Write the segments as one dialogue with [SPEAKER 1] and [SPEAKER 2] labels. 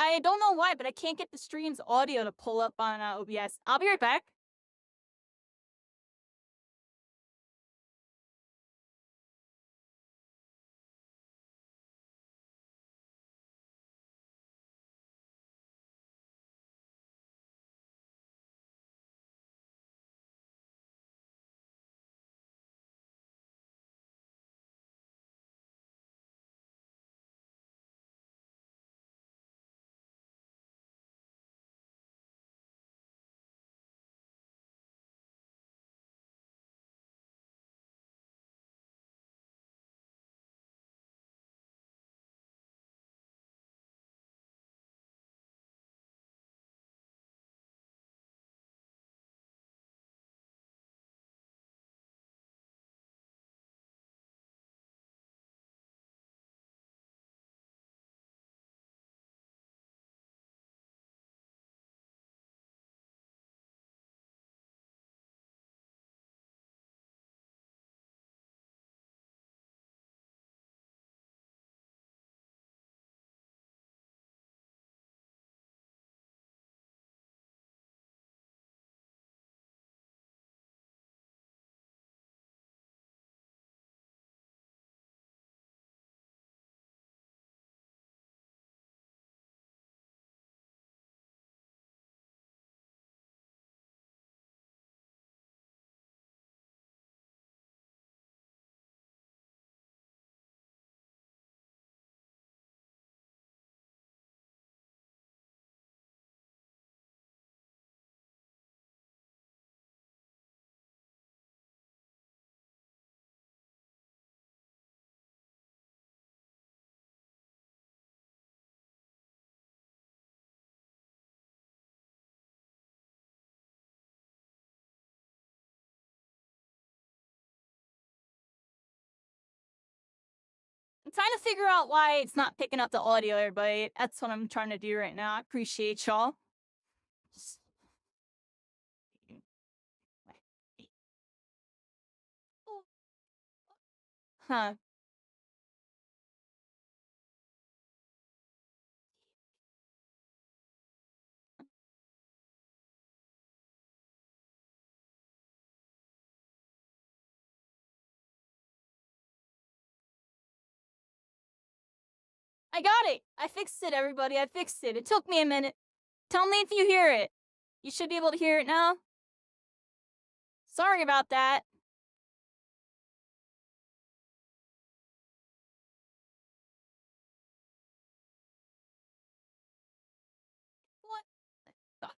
[SPEAKER 1] I don't know why, but I can't get the stream's audio to pull up on OBS. I'll be right back. I'm trying to figure out why it's not picking up the audio, everybody. That's what I'm trying to do right now. I appreciate y'all. Huh. I got it. I fixed it, everybody. I fixed it. It took me a minute. Tell me if you hear it. You should be able to hear it now. Sorry about that. What the fuck?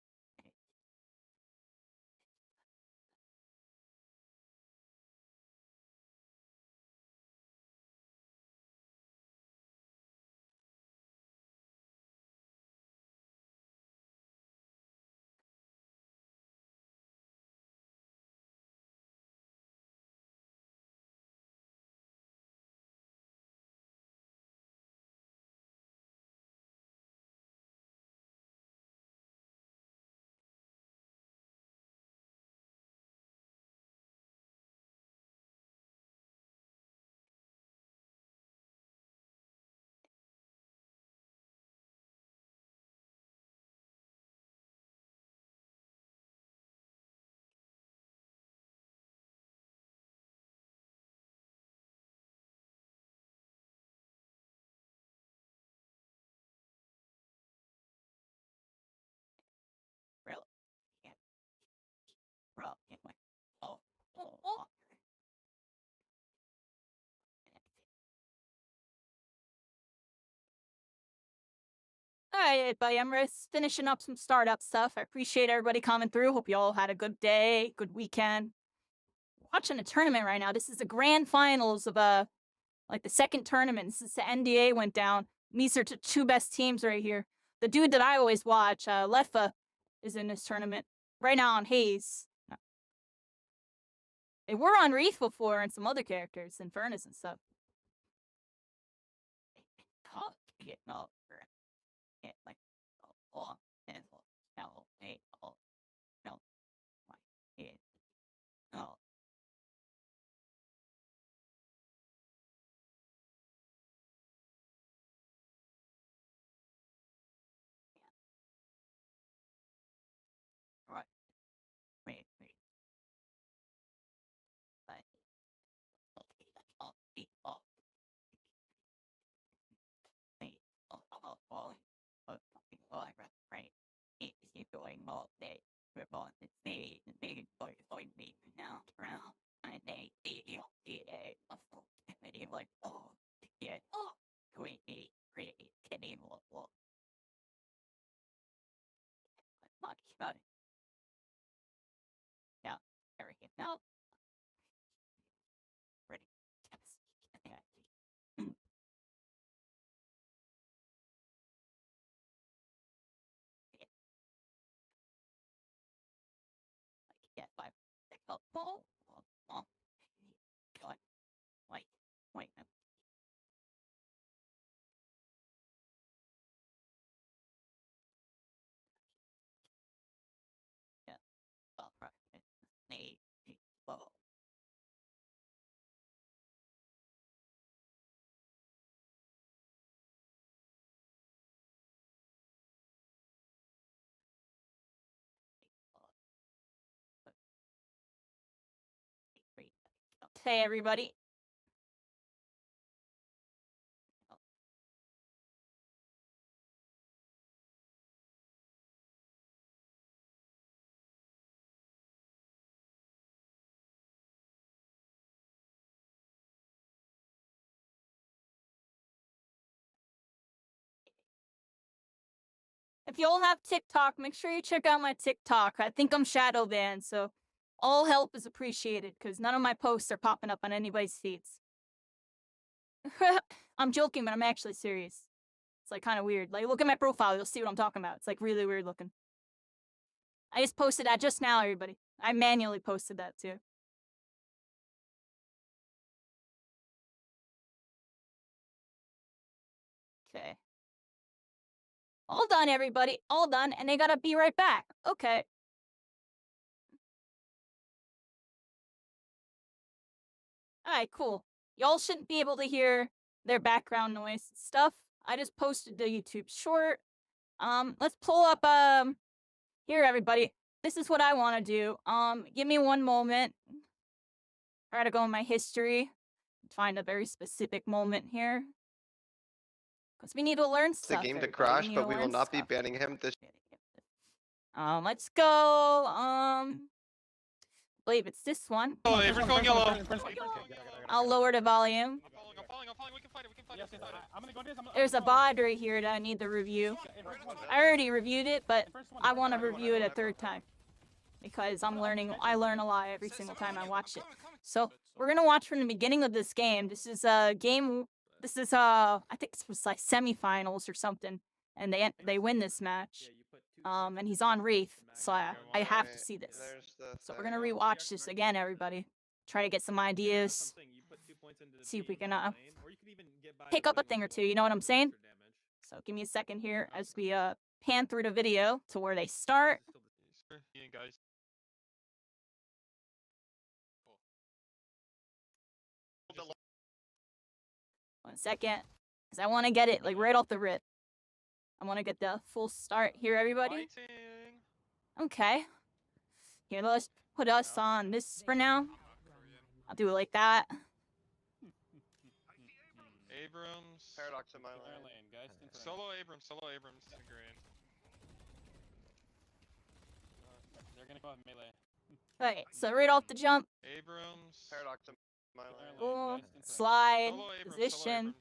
[SPEAKER 1] Really? Can't, bro, can't wait. Oh. Alright, everybody, I'm just finishing up some startup stuff. I appreciate everybody coming through. Hope you all had a good day, good weekend. Watching a tournament right now. This is the grand finals of like the second tournament. This is the NDA went down. These are the two best teams right here. The dude that I always watch, Leffa, is in this tournament right now on Hayes. They were on Wreath before and some other characters, Infernus and stuff. Getting over it, like, oh, and no, no, my head, no. all day. We're both made me now around. And they like oh yeah oh we create can even look much about it. Yeah, everything now ready. Yeah, five. Oh, God, wait. Yeah, well, right. Need well, hey everybody. If you all have TikTok, make sure you check out my TikTok. I think I'm shadow banned, so all help is appreciated because none of my posts are popping up on anybody's feeds. I'm joking, but I'm actually serious. It's like kind of weird. Like, look at my profile, you'll see what I'm talking about. It's like really weird looking. I just posted that just now, everybody. I manually posted that too. Okay. All done, everybody. All done, and they gotta be right back. Okay. Alright, cool. Y'all shouldn't be able to hear their background noise stuff. I just posted the YouTube short. Let's pull up, here, everybody. This is what I want to do. Give me one moment. Try to go in my history. Find a very specific moment here. Because we need to learn stuff.
[SPEAKER 2] The game to
[SPEAKER 1] everybody.
[SPEAKER 2] crash,
[SPEAKER 1] need
[SPEAKER 2] but
[SPEAKER 1] to
[SPEAKER 2] we will
[SPEAKER 1] learn
[SPEAKER 2] not be
[SPEAKER 1] stuff.
[SPEAKER 2] banning him this.
[SPEAKER 1] Let's go. Believe it's this one.
[SPEAKER 3] Oh, if we're going yellow.
[SPEAKER 1] I'll lower the volume.
[SPEAKER 3] I'm falling. We can fight it.
[SPEAKER 4] I'm gonna go this.
[SPEAKER 1] There's a VOD right here that I need to review. I already reviewed it, but I want to review it a third time. Because I learn a lot every single time I watch it. So, we're gonna watch from the beginning of this game. This is a game, I think this was like semifinals or something. And they win this match. And he's on Wraith, so I have to see this. So we're gonna rewatch this again, everybody. Try to get some ideas. See if we can pick up a thing or two, you know what I'm saying? So give me a second here as we pan through the video to where they start.
[SPEAKER 3] Guys.
[SPEAKER 1] 1 second, because I want to get it like right off the rip. I want to get the full start here, everybody. Okay. Here, let's put us on this for now. I'll do it like that.
[SPEAKER 3] Abrams.
[SPEAKER 2] Paradox in my lane.
[SPEAKER 3] Solo Abrams. Green.
[SPEAKER 4] They're gonna go off melee.
[SPEAKER 1] Okay, so right off the jump,
[SPEAKER 3] Abrams.
[SPEAKER 2] Paradox in my lane.
[SPEAKER 1] boom, slide,
[SPEAKER 3] Solo Abrams.
[SPEAKER 1] position,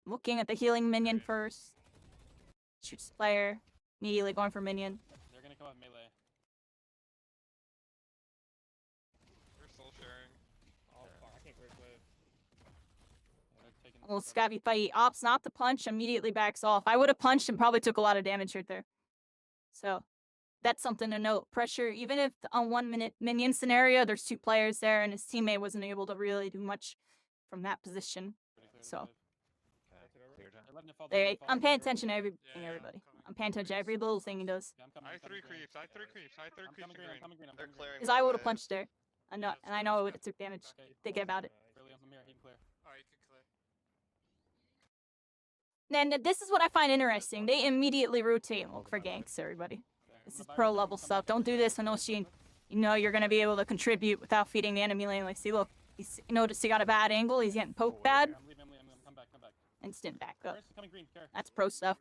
[SPEAKER 1] looking at the healing minion first. Shoots player, immediately going for minion.
[SPEAKER 4] They're gonna go off melee.
[SPEAKER 3] We're soul sharing.
[SPEAKER 4] Oh fuck, I can't quick wave.
[SPEAKER 1] A little scabby fight. Opts not to punch, immediately backs off. I would have punched and probably took a lot of damage right there. So, that's something to note. Pressure, even if on 1 minute minion scenario, there's 2 players there and his teammate wasn't able to really do much from that position. So, I'm paying attention to everything, everybody. I'm paying attention to every little thing he does.
[SPEAKER 3] I 3 creeps.
[SPEAKER 4] I'm green.
[SPEAKER 2] They're clearing.
[SPEAKER 1] Because I would have punched there. And I know I would have took damage. Thinking about it. Then this is what I find interesting. They immediately rotate and look for ganks, everybody. This is pro level stuff. Don't do this unless you know you're gonna be able to contribute without feeding the enemy lane. Like, see, look, notice he got a bad angle. He's getting poked bad.
[SPEAKER 4] I'm leaving. Come back.
[SPEAKER 1] Instant backup.
[SPEAKER 4] Coming green.
[SPEAKER 1] That's pro stuff.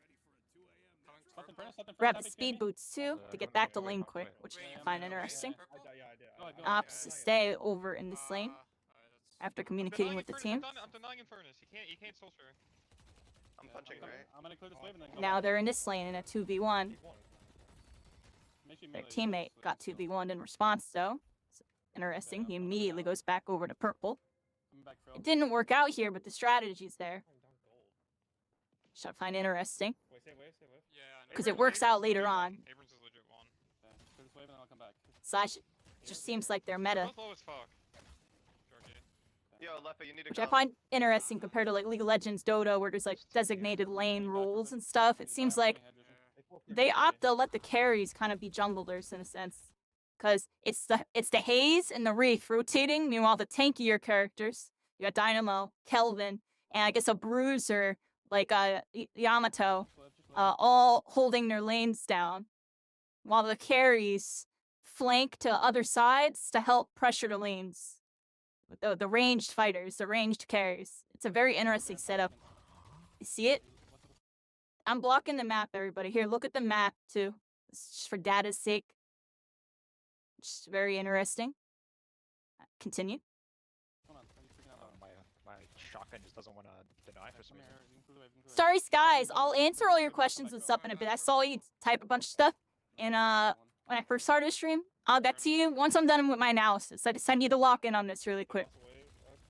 [SPEAKER 4] Something first, something first,
[SPEAKER 1] Grab
[SPEAKER 4] that
[SPEAKER 1] the
[SPEAKER 4] big
[SPEAKER 1] speed
[SPEAKER 4] baby.
[SPEAKER 1] boots too to get back to lane quick, which I find interesting.
[SPEAKER 4] I did.
[SPEAKER 1] Opts to stay over in this lane after communicating with the team.
[SPEAKER 3] I'm denying Infernus. He can't soul share.
[SPEAKER 2] I'm punching, right?
[SPEAKER 4] I'm gonna clear this wave and then go
[SPEAKER 1] Now
[SPEAKER 4] back.
[SPEAKER 1] they're in this lane in a 2v1.
[SPEAKER 4] Make sure you
[SPEAKER 1] Their
[SPEAKER 4] melee
[SPEAKER 1] teammate
[SPEAKER 4] this
[SPEAKER 1] got
[SPEAKER 4] wave, so.
[SPEAKER 1] 2v1'd in response though. It's interesting. He immediately goes back over to purple.
[SPEAKER 4] Coming back, Phil.
[SPEAKER 1] It didn't work out here, but the strategy's there. Which I find interesting.
[SPEAKER 4] Wait, say wave.
[SPEAKER 2] Yeah, I know.
[SPEAKER 1] 'Cause it works out later on.
[SPEAKER 3] Abrams is legit one.
[SPEAKER 4] Okay, clear this wave and then I'll come back.
[SPEAKER 1] Slash just seems like they're meta.
[SPEAKER 3] Both low as fuck. Jorgie.
[SPEAKER 2] Yo, Lepa, you need to
[SPEAKER 1] Which
[SPEAKER 2] go.
[SPEAKER 1] I find interesting compared to like League of Legends, Dota, where there's like designated lane rules and stuff. It seems like they opt to let the carries kind of be junglers in a sense, because it's the Haze and the Wraith rotating. Meanwhile, the tankier characters, you got Dynamo, Kelvin, and I guess a Bruiser like Yamato, all holding their lanes down, while the carries flank to other sides to help pressure the lanes. The ranged fighters, the ranged carries. It's a very interesting setup. You see it? I'm blocking the map, everybody. Here, look at the map, too. It's just for data's sake. Just very interesting. Continue.
[SPEAKER 5] My shotgun just doesn't want to deny for some reason.
[SPEAKER 1] Starry Skies, I'll answer all your questions and stuff in a bit. I saw you type a bunch of stuff. And when I first started the stream, I'll get to you once I'm done with my analysis. I just need to lock in on this really quick.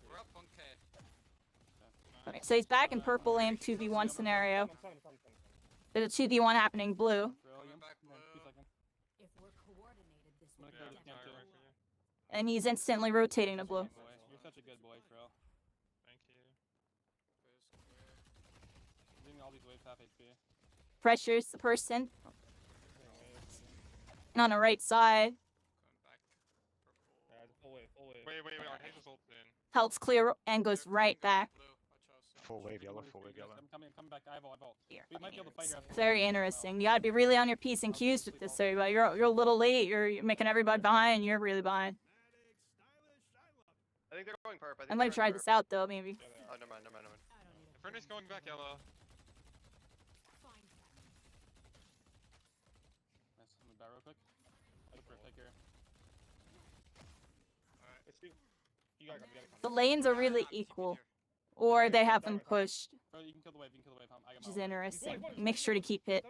[SPEAKER 2] We're up 1K.
[SPEAKER 1] Okay, so he's back in purple lane 2v1 scenario. There's a 2v1 happening blue.
[SPEAKER 6] If we're coordinated, this
[SPEAKER 4] I'm
[SPEAKER 6] will
[SPEAKER 4] gonna
[SPEAKER 6] be
[SPEAKER 4] clear this camp too.
[SPEAKER 1] And he's instantly rotating to blue.
[SPEAKER 4] Boy, you're such a good boy, Frill.
[SPEAKER 3] Thank you.
[SPEAKER 4] Doing all these waves half HP.
[SPEAKER 1] Pressures the person. And on the right side,
[SPEAKER 3] Wait. Our Haze is ult in.
[SPEAKER 1] helps clear and goes right back.
[SPEAKER 5] Full wave yellow, full wave yellow.
[SPEAKER 4] I'm coming back. I have ult.
[SPEAKER 1] Here.
[SPEAKER 4] We might be able to fight here.
[SPEAKER 1] It's very interesting. You gotta be really on your P's and Q's with this, everybody. You're a little late. You're making everybody behind. You're really behind.
[SPEAKER 2] I think they're going perp.
[SPEAKER 1] I might try this out though, maybe.
[SPEAKER 2] Oh, never mind.
[SPEAKER 3] Infernus going back yellow.
[SPEAKER 4] Nice. I'm gonna die real quick. Look for a pick here.
[SPEAKER 1] The lanes are really equal, or they have them pushed,
[SPEAKER 4] Bro, you can kill the wave. I got
[SPEAKER 1] which is
[SPEAKER 4] my ult.
[SPEAKER 1] interesting. Make sure to keep it.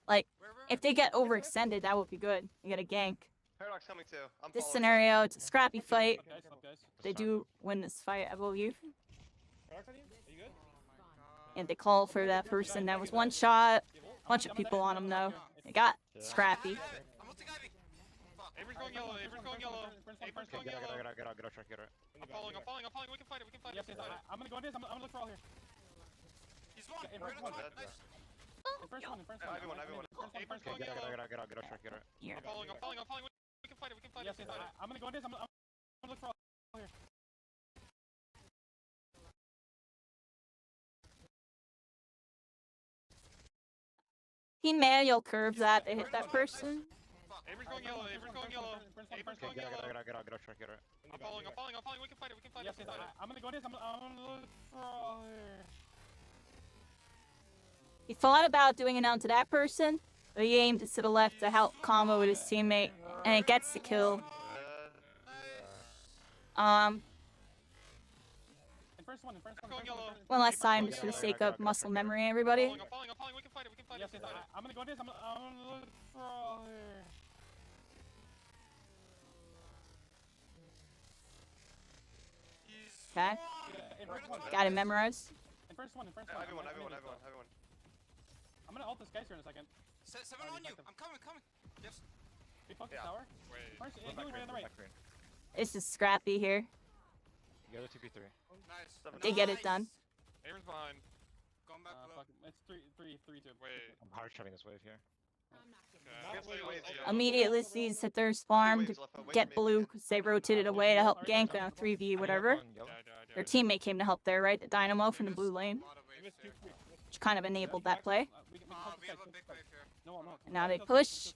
[SPEAKER 1] Like, if they get overextended, that would be good. You get a gank.
[SPEAKER 2] Paradox coming too. I'm
[SPEAKER 1] This
[SPEAKER 2] following
[SPEAKER 1] scenario, it's a scrappy fight.
[SPEAKER 4] Up, guys.
[SPEAKER 1] They do win this fight, I believe.
[SPEAKER 2] you.
[SPEAKER 1] And they call for that person that was one shot. Bunch of people on him though. They got scrappy.
[SPEAKER 2] I'm ulting Ivy. Fuck.
[SPEAKER 3] Abrams going yellow. Abrams going yellow. Abrams going
[SPEAKER 5] Get
[SPEAKER 3] yellow.
[SPEAKER 5] out, get out.
[SPEAKER 3] I'm following. We can fight it.
[SPEAKER 4] Yes, yes, I'm gonna go into this. I'm gonna look for all here.
[SPEAKER 2] He's one.
[SPEAKER 4] Okay,
[SPEAKER 2] We're
[SPEAKER 4] first
[SPEAKER 2] gonna
[SPEAKER 4] one.
[SPEAKER 2] go. Nice.
[SPEAKER 4] In first one.
[SPEAKER 2] Everyone.
[SPEAKER 3] Abrams
[SPEAKER 5] Okay,
[SPEAKER 3] going yellow.
[SPEAKER 5] get out, get out.
[SPEAKER 1] Here.
[SPEAKER 3] I'm following. We can fight it.
[SPEAKER 4] Yes, yes, I'm gonna go into this. I'm gonna look for all here.
[SPEAKER 1] He manual curves that. They hit that person.
[SPEAKER 3] Abrams going yellow. Abrams going yellow. Abrams going yellow.
[SPEAKER 5] Get out.
[SPEAKER 3] I'm following. We can fight it.
[SPEAKER 4] Yes, yes, I'm gonna go into this. I'm gonna look for all here.
[SPEAKER 1] He thought about doing it onto that person, but he aimed to the left to help combo with his teammate, and it gets the kill.
[SPEAKER 4] In first one.
[SPEAKER 3] Going yellow.
[SPEAKER 1] One last time, just for the sake of muscle memory, everybody.
[SPEAKER 3] I'm following. We can fight it.
[SPEAKER 4] Yes, yes, I'm gonna go into this. I'm gonna look for all here.
[SPEAKER 1] Okay,
[SPEAKER 4] In first one.
[SPEAKER 1] got it memorized.
[SPEAKER 4] In first one.
[SPEAKER 2] Everyone.
[SPEAKER 4] I'm gonna ult this guy here in a second.
[SPEAKER 2] Seven on you. I'm coming. Yes.
[SPEAKER 4] We fuck
[SPEAKER 2] Yeah.
[SPEAKER 4] this tower.
[SPEAKER 3] Wait.
[SPEAKER 4] First, healing right on the right.
[SPEAKER 1] It's just scrappy here.
[SPEAKER 5] Get out 2v3.
[SPEAKER 2] Nice.
[SPEAKER 1] They get it done.
[SPEAKER 3] Abrams behind.
[SPEAKER 2] Going back below.
[SPEAKER 4] Fuck, it's 3-2.
[SPEAKER 3] Wait.
[SPEAKER 5] I'm hard shutting this wave here.
[SPEAKER 1] Immediately sees that there's farm to get blue because they rotated away to help gank on a 3v whatever. Their teammate came to help there, right? The Dynamo from the blue lane, which kind of enabled that play.
[SPEAKER 2] We have a big wave here.
[SPEAKER 4] No.
[SPEAKER 1] And now they push.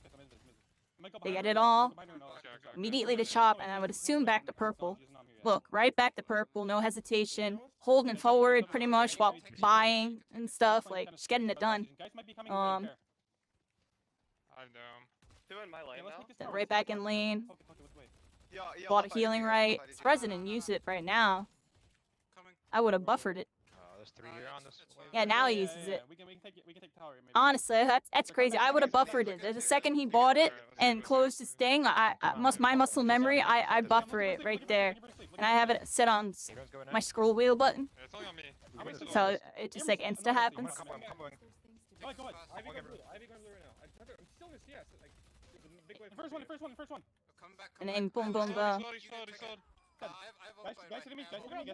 [SPEAKER 1] They get it all. Immediately to chop, and I would assume back to purple. Look, right back to purple, no hesitation. Holding forward pretty much while buying and stuff, like just getting it done.
[SPEAKER 3] I'm down.
[SPEAKER 7] Two in my lane now.
[SPEAKER 1] Step right back in lane.
[SPEAKER 4] Wait.
[SPEAKER 7] Yo,
[SPEAKER 1] Bought
[SPEAKER 7] left
[SPEAKER 1] a
[SPEAKER 7] side
[SPEAKER 1] healing
[SPEAKER 7] is
[SPEAKER 1] right.
[SPEAKER 7] left side is
[SPEAKER 1] President used it right now.
[SPEAKER 2] Coming.
[SPEAKER 1] I would have buffered it.
[SPEAKER 5] There's 3 here on this wave.
[SPEAKER 1] Yeah, now he uses it.
[SPEAKER 4] We can take tower. Maybe.
[SPEAKER 1] Honestly, that's crazy. I would have buffered it. The second he bought it and closed his thing, my muscle memory, I buffer it right there. And I have it set on
[SPEAKER 5] Abrams going in.
[SPEAKER 1] my scroll wheel button.
[SPEAKER 3] Yeah, it's only on me.
[SPEAKER 1] So it just like insta happens.
[SPEAKER 5] Come on, come on.
[SPEAKER 4] Go ahead.
[SPEAKER 7] Ivy going blue right now. I'm still in CS. Like, big wave.
[SPEAKER 4] First one.
[SPEAKER 2] Come back.
[SPEAKER 1] And then boom, boom, boom.
[SPEAKER 3] He's slowed.
[SPEAKER 2] I have
[SPEAKER 4] Guys to me.
[SPEAKER 2] Okay.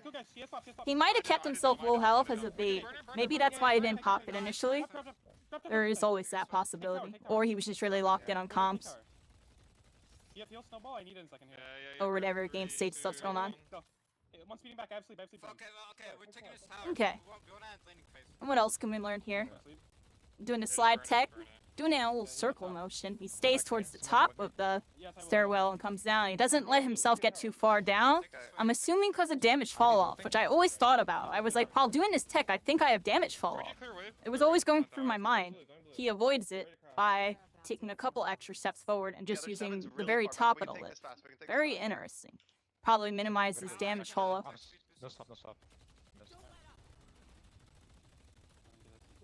[SPEAKER 4] Go guys. CS off.
[SPEAKER 1] He might have kept himself low health as a bait. Maybe that's why he didn't pop it initially. There is always that possibility. Or he was just really locked in on comms.
[SPEAKER 4] Yep, he'll snowball. I need it in a second here.
[SPEAKER 1] Or whatever game state stuff's going on.
[SPEAKER 4] Go. One speeding back. I have sleep.
[SPEAKER 2] Okay, we're taking this tower.
[SPEAKER 1] Okay.
[SPEAKER 2] We wanna end laning phase.
[SPEAKER 1] And what else can we learn here? Doing the slide tech. Doing a little circle motion. He stays towards the top of the stairwell and comes down. He doesn't let himself get too far down. I'm assuming because of damage fall off, which I always thought about. I was like, while doing this tech, I think I have damage fall off. It was always going through my mind. He avoids it by taking a couple extra steps forward and just using the very top of the list. Very interesting. Probably minimizes damage fall off.
[SPEAKER 5] No stop, no stop.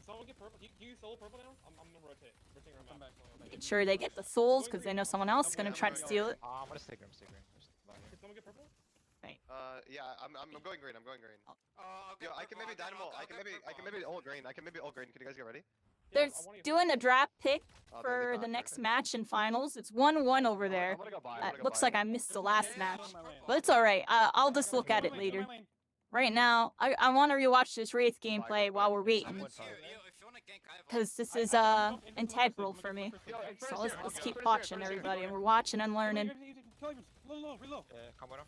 [SPEAKER 7] Someone get purple. Do you solo purple now? I'm gonna rotate. Rotating around back.
[SPEAKER 1] Making sure they get the souls because they know someone else is going to try to steal it.
[SPEAKER 5] I'm gonna stay green, Just lie here.
[SPEAKER 7] Can someone get purple?
[SPEAKER 1] Right.
[SPEAKER 7] Yeah, I'm going green.
[SPEAKER 2] Okay,
[SPEAKER 7] Yo, I can maybe dynamo. I can maybe ult green. Can you guys get ready?
[SPEAKER 1] They're doing a draft pick for the next match in finals. It's 1-1 over there. Looks like I missed the last match. But it's alright. I'll just look at it later. Right now, I want to rewatch this Wraith gameplay while we're waiting. Because this is integral for me. So let's keep watching, everybody. And we're watching and learning.
[SPEAKER 4] Reload.
[SPEAKER 5] Come with him.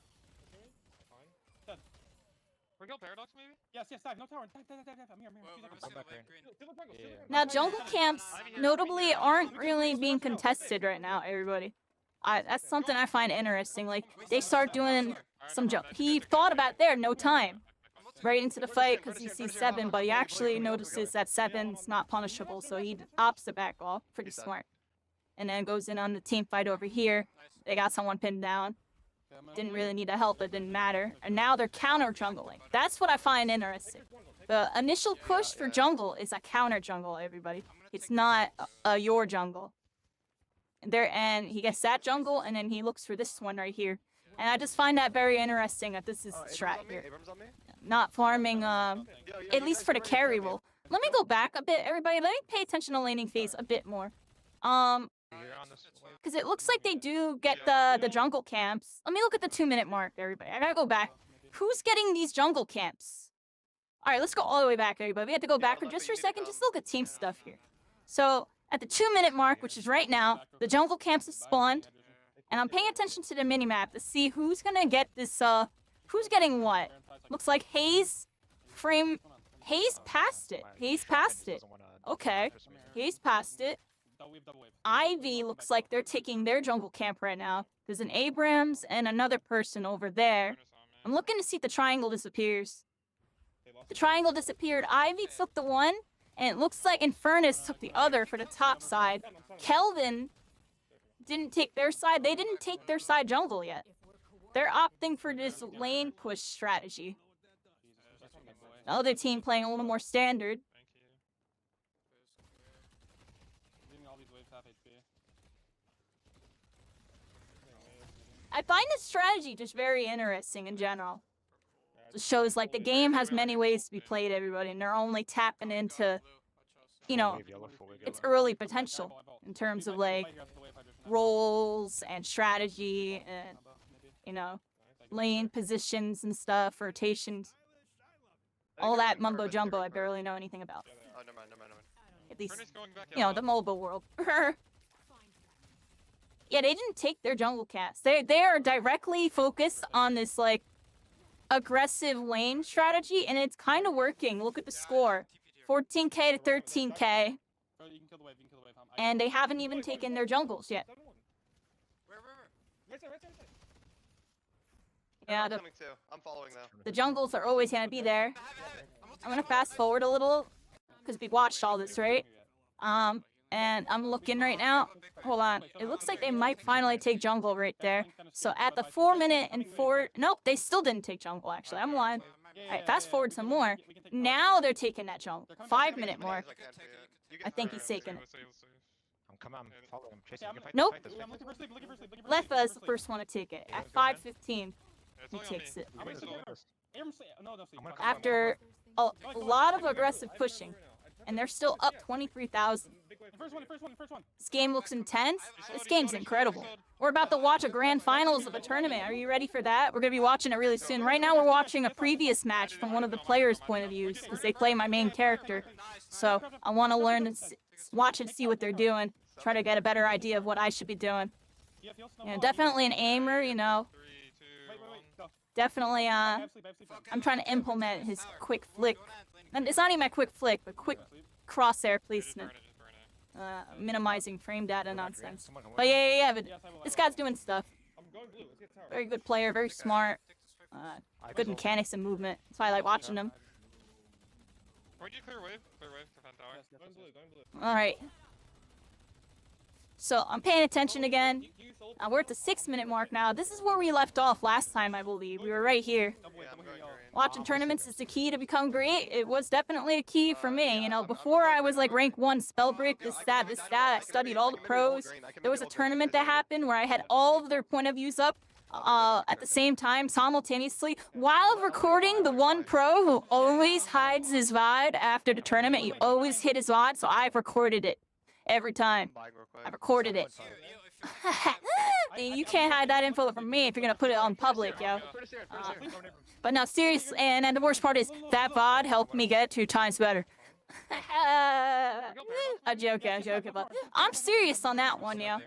[SPEAKER 3] We kill Paradox maybe?
[SPEAKER 4] Yes, dive. No tower. Dive. I'm here.
[SPEAKER 5] Come back green.
[SPEAKER 1] Now, jungle camps, notably, aren't really being contested right now, everybody. That's something I find interesting. Like, they start doing some jump. He thought about there, no time. Right into the fight because he sees 7, but he actually notices that 7's not punishable, so he opts to back off. Pretty smart. And then goes in on the team fight over here. They got someone pinned down. Didn't really need to help, it didn't matter. And now they're counter jungling. That's what I find interesting. The initial push for jungle is a counter jungle, everybody. It's not your jungle. And he gets that jungle, and then he looks for this one right here. And I just find that very interesting that this is the strat here. Not farming, at least for the carry role. Let me go back a bit, everybody. Let me pay attention to laning phase a bit more. Because it looks like they do get the jungle camps. Let me look at the 2-minute mark, everybody. I gotta go back. Who's getting these jungle camps? Alright, let's go all the way back, everybody. We have to go back for just for a second. Just look at team stuff here. So, at the 2-minute mark, which is right now, the jungle camps have spawned. And I'm paying attention to the minimap to see who's gonna get this, who's getting what. Looks like Hayes passed it. Hayes passed it. Okay. Hayes passed it. Ivy looks like they're taking their jungle camp right now. There's an Abrams and another person over there. I'm looking to see if the triangle disappears. The triangle disappeared. Ivy took the one, and it looks like Infernus took the other for the top side. Kelvin didn't take their side. They didn't take their side jungle yet. They're opting for this lane push strategy. The other team playing a little more standard. I find this strategy just very interesting in general. It shows like the game has many ways to be played, everybody, and they're only tapping into, you know, its early potential in terms of like roles and strategy and, you know, lane positions and stuff, rotations. All that mumbo jumbo I barely know anything about.
[SPEAKER 7] Oh, never mind.
[SPEAKER 1] At least, you know, the mobile world. Yeah, they didn't take their jungle cast. They are directly focused on this like aggressive lane strategy, and it's kind of working. Look at the score, 14k to 13k, and they haven't even taken their jungles yet. Yeah,
[SPEAKER 7] I'm following though.
[SPEAKER 1] the jungles are always gonna be there. I'm gonna fast forward a little because we watched all this, right? And I'm looking right now. Hold on. It looks like they might finally take jungle right there. So at the 4 minute and 4... Nope, they still didn't take jungle, actually. I'm lying. Alright, fast forward some more. Now they're taking that jungle. 5 minute mark. I think he's taking it.
[SPEAKER 5] I'm coming, I'm following, I'm chasing. You can fight,
[SPEAKER 1] Nope.
[SPEAKER 5] fight this, fight this.
[SPEAKER 1] Lefa is the first one to take it. At 5:15, he
[SPEAKER 3] It's only on
[SPEAKER 1] takes
[SPEAKER 3] me.
[SPEAKER 1] it.
[SPEAKER 3] I'm still-
[SPEAKER 1] After a lot of aggressive pushing. And they're still up 23,000.
[SPEAKER 4] First one.
[SPEAKER 1] This game looks intense. This game's incredible. We're about to watch a grand finals of a tournament. Are you ready for that? We're going to be watching it really soon. Right now, we're watching a previous match from one of the players' point of views, because they play my main character. So I want to learn and watch and see what they're doing. Try to get a better idea of what I should be doing. You know, definitely an aimer, you know.
[SPEAKER 3] 3, 2, 1.
[SPEAKER 1] Definitely, I'm trying to implement his quick flick. And it's not even my quick flick, but quick crosshair
[SPEAKER 3] Just
[SPEAKER 1] placement.
[SPEAKER 3] burn it, just burn it.
[SPEAKER 1] Minimizing frame data nonsense.
[SPEAKER 5] Someone can
[SPEAKER 1] But
[SPEAKER 5] win.
[SPEAKER 1] yeah, but this guy's doing stuff.
[SPEAKER 7] I'm going blue. Let's get tower.
[SPEAKER 1] Very good player, very smart.
[SPEAKER 5] I
[SPEAKER 1] Good
[SPEAKER 5] can-
[SPEAKER 1] mechanics and movement. That's why I like watching him.
[SPEAKER 3] Where'd you clear wave? Clear wave to fan tower.
[SPEAKER 7] Going blue.
[SPEAKER 1] All right. So I'm paying attention again.
[SPEAKER 7] Do you solo
[SPEAKER 1] We're at the 6 minute mark now. This is where we left off last time, I believe. We were right here. Watching tournaments is the key to become great. It was definitely a key for me. You know, before I was like rank 1 spell break, this, that. I studied all the pros. There was a tournament that happened where I had all of their point of views up at the same time, simultaneously, while recording the one pro who always hides his VOD after the tournament. He always hit his VOD, so I've recorded it every time. I recorded it. You can't hide that info from me if you're gonna put it on public, yo. But no, seriously, and the worst part is that VOD helped me get 2 times better. I'm joking, but I'm serious on that one, yo.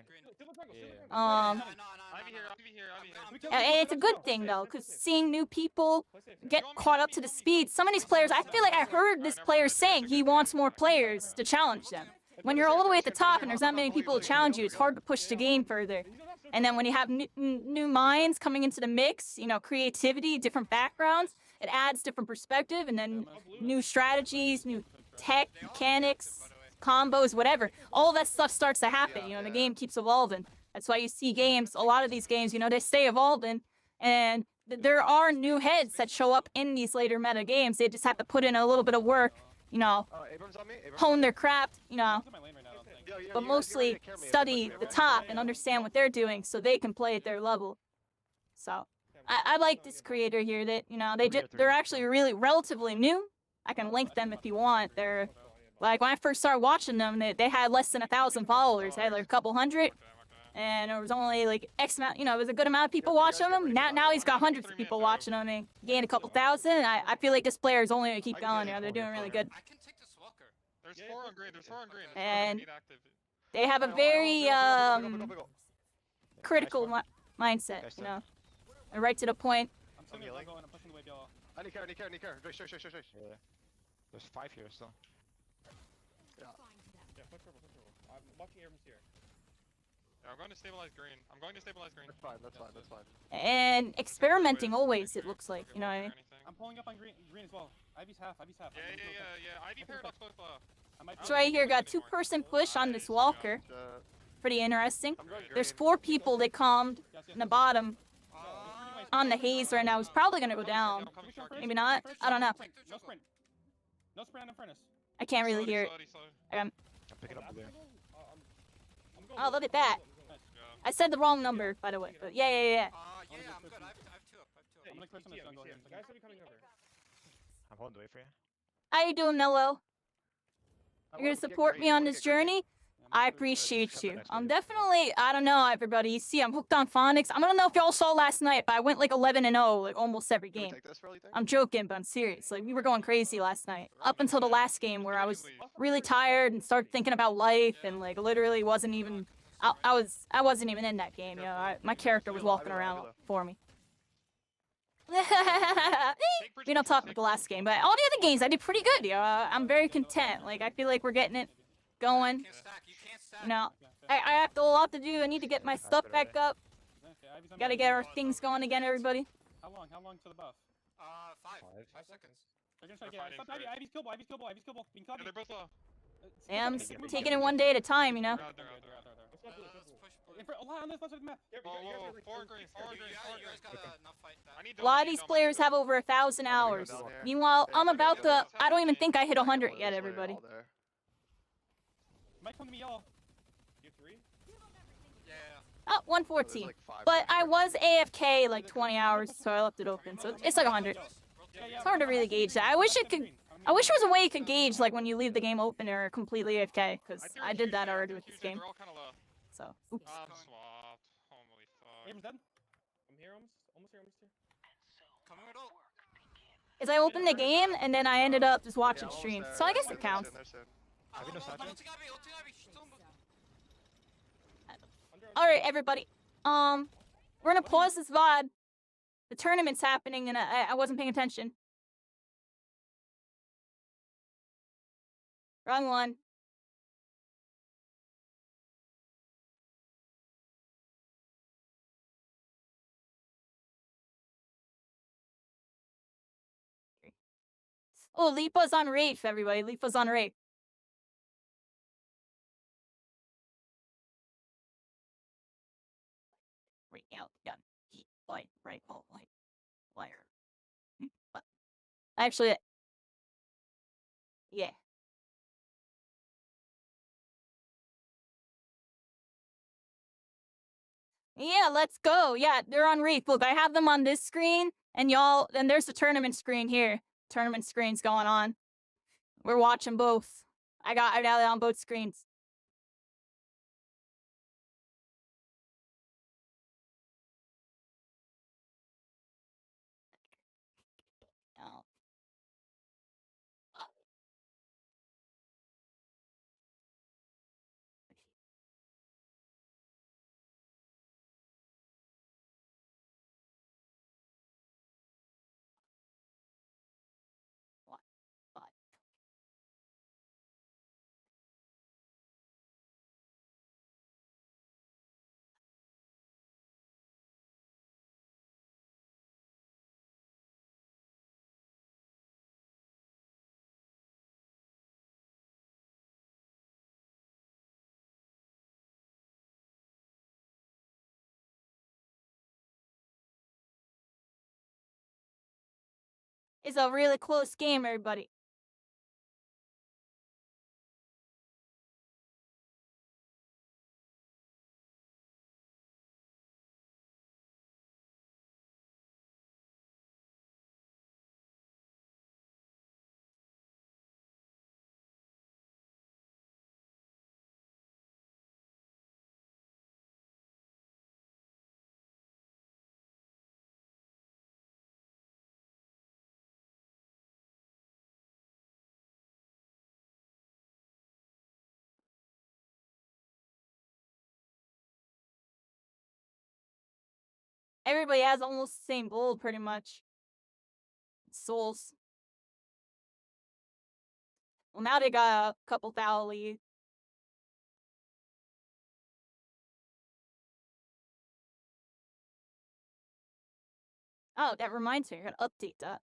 [SPEAKER 3] Ivy here.
[SPEAKER 1] And it's a good thing though, because seeing new people get caught up to the speed. Some of these players, I feel like I heard this player saying he wants more players to challenge them. When you're all the way at the top and there's not many people to challenge you, it's hard to push the game further. And then when you have new minds coming into the mix, you know, creativity, different backgrounds, it adds different perspective, and then new strategies, new tech, mechanics, combos, whatever. All that stuff starts to happen. You know, the game keeps evolving. That's why you see games, a lot of these games, you know, they stay evolving, and there are new heads that show up in these later meta games. They just have to put in a little bit of work, you know, hone their craft, you know, but mostly study the top and understand what they're doing so they can play at their level. So I like this creator here that, you know, they're actually really relatively new. I can link them if you want. They're like, when I first started watching them, they had less than 1,000 followers. They had like a couple hundred. And there was only like X amount, you know, it was a good amount of people watching him. Now he's got hundreds of people watching him and gained a couple thousand. I feel like this player is only going to keep going. You know, they're doing really good.
[SPEAKER 2] I can take this walker.
[SPEAKER 3] There's 4 on green.
[SPEAKER 1] And
[SPEAKER 3] Eight active.
[SPEAKER 1] they have a very critical mindset, you know. And right to the point.
[SPEAKER 4] I'm sending a logo and I'm pushing the wave yellow.
[SPEAKER 5] I need care. Sure. Yeah. There's 5 here still.
[SPEAKER 7] Yeah, push purple. I'm watching Abrams here.
[SPEAKER 3] Yeah, I'm going to stabilize green.
[SPEAKER 5] That's fine.
[SPEAKER 1] And experimenting always, it looks like, you know what I mean?
[SPEAKER 4] I'm pulling up on green as well. Ivy's half.
[SPEAKER 3] Yeah. Ivy paradox both low.
[SPEAKER 1] So right here, got 2-person push on this Walker. Pretty interesting. There's 4 people they calmed in the bottom on the haze right now. He's probably gonna go down. Maybe not. I don't know.
[SPEAKER 4] No sprint. No sprint on furnace.
[SPEAKER 1] I can't really hear it.
[SPEAKER 5] I'm picking up blue.
[SPEAKER 1] Oh, look at that. I said the wrong number, by the way. But yeah.
[SPEAKER 2] Yeah, I'm good. I have 2 up.
[SPEAKER 4] I'm gonna click on this jungle here.
[SPEAKER 7] The guys will be coming over.
[SPEAKER 5] I'm holding the way for you.
[SPEAKER 1] How you doing, Nello? You're gonna support me on this journey? I appreciate you. I'm definitely, I don't know, everybody. You see, I'm hooked on phonics. I don't know if y'all saw last night, but I went like 11-0, like almost every game. I'm joking, but I'm serious. Like, we were going crazy last night. Up until the last game where I was really tired and started thinking about life and like literally wasn't even, I wasn't even in that game, you know. My character was walking around for me. We don't talk about the last game, but all the other games I did pretty good, yo. I'm very content. Like, I feel like we're getting it going.
[SPEAKER 2] You can't stack.
[SPEAKER 1] You know, I have a lot to do. I need to get my stuff back up. Gotta get our things going again, everybody.
[SPEAKER 4] How long to the buff?
[SPEAKER 2] 5 seconds.
[SPEAKER 4] They're gonna try to get Ivy's killable. Being caught.
[SPEAKER 3] Yeah, they're both low.
[SPEAKER 1] Yeah, I'm taking it one day at a time, you know?
[SPEAKER 3] They're out there.
[SPEAKER 7] Let's go blue,
[SPEAKER 2] Let's
[SPEAKER 7] blue.
[SPEAKER 2] push blue.
[SPEAKER 4] In front, oh, on this side of the map.
[SPEAKER 3] Whoa, four green, four
[SPEAKER 2] You
[SPEAKER 3] green,
[SPEAKER 2] guys,
[SPEAKER 3] four
[SPEAKER 2] you guys
[SPEAKER 3] green.
[SPEAKER 2] gotta enough fight that.
[SPEAKER 3] I need
[SPEAKER 1] A lot of
[SPEAKER 3] dome, I
[SPEAKER 1] these
[SPEAKER 3] need
[SPEAKER 1] players
[SPEAKER 3] dome.
[SPEAKER 1] have over 1,000 hours.
[SPEAKER 5] down here.
[SPEAKER 1] Meanwhile,
[SPEAKER 5] Yeah,
[SPEAKER 1] I'm
[SPEAKER 5] I
[SPEAKER 1] about
[SPEAKER 5] got
[SPEAKER 1] to.
[SPEAKER 5] it.
[SPEAKER 1] I don't even think I hit
[SPEAKER 5] Yeah, I got
[SPEAKER 1] 100
[SPEAKER 5] one
[SPEAKER 1] yet,
[SPEAKER 5] this way,
[SPEAKER 1] everybody.
[SPEAKER 5] all there.
[SPEAKER 4] Might come to me yellow.
[SPEAKER 7] You have 3?
[SPEAKER 2] Yeah.
[SPEAKER 1] Oh,
[SPEAKER 5] Oh, there's
[SPEAKER 1] 114.
[SPEAKER 5] like 5
[SPEAKER 1] But
[SPEAKER 5] there.
[SPEAKER 1] I was AFK like 20 hours, so I left it open. So it's like 100.
[SPEAKER 4] Yeah,
[SPEAKER 1] It's hard to really gauge that. I wish it could. I wish there was a way you could gauge like when you leave the game open or completely AFK, because
[SPEAKER 3] threw
[SPEAKER 1] I
[SPEAKER 3] a
[SPEAKER 1] did
[SPEAKER 3] huge
[SPEAKER 1] that
[SPEAKER 3] hit, I
[SPEAKER 1] already
[SPEAKER 3] threw a
[SPEAKER 1] with this
[SPEAKER 3] huge hit,
[SPEAKER 1] game.
[SPEAKER 3] they're all kinda low.
[SPEAKER 1] So, oops.
[SPEAKER 3] I'm swapped. Holy fuck.
[SPEAKER 4] Abrams dead.
[SPEAKER 7] I'm here, almost here.
[SPEAKER 2] Coming middle.
[SPEAKER 1] Is I opened the game and then I ended up just watching
[SPEAKER 5] Yeah,
[SPEAKER 1] streams,
[SPEAKER 5] almost
[SPEAKER 1] so I
[SPEAKER 5] there.
[SPEAKER 1] guess it
[SPEAKER 5] They're
[SPEAKER 1] counts.
[SPEAKER 5] soon, they're soon.
[SPEAKER 2] Have
[SPEAKER 5] you no Sancho?
[SPEAKER 1] All right, everybody. We're gonna pause this VOD. The tournament's happening, and I wasn't paying attention. Wrong one. Oh, Lipa's on Wraith, everybody. Lipa's on Wraith. Right out, gun. Heat, light, right, all light. Wire. What? Actually, yeah. Yeah, let's go. Yeah, they're on Wraith. Look, I have them on this screen, and y'all, and there's the tournament screen here. Tournament screen's going on. We're watching both. I got it on both screens. Oh. What? What? It's a really close game, everybody. Everybody has almost the same gold, pretty much. Souls. Well, now they got a couple thou lead. Oh, that reminds me, I gotta update that.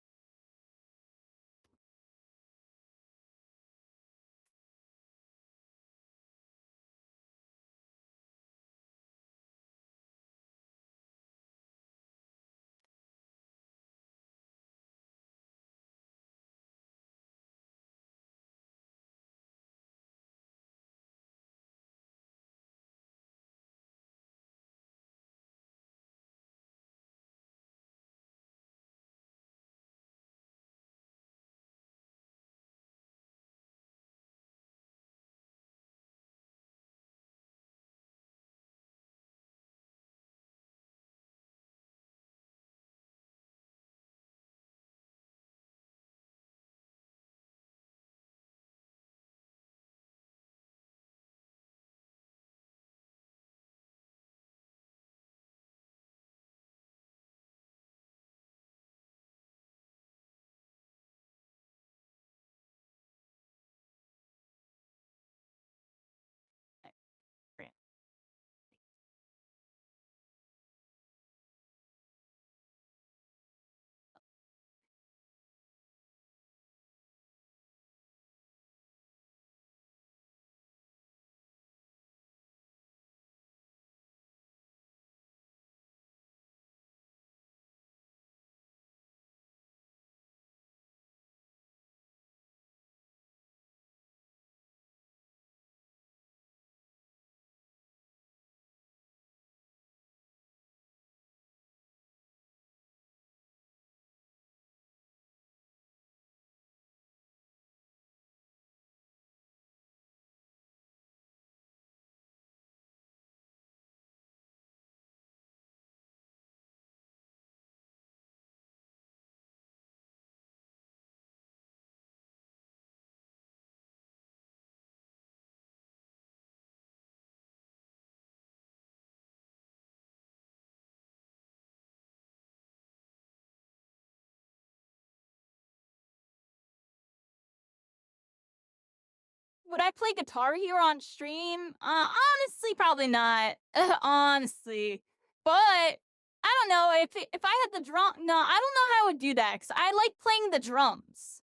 [SPEAKER 1] Would I play Guitar Hero on stream? Honestly, probably not. Honestly, but I don't know if I had the drum. No, I don't know how I would do that because I like playing the drums.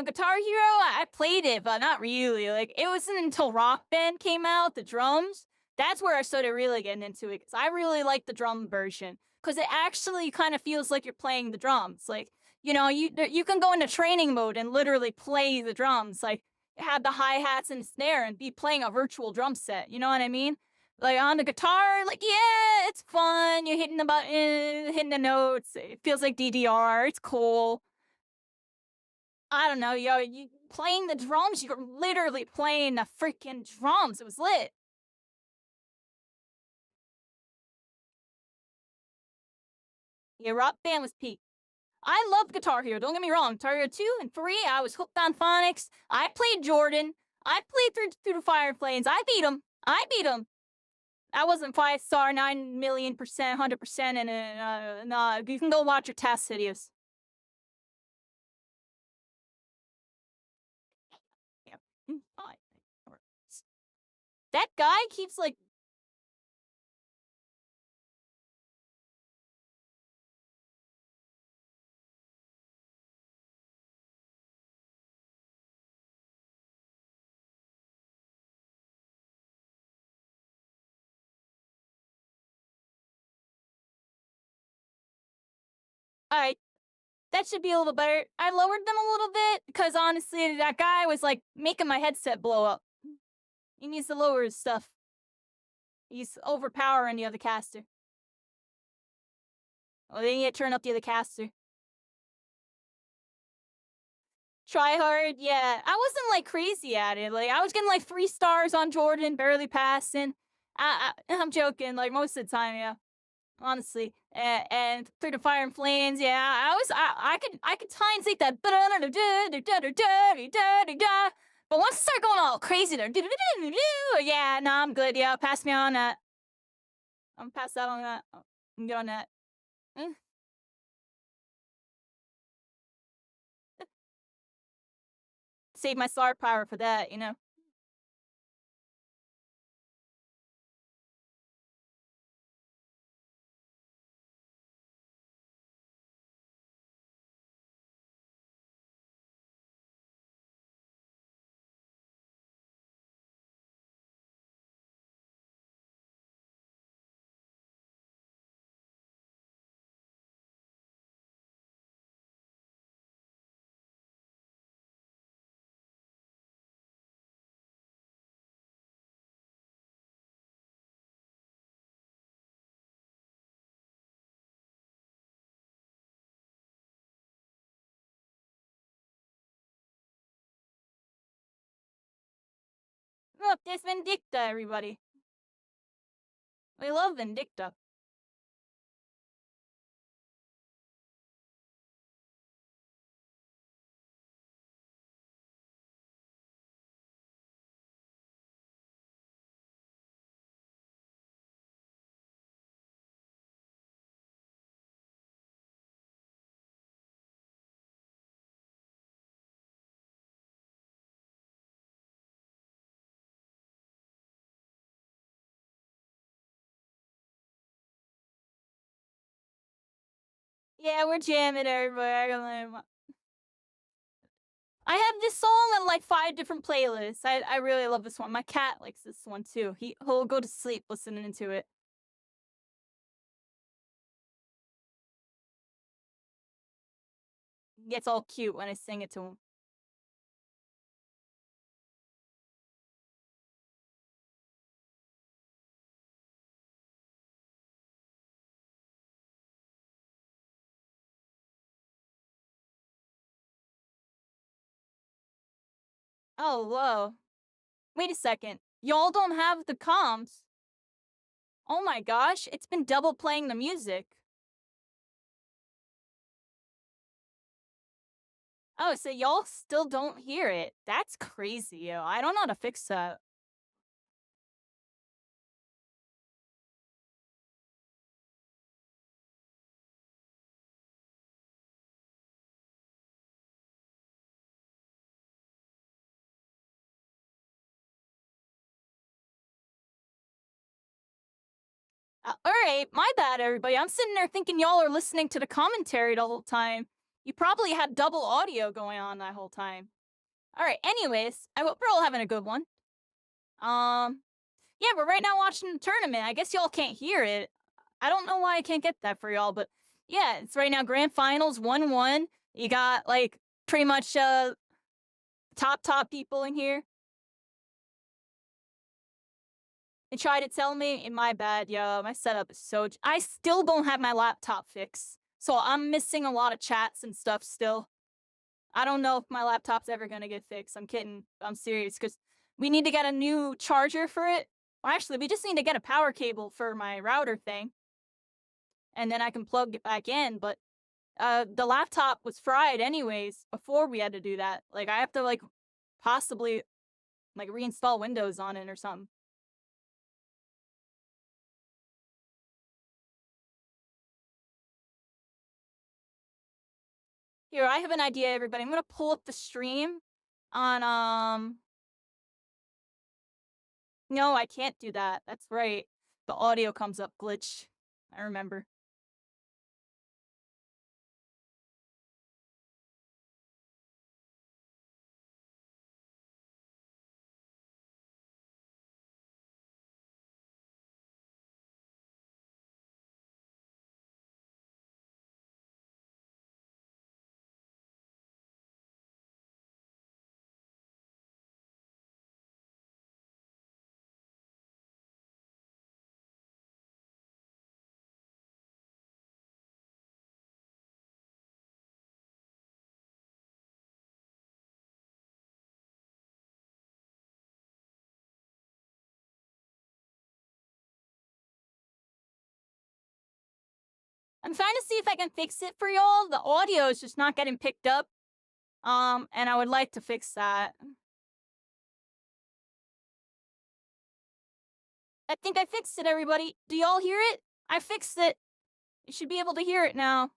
[SPEAKER 1] Guitar Hero, I played it, but not really. Like, it wasn't until Rock Band came out, the drums, that's where I started really getting into it, because I really like the drum version, because it actually kind of feels like you're playing the drums. Like, you can go into training mode and literally play the drums, like, have the hi-hats and snare and be playing a virtual drum set, you know what I mean? Like, on the guitar, like, yeah, it's fun, you're hitting the button, hitting the notes, it feels like DDR, it's cool. I don't know, you playing the drums, you're literally playing the freaking drums. It was lit. Yeah, Rock Band was peak. I loved Guitar Hero, don't get me wrong. Guitar Hero 2 and 3, I was hooked on phonics. I played Jordan. I played through the Fire Flames. I beat him. I wasn't 5-star, 9,000,000%, 100%, and nah, you can go watch your test videos. Fine. That guy keeps like. Alright, that should be a little better. I lowered them a little bit because honestly, that guy was like making my headset blow up. He needs to lower his stuff. He's overpowering the other caster. Well, they need to turn up the other caster. Try hard, yeah. I wasn't like crazy at it. Like, I was getting like 3 stars on Jordan, barely passing. I'm joking. Like, most of the time, yeah. Honestly, and through the Fire and Flames, yeah. I could time sync that. But once I start going all crazy there, yeah, nah, I'm good. Yeah, pass me on that. I'm pass out on that. I'm good on that. Save my star power for that, you know. Look, there's Vindicta, everybody. We love Vindicta. Yeah, we're jamming everywhere. I have this song on like 5 different playlists. I really love this one. My cat likes this one too. He'll go to sleep listening to it. He gets all cute when I sing it to him. Oh, whoa. Wait a second. Y'all don't have the comms. Oh my gosh, it's been double playing the music. Oh, so y'all still don't hear it. That's crazy, yo. I don't know how to fix that. Alright, my bad, everybody. I'm sitting there thinking y'all are listening to the commentary the whole time. You probably had double audio going on that whole time. Alright, anyways, I hope we're all having a good one. Yeah, we're right now watching the tournament. I guess y'all can't hear it. I don't know why I can't get that for y'all, but yeah, it's right now grand finals 1-1. You got like pretty much top people in here. They tried to tell me, in my bad, yo, my setup is so I still don't have my laptop fixed. So I'm missing a lot of chats and stuff still. I don't know if my laptop's ever gonna get fixed. I'm kidding. I'm serious, because we need to get a new charger for it. Well, actually, we just need to get a power cable for my router thing. And then I can plug it back in, but the laptop was fried anyways before we had to do that. Like, I have to, like, possibly, like, reinstall Windows on it or something. Here, I have an idea, everybody. I'm gonna pull up the stream on, No, I can't do that. That's right. The audio comes up glitch. I remember. I'm trying to see if I can fix it for y'all. The audio is just not getting picked up. And I would like to fix that. I think I fixed it, everybody. Do y'all hear it? I fixed it. You should be able to hear it now.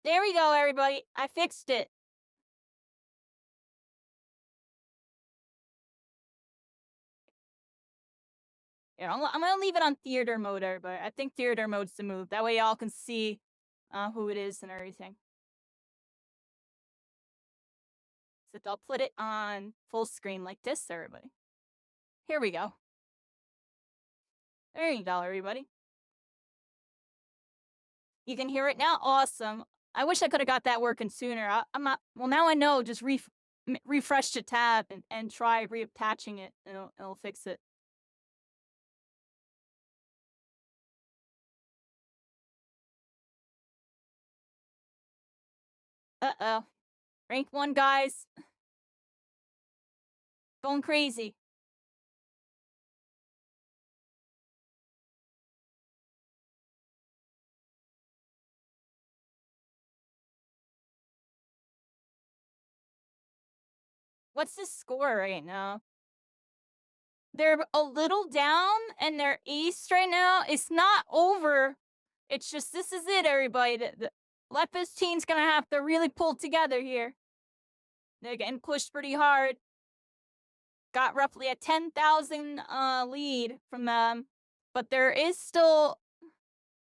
[SPEAKER 1] There we go, everybody. I fixed it. Yeah, I'm gonna leave it on theater mode, everybody. I think theater mode's the move. That way y'all can see who it is and everything. So I'll put it on full screen like this, everybody. Here we go. There you go, everybody. You can hear it now? Awesome. I wish I could have got that working sooner. I'm not... Well, now I know. Just refresh the tab and try reattaching it. And it'll fix it. Uh-oh. Rank 1, guys. Going crazy. What's the score right now? They're a little down, and they're east right now. It's not over. It's just, this is it, everybody. The Lepus team's gonna have to really pull together here. They're getting pushed pretty hard. Got roughly a 10,000 lead from them. But there is still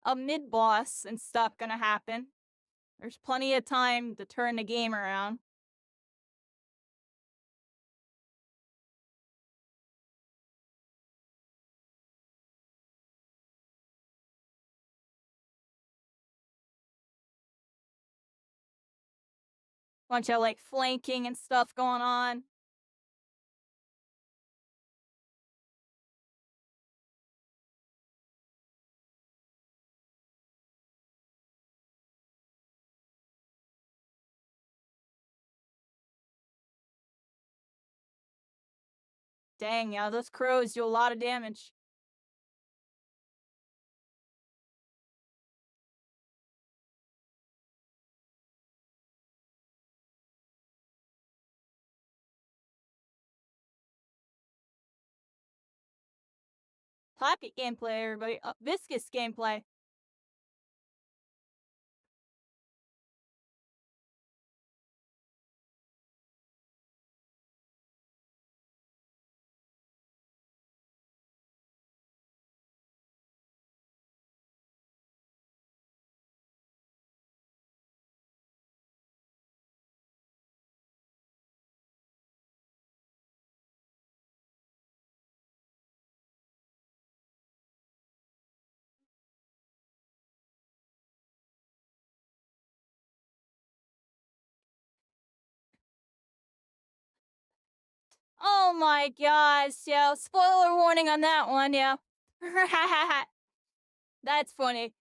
[SPEAKER 1] a mid-boss and stuff gonna happen. There's plenty of time to turn the game around. Bunch of, like, flanking and stuff going on. Dang, yeah, those crows do a lot of damage. Pocket gameplay, everybody. Viscous gameplay. Oh my gosh, yo. Spoiler warning on that one, yo. That's funny.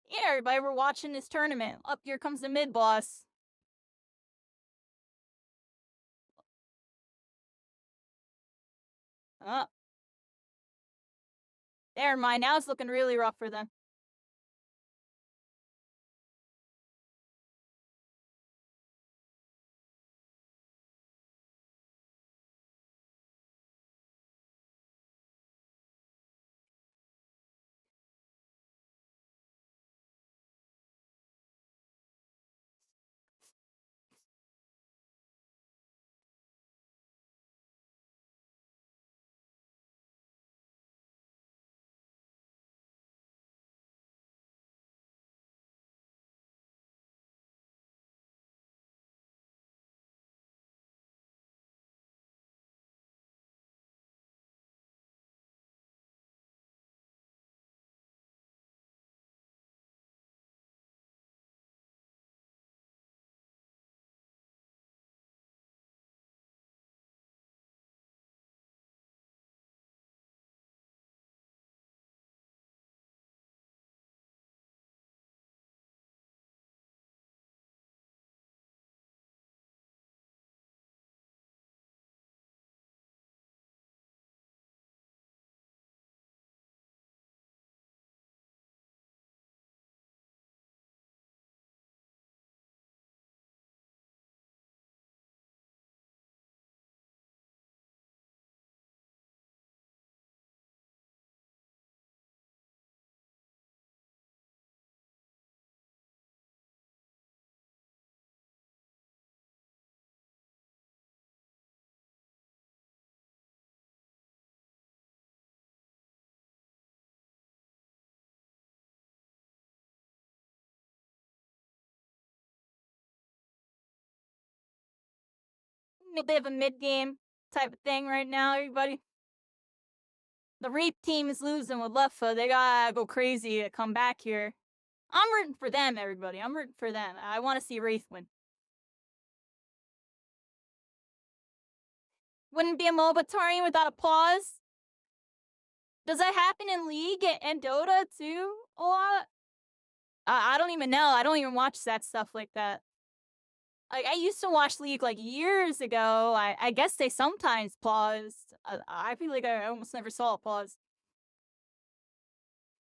[SPEAKER 1] Yeah, everybody, we're watching this tournament. Up here comes the mid boss. Oh. Never mind, now it's looking really rough for them. A bit of a mid game type of thing right now, everybody. The Reap team is losing with Leffa. They gotta go crazy to come back here. I'm rooting for them, everybody. I'm rooting for them. I want to see Wraith win. Wouldn't be a Mobatarian without a pause. Does that happen in League and Dota too? A lot? I don't even know. I don't even watch that stuff like that. Like, I used to watch League like years ago. I guess they sometimes pause. I feel like I almost never saw a pause.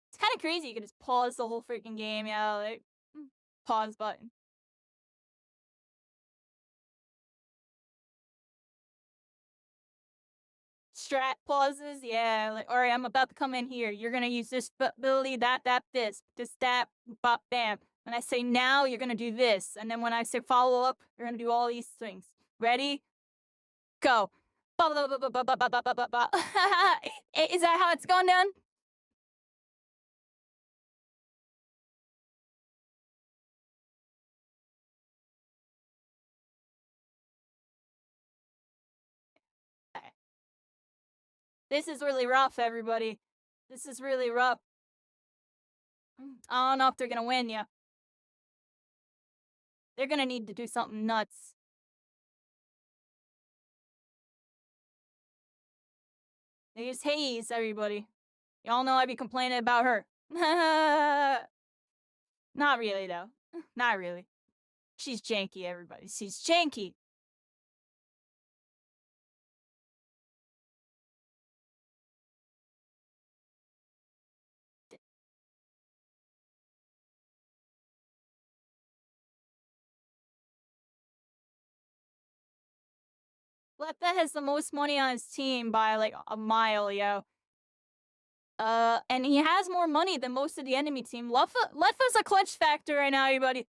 [SPEAKER 1] It's kind of crazy. You can just pause the whole freaking game. Yeah, like pause button. Strat pauses, yeah. Like, all right, I'm about to come in here. You're gonna use this ability, that, this, that, bop, bam. When I say now, you're gonna do this, and then when I say follow up, you're gonna do all these things. Ready? Go. Is that how it's going down? This is really rough, everybody. This is really rough. I don't know if they're gonna win yet. They're gonna need to do something nuts. There's Haze, everybody. Y'all know I be complaining about her. Not really, though. Not really. She's janky, everybody. She's janky. Leffa has the most money on his team by like a mile, yo. And he has more money than most of the enemy team. Leffa's a clutch factor right now, everybody.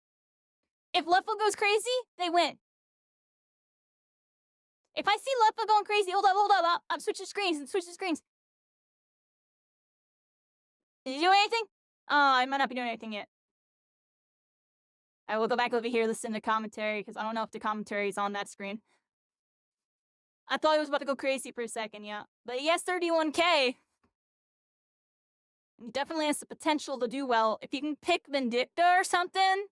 [SPEAKER 1] If Leffa goes crazy, they win. If I see Leffa going crazy, hold up. I'm switching screens. Did you do anything? Oh, I might not be doing anything yet. I will go back over here, listen to commentary, because I don't know if the commentary is on that screen. I thought he was about to go crazy for a second, yeah. But he has 31K. He definitely has the potential to do well. If you can pick Vindicta or something,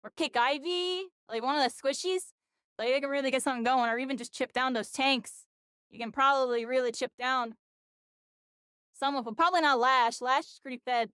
[SPEAKER 1] or kick Ivy, like one of the squishies, like you can really get something going, or even just chip down those tanks. You can probably really chip down some of them. Probably not Lash. Lash is pretty fed.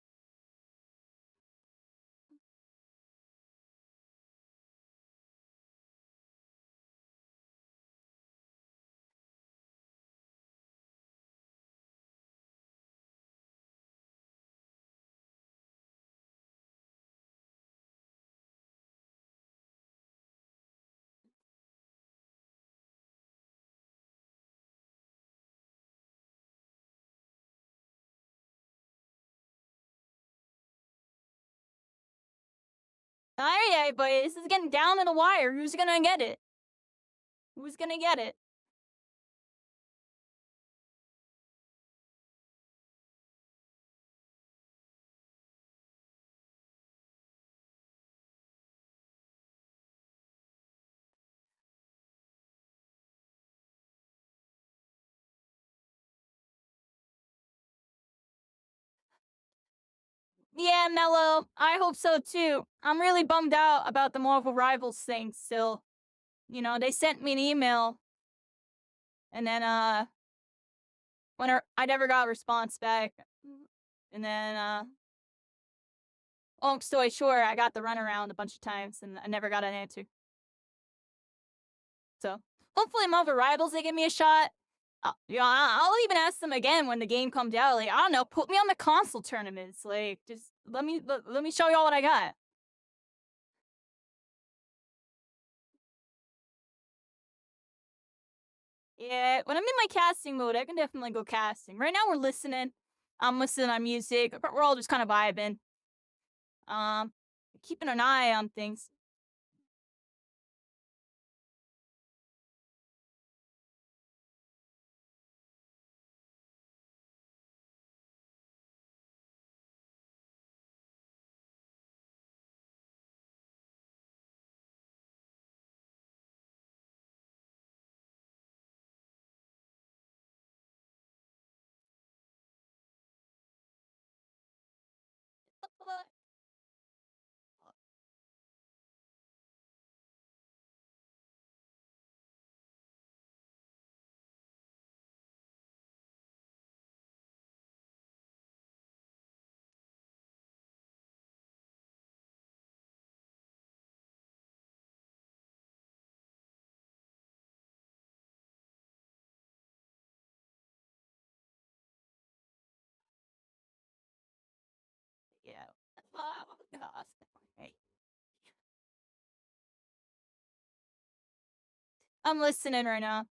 [SPEAKER 1] Alright, but this is getting down to the wire. Who's gonna get it? Who's gonna get it? Yeah, Mello. I hope so too. I'm really bummed out about the Marvel Rivals thing still. You know, they sent me an email. And then, I never got a response back. And then, long story short, I got the runaround a bunch of times and I never got an answer. So, hopefully Marvel Rivals, they give me a shot. I'll even ask them again when the game comes out. Like, I don't know, put me on the console tournaments. Like, just let me show y'all what I got. Yeah, when I'm in my casting mode, I can definitely go casting. Right now, we're listening. I'm listening on music. We're all just kind of vibing. Keeping an eye on things. Yeah. Oh, gosh. Hey. I'm listening right now.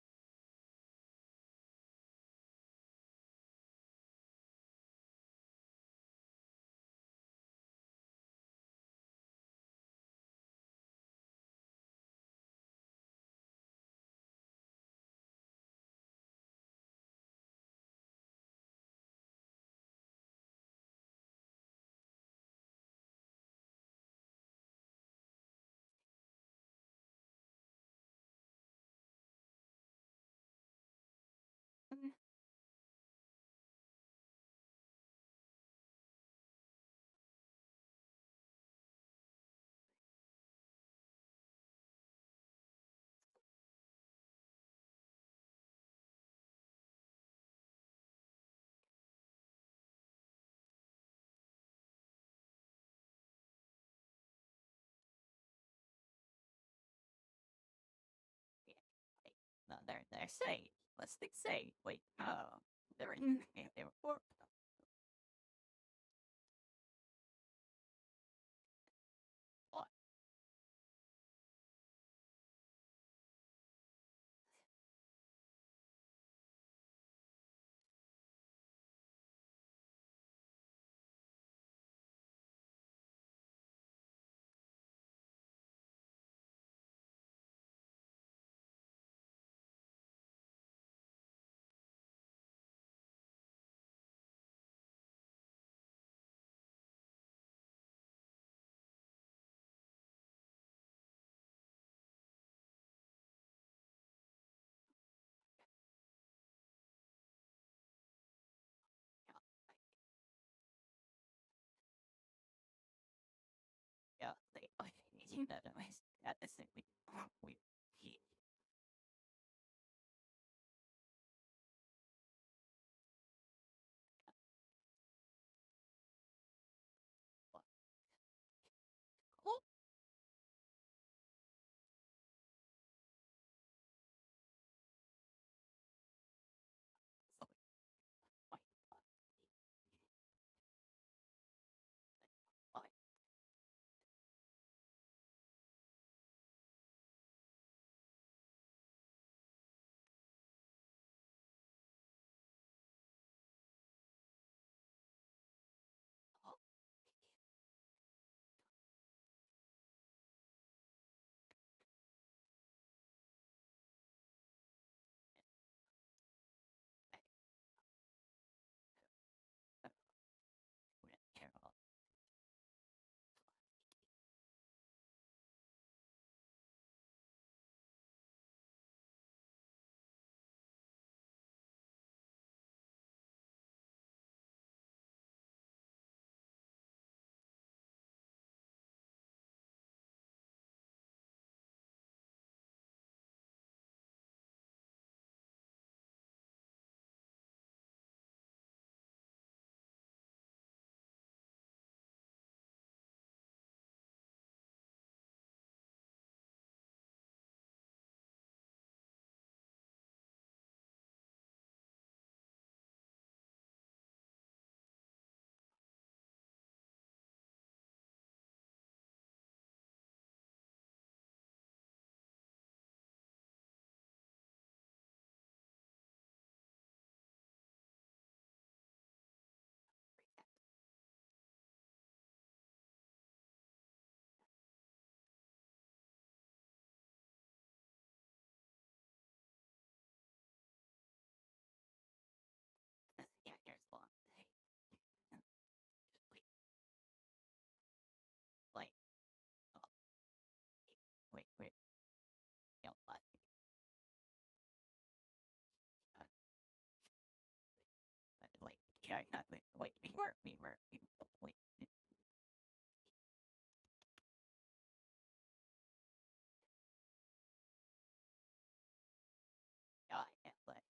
[SPEAKER 1] Mm. Yeah. Wait. No, they're safe. Let's think safe. Wait. They're in. They were. team that always at this thing we he oh we didn't care about yeah, here's the long day. Just like oh, wait. You know what? Like yeah, not wait, wait. Yeah, like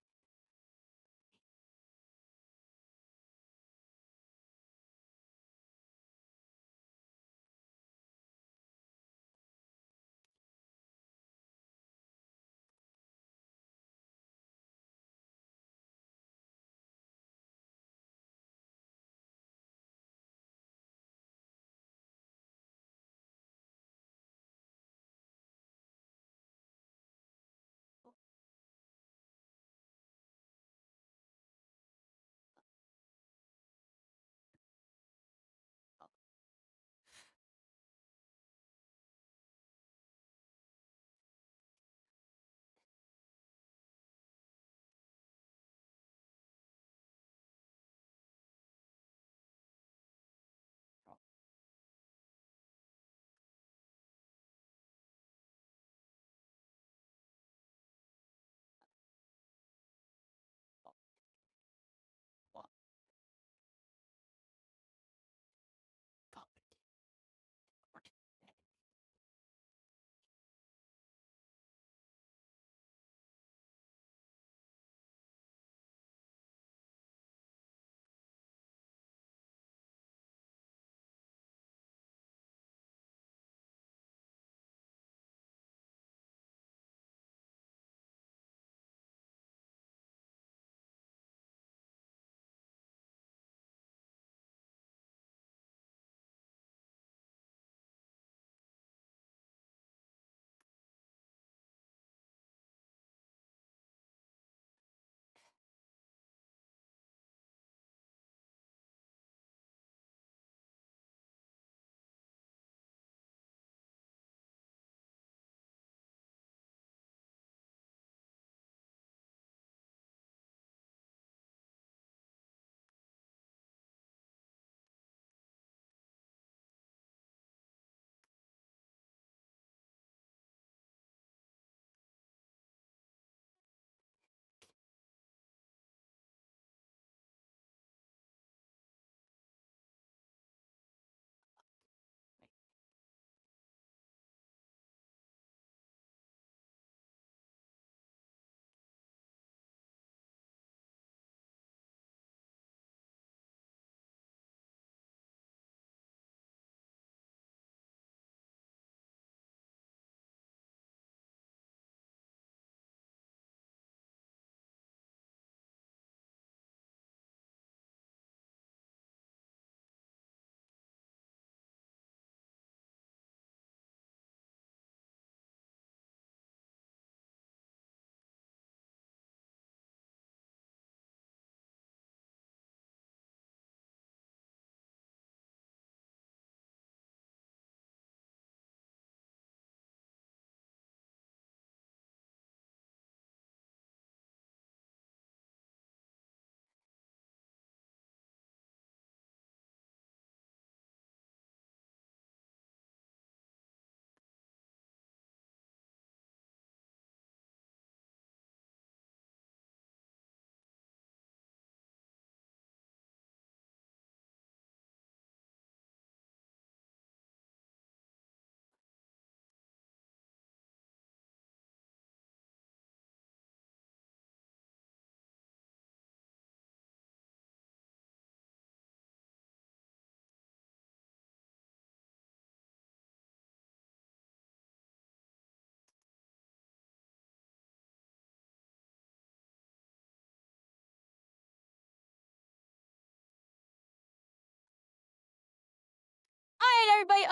[SPEAKER 1] everybody.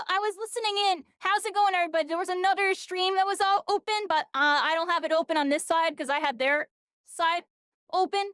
[SPEAKER 1] I was listening in. How's it going, everybody? There was another stream that was all open, but I don't have it open on this side because I had their side open.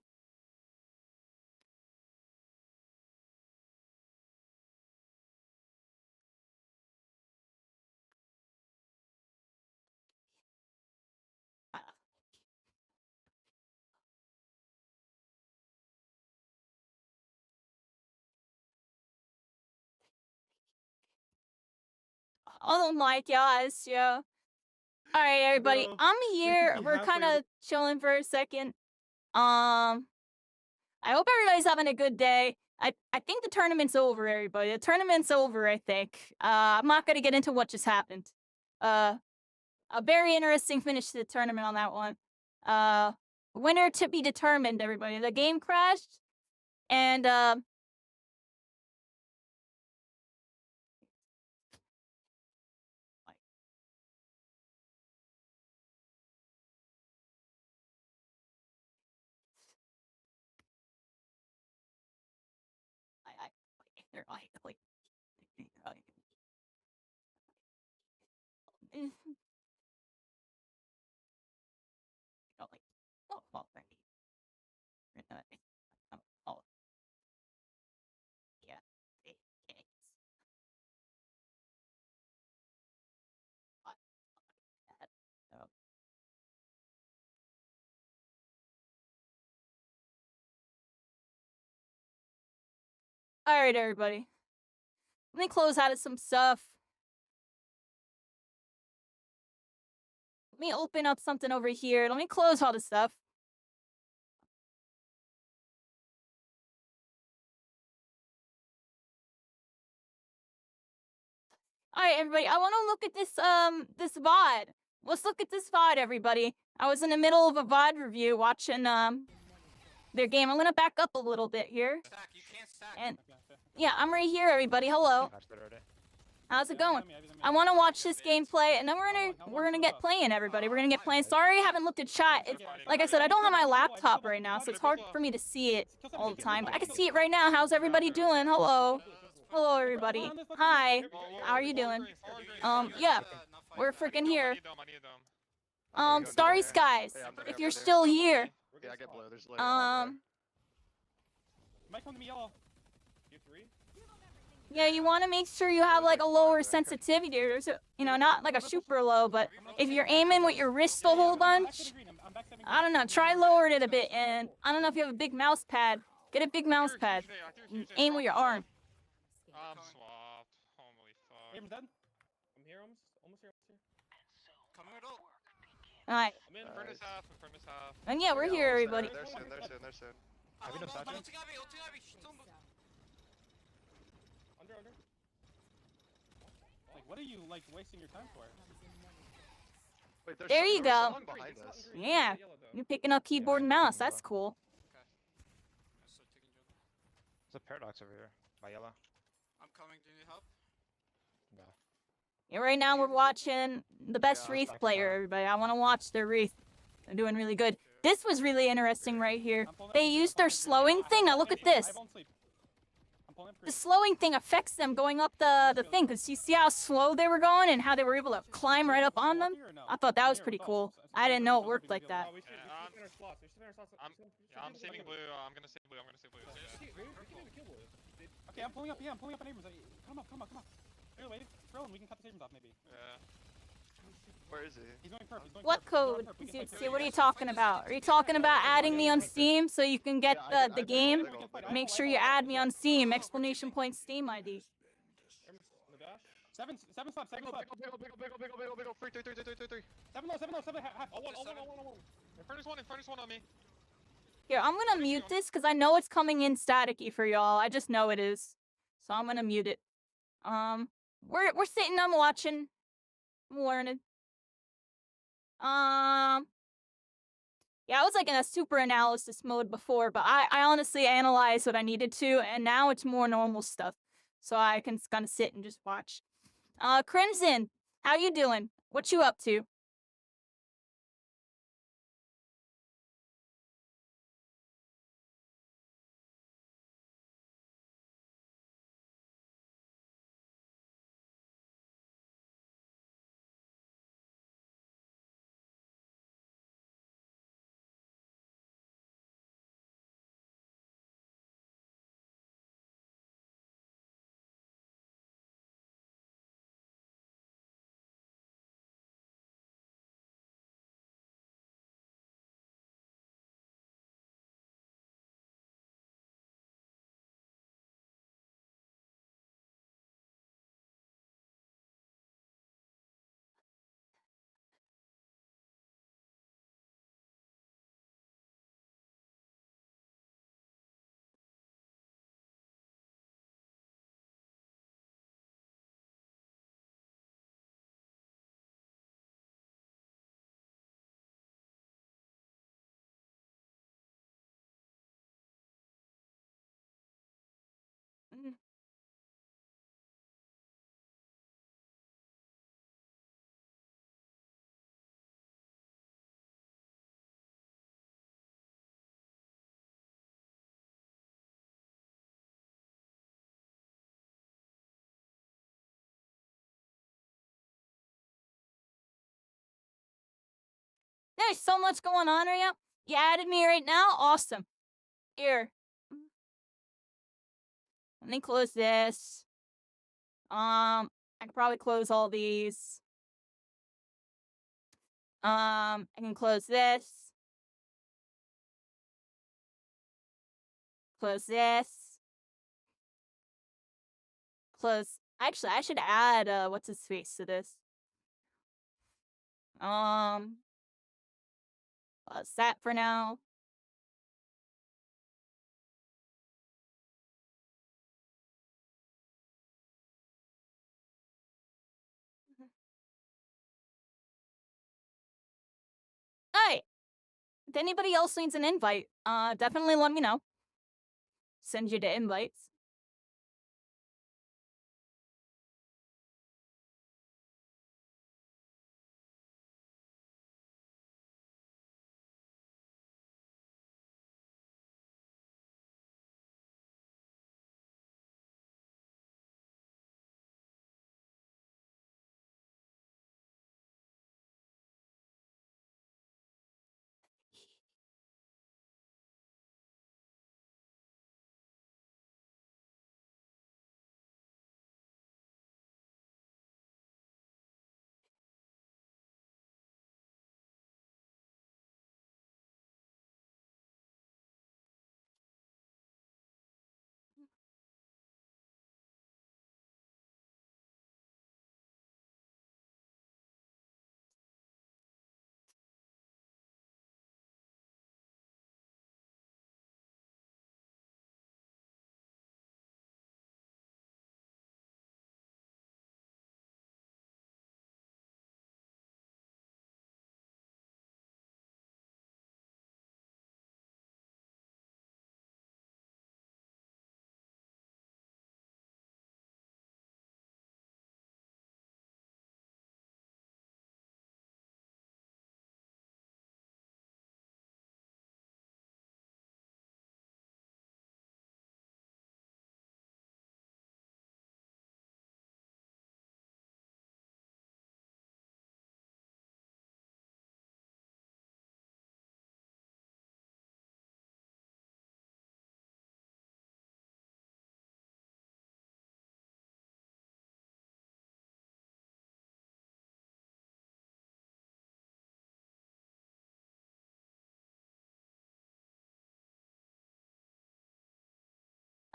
[SPEAKER 1] Oh my gosh, yeah. All right, everybody.
[SPEAKER 4] Bro,
[SPEAKER 1] I'm
[SPEAKER 4] we
[SPEAKER 1] here.
[SPEAKER 4] could be
[SPEAKER 1] We're
[SPEAKER 4] halfway
[SPEAKER 1] kind of chilling for a second. I hope everybody's having a good day. I think the tournament's over, everybody. The tournament's over, I think. I'm not gonna get into what just happened. A very interesting finish to the tournament on that one. Winner to be determined, everybody. The game crashed, and wait. Yeah. All right, everybody. Let me close out of some stuff. Let me open up something over here. Let me close all the stuff. All right, everybody. I want to look at this VOD. Let's look at this VOD, everybody. I was in the middle of a VOD review watching their game. I'm gonna back up a little bit here.
[SPEAKER 2] Stack, you can't stack.
[SPEAKER 1] And yeah, I'm right here, everybody. Hello. How's it going? I want to watch this gameplay, and then we're gonna get playing, everybody. We're gonna get playing. Sorry, I haven't looked at chat. It's, like I said, I don't have my laptop right now, so it's hard for me to see it all the time. But I can see it right now. How's everybody doing? Hello. Hello, everybody. Hi. How are you doing? Yeah, we're freaking here. Starry Skies, if you're still here.
[SPEAKER 5] Yeah, I get blue. There's literally one
[SPEAKER 4] Might come to me, y'all.
[SPEAKER 7] You three?
[SPEAKER 1] Yeah, you want to make sure you have like a lower sensitivity, or you know, not like a super low, but if you're aiming with your wrist the whole bunch, I don't know, try lowering it a bit. And I don't know if you have a big mouse pad. Get a big mouse pad. Aim with your arm.
[SPEAKER 3] I'm swapped. Holy fuck.
[SPEAKER 4] Aim's dead.
[SPEAKER 7] I'm here, almost here.
[SPEAKER 2] Coming middle.
[SPEAKER 1] Alright.
[SPEAKER 3] I'm in furnace half, in furnace half.
[SPEAKER 1] And yeah, we're here, everybody.
[SPEAKER 5] They're soon.
[SPEAKER 2] Have
[SPEAKER 5] you no satchel?
[SPEAKER 7] Under.
[SPEAKER 4] Like, what are you like wasting your time for?
[SPEAKER 5] Wait, there's
[SPEAKER 1] There you
[SPEAKER 5] there was
[SPEAKER 1] go.
[SPEAKER 5] someone behind us.
[SPEAKER 1] Yeah. You're picking up keyboard and mouse. That's cool.
[SPEAKER 5] There's a paradox over here by yellow.
[SPEAKER 2] I'm coming. Do you need help?
[SPEAKER 5] No.
[SPEAKER 1] Yeah, right now we're watching the best
[SPEAKER 5] Yeah,
[SPEAKER 1] Wreath
[SPEAKER 5] back
[SPEAKER 1] player,
[SPEAKER 5] down.
[SPEAKER 1] everybody. I want to watch their Wreath. They're doing really good. This was really interesting right here. They used their slowing thing. Now look at this. The slowing thing affects them going up the thing, because you see how slow they were going and how they were able to climb right up on them? I thought that was pretty cool. I didn't know it worked like that.
[SPEAKER 7] We should spin our slots. We should spin our slots.
[SPEAKER 3] I'm saving blue. I'm gonna save blue.
[SPEAKER 7] We can even kill blue.
[SPEAKER 4] Okay, I'm pulling up. Yeah, I'm pulling up an Abrams. Come on. Here, lady. Throw him. We can cut the Abrams off, maybe.
[SPEAKER 3] Yeah.
[SPEAKER 5] Where is he?
[SPEAKER 4] He's going perp.
[SPEAKER 1] What code? See, what are you talking about? Are you talking about adding me on Steam so you can get the game? Make sure you add me on Steam. Exclamation point Steam ID.
[SPEAKER 7] On the dash.
[SPEAKER 4] Seven slap.
[SPEAKER 5] Big ol'. 3.
[SPEAKER 4] 7 half.
[SPEAKER 7] Oh, one.
[SPEAKER 3] In furnace one on me.
[SPEAKER 1] Here, I'm gonna mute this because I know it's coming in staticky for y'all. I just know it is. So I'm gonna mute it. We're sitting, I'm watching. I'm learning. Yeah, I was like in a super analysis mode before, but I honestly analyzed what I needed to, and now it's more normal stuff. So I can kind of sit and just watch. Crimson, how you doing? What you up to? There's so much going on right now. You added me right now? Awesome. Here. Let me close this. I can probably close all these. I can close this. Close this. Close. Actually, I should add, what's his face to this. Close that for now. Alright. If anybody else needs an invite, definitely let me know. Send you the invites.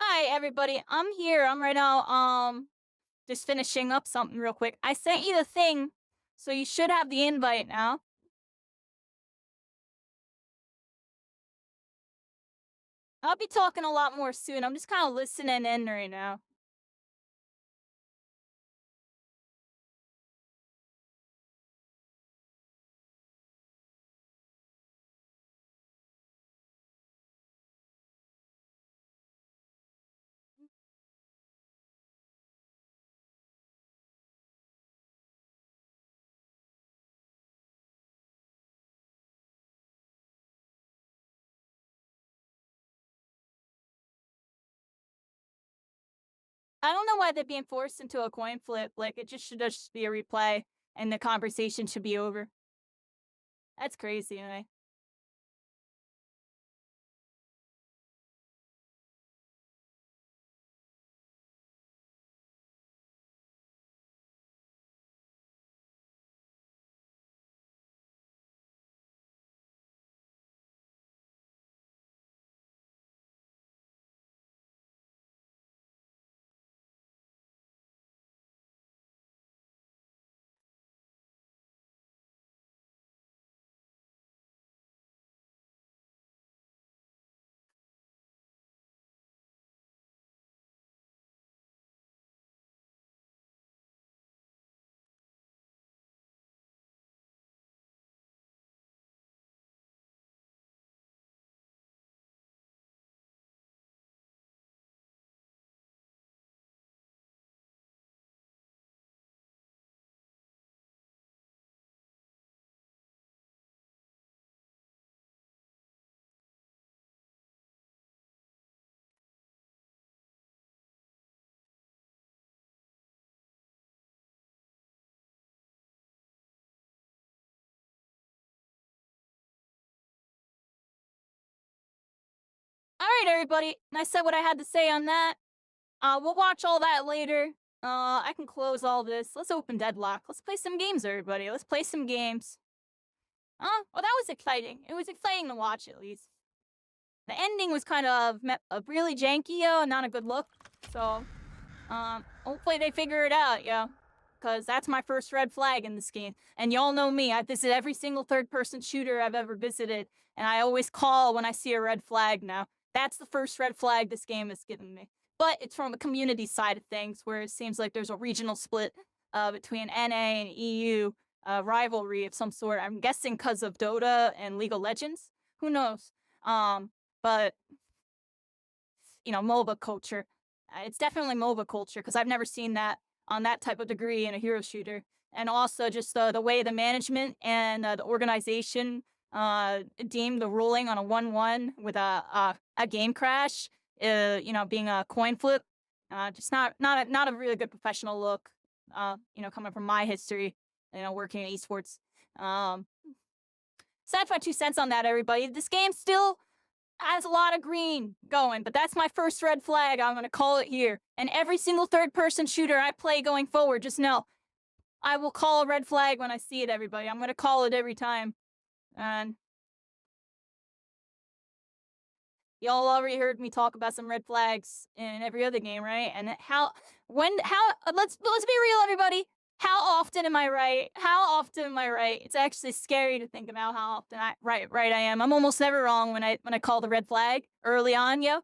[SPEAKER 1] Hi, everybody. I'm here. I'm right now, just finishing up something real quick. I sent you the thing, so you should have the invite now. I'll be talking a lot more soon. I'm just kind of listening in right now. I don't know why they're being forced into a coin flip. Like, it just should just be a replay, and the conversation should be over. That's crazy, anyway. right, everybody. I said what I had to say on that. We'll watch all that later. I can close all this. Let's open Deadlock. Let's play some games, everybody. Let's play some games. Well, that was exciting. It was exciting to watch, at least. The ending was kind of really janky, yo, and not a good look. So, hopefully they figure it out, yo. Because that's my first red flag in this game. And y'all know me. I visit every single third-person shooter I've ever visited. And I always call when I see a red flag now. That's the first red flag this game has given me. But it's from the community side of things, where it seems like there's a regional split between NA and EU rivalry of some sort. I'm guessing because of Dota and League of Legends. Who knows? But, you know, MOBA culture. It's definitely MOBA culture, because I've never seen that on that type of degree in a hero shooter. And also just the way the management and the organization deemed the ruling on a 1-1 with a game crash, you know, being a coin flip. Just not a really good professional look, you know, coming from my history, you know, working in esports. So that's my 2 cents on that, everybody. This game still has a lot of green going, but that's my first red flag. I'm going to call it here. And every single third-person shooter I play going forward, just know, I will call a red flag when I see it, everybody. I'm going to call it every time. And y'all already heard me talk about some red flags in every other game, right? And let's be real, everybody. How often am I right? How often am I right? It's actually scary to think about how often I am. I'm almost never wrong when I call the red flag early on, yo.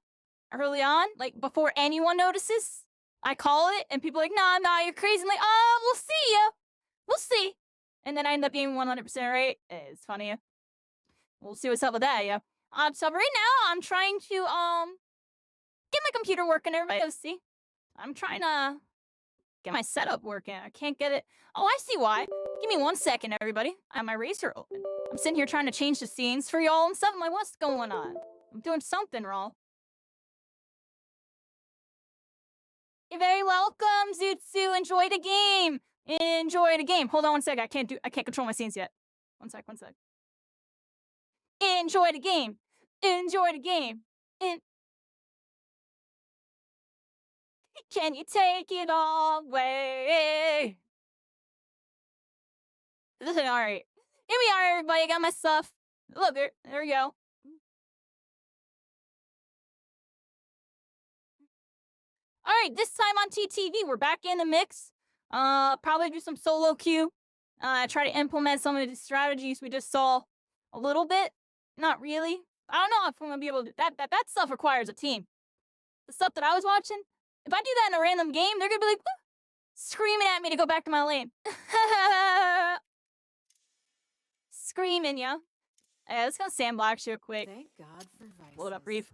[SPEAKER 1] Early on, like before anyone notices, I call it, and people are like, nah, you're crazy. I'm like, we'll see, yo. We'll see. And then I end up being 100% right. It's funny, yo. We'll see what's up with that, yo. So right now, I'm trying to, get my computer working, everybody. Let's see. I'm trying to get my setup working. I can't get it. Oh, I see why. Give me 1 second, everybody. I have my Razer open. I'm sitting here trying to change the scenes for y'all and stuff. I'm like, what's going on? I'm doing something wrong. You're very welcome, Zootsu. Enjoy the game. Enjoy the game. Hold on 1 sec. I can't control my scenes yet. 1 sec. Enjoy the game. Enjoy the game. Can you take it all away? Alright. Here we are, everybody. I got my stuff. Look, there we go. Alright, this time on TTV, we're back in the mix. Probably do some solo queue. Try to implement some of the strategies we just saw a little bit. Not really. I don't know if I'm gonna be able to. That stuff requires a team. The stuff that I was watching, if I do that in a random game, they're gonna be like, woo, screaming at me to go back to my lane. Screaming, yeah. Yeah, let's go sandbox real quick.
[SPEAKER 6] Thank God for vices.
[SPEAKER 1] Load up, Reef.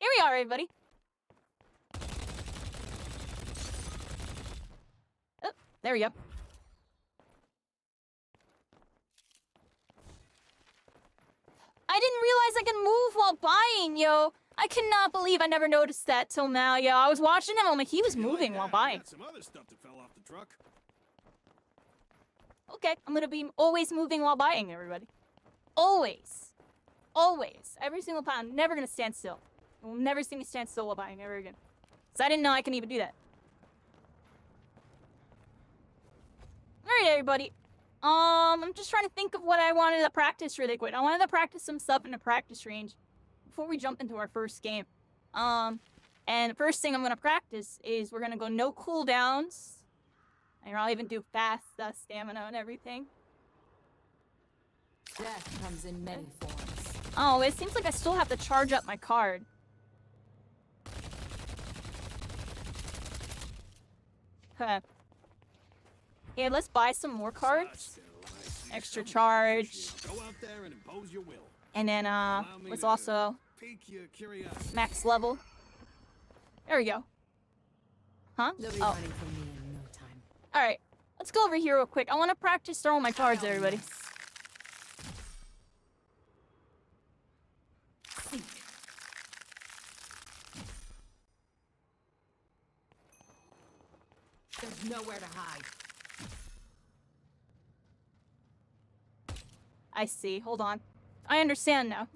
[SPEAKER 1] Here we are, everybody. Oh, there we go. I didn't realize I can move while buying, yo. I cannot believe I never noticed that till now, yo. I was watching him, I'm like, he was moving while buying.
[SPEAKER 8] Got some other stuff that fell off the truck.
[SPEAKER 1] Okay, I'm gonna be always moving while buying, everybody. Always. Always. Every single time. I'm never gonna stand still. You'll never see me stand still while buying ever again. So I didn't know I can even do that. Alright, everybody. I'm just trying to think of what I wanted to practice really quick. I wanted to practice some stuff in the practice range before we jump into our first game. And the first thing I'm gonna practice is we're gonna go no cooldowns. And I'll even do fast stamina and everything.
[SPEAKER 6] Death comes in many forms.
[SPEAKER 1] Oh, it seems like I still have to charge up my card. Okay. Yeah, let's buy some more cards. Extra charge.
[SPEAKER 8] Go out there and impose your will.
[SPEAKER 1] And then, let's also
[SPEAKER 8] Pique your curiosity.
[SPEAKER 1] max level. There we go. Huh?
[SPEAKER 6] They'll be
[SPEAKER 1] Oh,
[SPEAKER 6] running from me in no time.
[SPEAKER 1] alright. Let's go over here real quick. I want to practice throwing my cards, everybody.
[SPEAKER 6] Seek. There's nowhere to hide.
[SPEAKER 1] I see. Hold on. I understand now.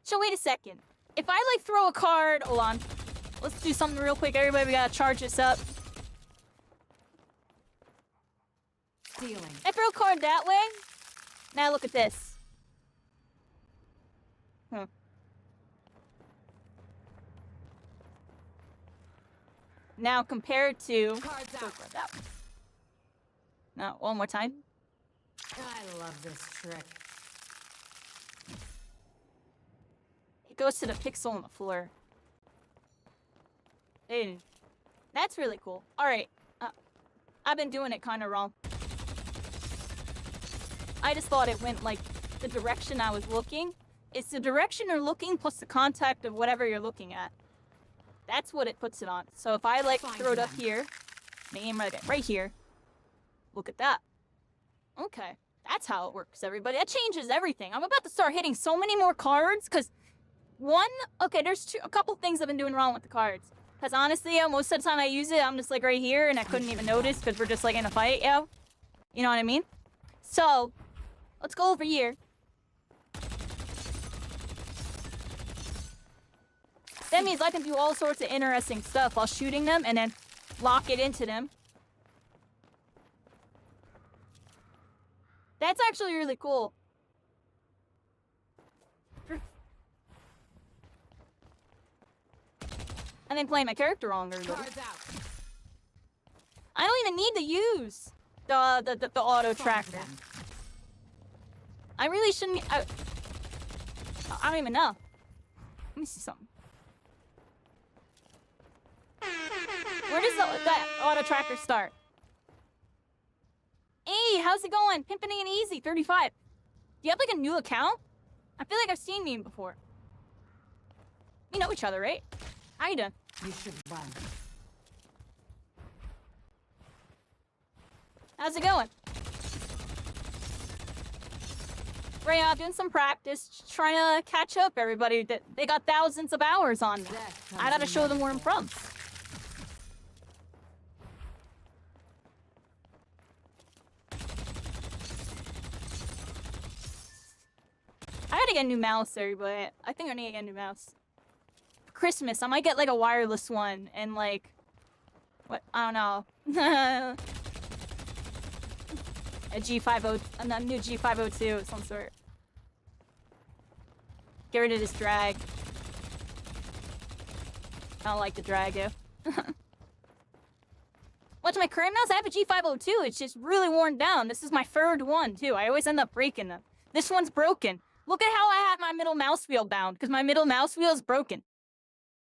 [SPEAKER 1] So wait a second. If I like throw a card, hold on. Let's do something real quick. Everybody, we gotta charge this up.
[SPEAKER 6] Stealing.
[SPEAKER 1] I throw a card that way. Now look at this. Now compared to
[SPEAKER 6] Cards
[SPEAKER 1] throw
[SPEAKER 6] out.
[SPEAKER 1] a card that way. Now one more time.
[SPEAKER 6] I love this trick.
[SPEAKER 1] It goes to the pixel on the floor. Hey, that's really cool. All right, I've been doing it kind of wrong. I just thought it went like the direction I was looking. It's the direction you're looking plus the contact of whatever you're looking at. That's what it puts it on. So if I like
[SPEAKER 6] Find
[SPEAKER 1] throw it up
[SPEAKER 6] them.
[SPEAKER 1] here, aim right here. Look at that. Okay, that's how it works, everybody. That changes everything. I'm about to start hitting so many more cards because there's a couple things I've been doing wrong with the cards. Because honestly, most of the time I use it, I'm just like right here and I couldn't even notice because we're just like in a fight, yo. You know what I mean? So, let's go over here. That means I can do all sorts of interesting stuff while shooting them and then lock it into them. That's actually really cool. And then playing my character wrong, everybody.
[SPEAKER 6] Cards out.
[SPEAKER 1] I don't even need to use the auto
[SPEAKER 6] Find
[SPEAKER 1] tracker.
[SPEAKER 6] them.
[SPEAKER 1] I really shouldn't. I don't even know. Let me see something. Where does that auto tracker start? Hey, how's it going? Pimping and easy, 35. Do you have like a new account? I feel like I've seen you before. We know each other, right? How you doing?
[SPEAKER 6] You should run.
[SPEAKER 1] How's it going? Right now, doing some practice, trying to catch up everybody. They got thousands of hours on me.
[SPEAKER 6] Death
[SPEAKER 1] I gotta
[SPEAKER 6] comes
[SPEAKER 1] show
[SPEAKER 6] in
[SPEAKER 1] them where I'm
[SPEAKER 6] many
[SPEAKER 1] from.
[SPEAKER 6] forms.
[SPEAKER 1] I gotta get a new mouse, everybody. I think I need to get a new mouse. For Christmas, I might get like a wireless one and like, what? I don't know. A G50, a new G502 of some sort. Get rid of this drag. I don't like the drag, yo. What's my current mouse? I have a G502. It's just really worn down. This is my third one, too. I always end up breaking them. This one's broken. Look at how I have my middle mouse wheel bound, because my middle mouse wheel is broken.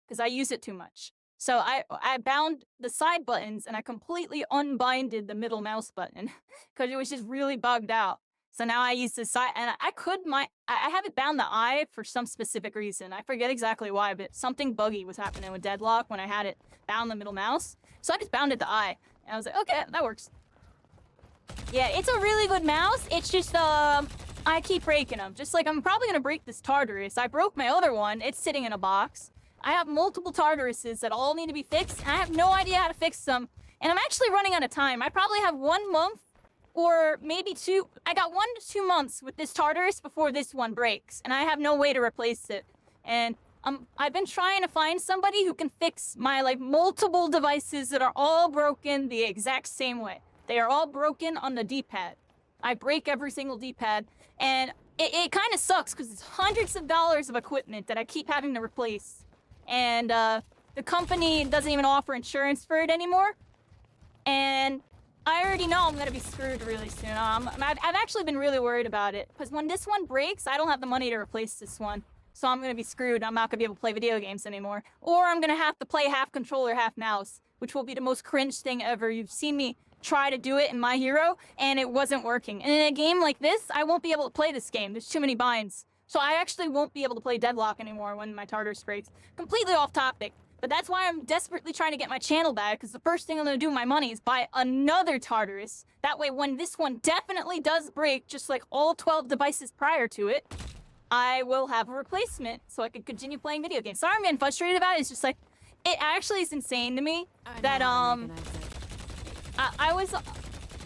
[SPEAKER 1] Because I use it too much. So I bound the side buttons, and I completely unbinded the middle mouse button, because it was just really bugged out. So now I use the side, and I have it bound the eye for some specific reason. I forget exactly why, but something buggy was happening with Deadlock when I had it bound the middle mouse. So I just bounded the eye, and I was like, okay, that works. Yeah, it's a really good mouse. It's just, I keep breaking them. Just like I'm probably gonna break this Tartarus. I broke my other one. It's sitting in a box. I have multiple Tartaruses that all need to be fixed, and I have no idea how to fix them. And I'm actually running out of time. I probably have 1 month or maybe 2. I got 1 to 2 months with this Tartarus before this one breaks, and I have no way to replace it. And I've been trying to find somebody who can fix my like multiple devices that are all broken the exact same way. They are all broken on the D-pad. I break every single D-pad, and it kind of sucks because it's hundreds of dollars of equipment that I keep having to replace. And the company doesn't even offer insurance for it anymore. And I already know I'm gonna be screwed really soon. I've actually been really worried about it because when this one breaks, I don't have the money to replace this one. So I'm gonna be screwed. I'm not gonna be able to play video games anymore. Or I'm gonna have to play half controller, half mouse, which will be the most cringe thing ever. You've seen me try to do it in My Hero, and it wasn't working. And in a game like this, I won't be able to play this game. There's too many binds. So I actually won't be able to play Deadlock anymore when my Tartarus breaks. Completely off topic. But that's why I'm desperately trying to get my channel back, because the first thing I'm going to do with my money is buy another Tartarus. That way, when this one definitely does break, just like all 12 devices prior to it, I will have a replacement so I can continue playing video games. Sorry I'm getting frustrated about it. It's just like, it actually is insane to me
[SPEAKER 6] I know
[SPEAKER 1] that,
[SPEAKER 6] how to make an exit.
[SPEAKER 1] I was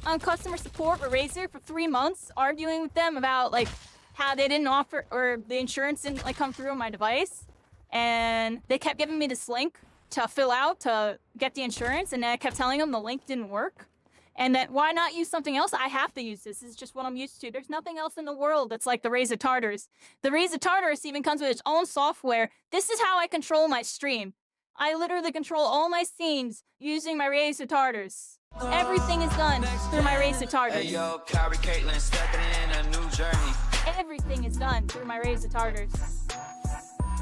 [SPEAKER 1] on customer support with Razer for 3 months, arguing with them about, like, how they didn't offer, or the insurance didn't like come through on my device, and they kept giving me this link to fill out to get the insurance, and then I kept telling them the link didn't work, and that why not use something else? I have to use this. This is just what I'm used to. There's nothing else in the world that's like the Razer Tartarus. The Razer Tartarus even comes with its own software. This is how I control my stream. I literally control all my scenes using my Razer Tartarus. Everything is done through my Razer Tartarus.
[SPEAKER 9] Hey yo, Kyrie Caitlin stepping in a new journey.
[SPEAKER 1] Everything is done through my Razer Tartarus.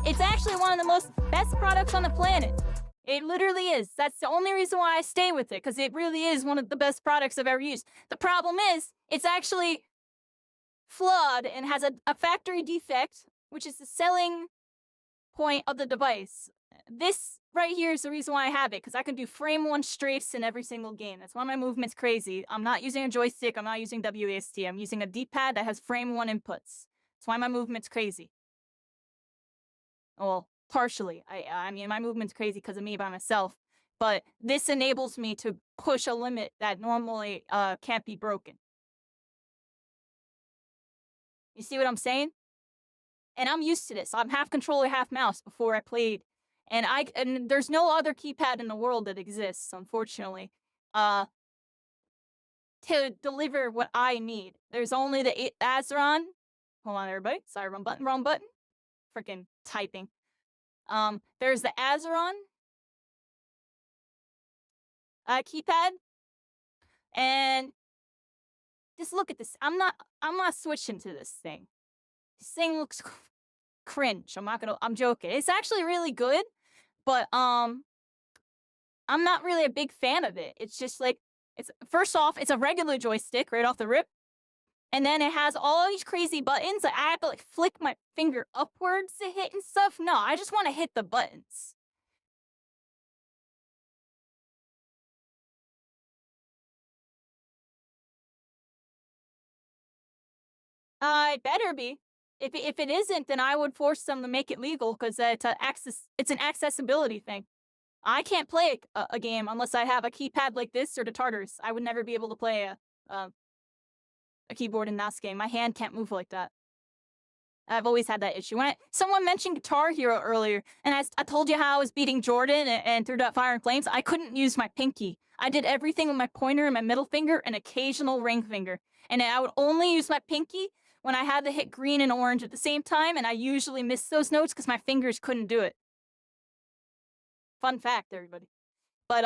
[SPEAKER 1] It's actually one of the most best products on the planet. It literally is. That's the only reason why I stay with it, because it really is one of the best products I've ever used. The problem is, it's actually flawed and has a factory defect, which is the selling point of the device. This right here is the reason why I have it, because I can do frame 1 strafes in every single game. That's why my movement's crazy. I'm not using a joystick. I'm not using WASD. I'm using a D-pad that has frame 1 inputs. That's why my movement's crazy. Well, partially. I mean, my movement's crazy because of me by myself. But this enables me to push a limit that normally can't be broken. You see what I'm saying? And I'm used to this. I'm half controller, half mouse before I played. And there's no other keypad in the world that exists, unfortunately, to deliver what I need. There's only the Azeron. Hold on, everybody. Sorry, wrong button. Freaking typing. There's the Azeron keypad, and just look at this. I'm not switching to this thing. This thing looks cringe. I'm joking. It's actually really good, but I'm not really a big fan of it. It's just like, first off, it's a regular joystick right off the rip. And then it has all these crazy buttons that I have to like flick my finger upwards to hit and stuff. No, I just want to hit the buttons. It better be. If it isn't, then I would force them to make it legal, because it's an accessibility thing. I can't play a game unless I have a keypad like this or the Tartarus. I would never be able to play a keyboard in this game. My hand can't move like that. I've always had that issue. Someone mentioned Guitar Hero earlier, and I told you how I was beating Jordan and threw that Fire and Flames. I couldn't use my pinky. I did everything with my pointer and my middle finger and occasional ring finger. And I would only use my pinky when I had to hit green and orange at the same time, and I usually missed those notes because my fingers couldn't do it. Fun fact, everybody. But,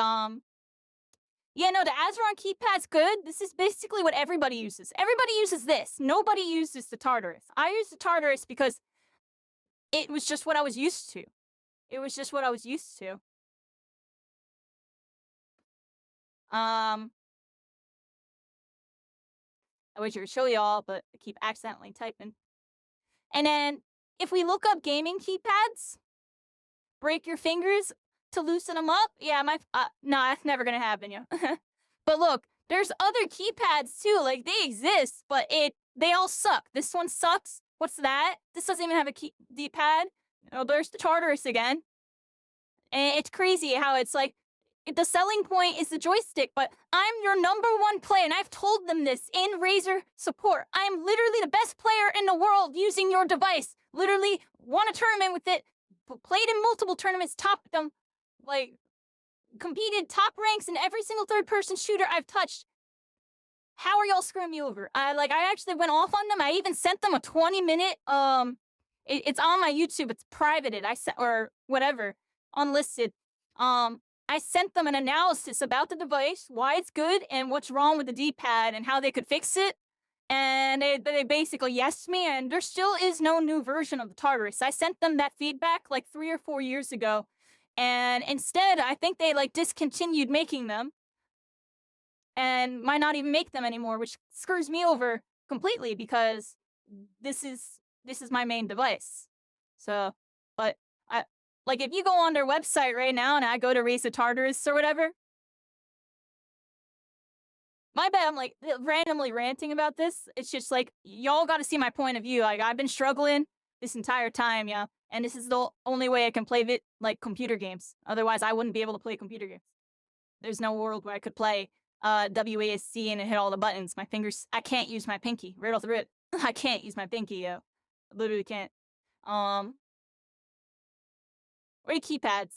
[SPEAKER 1] yeah, no, the Azeron keypad's good. This is basically what everybody uses. Everybody uses this. Nobody uses the Tartarus. I use the Tartarus because it was just what I was used to. It was just what I was used to. I wish I could show y'all, but I keep accidentally typing. And then, if we look up gaming keypads, break your fingers to loosen them up. Yeah, no, that's never gonna happen, yeah. But look, there's other keypads too. Like, they exist, but they all suck. This one sucks. What's that? This doesn't even have a D-pad. Oh, there's the Tartarus again. And it's crazy how it's like, the selling point is the joystick, but I'm your #1 player, and I've told them this in Razer support. I'm literally the best player in the world using your device. Literally won a tournament with it, played in multiple tournaments, topped them, like, competed top ranks in every single third-person shooter I've touched. How are y'all screwing me over? I actually went off on them. I even sent them a 20-minute, it's on my YouTube. It's privated. Or whatever, unlisted. I sent them an analysis about the device, why it's good, and what's wrong with the D-pad, and how they could fix it. And they basically yesed me, and there still is no new version of the Tartarus. I sent them that feedback like 3 or 4 years ago, and instead, I think they like discontinued making them, and might not even make them anymore, which screws me over completely, because this is my main device. So, but like, if you go on their website right now and I go to Razer Tartarus or whatever, my bad, I'm like randomly ranting about this. It's just like, y'all got to see my point of view. Like, I've been struggling this entire time, yeah. And this is the only way I can play like computer games. Otherwise, I wouldn't be able to play computer games. There's no world where I could play WASD and hit all the buttons. My fingers, I can't use my pinky right off the rip. I can't use my pinky, yo. I literally can't. Where are keypads?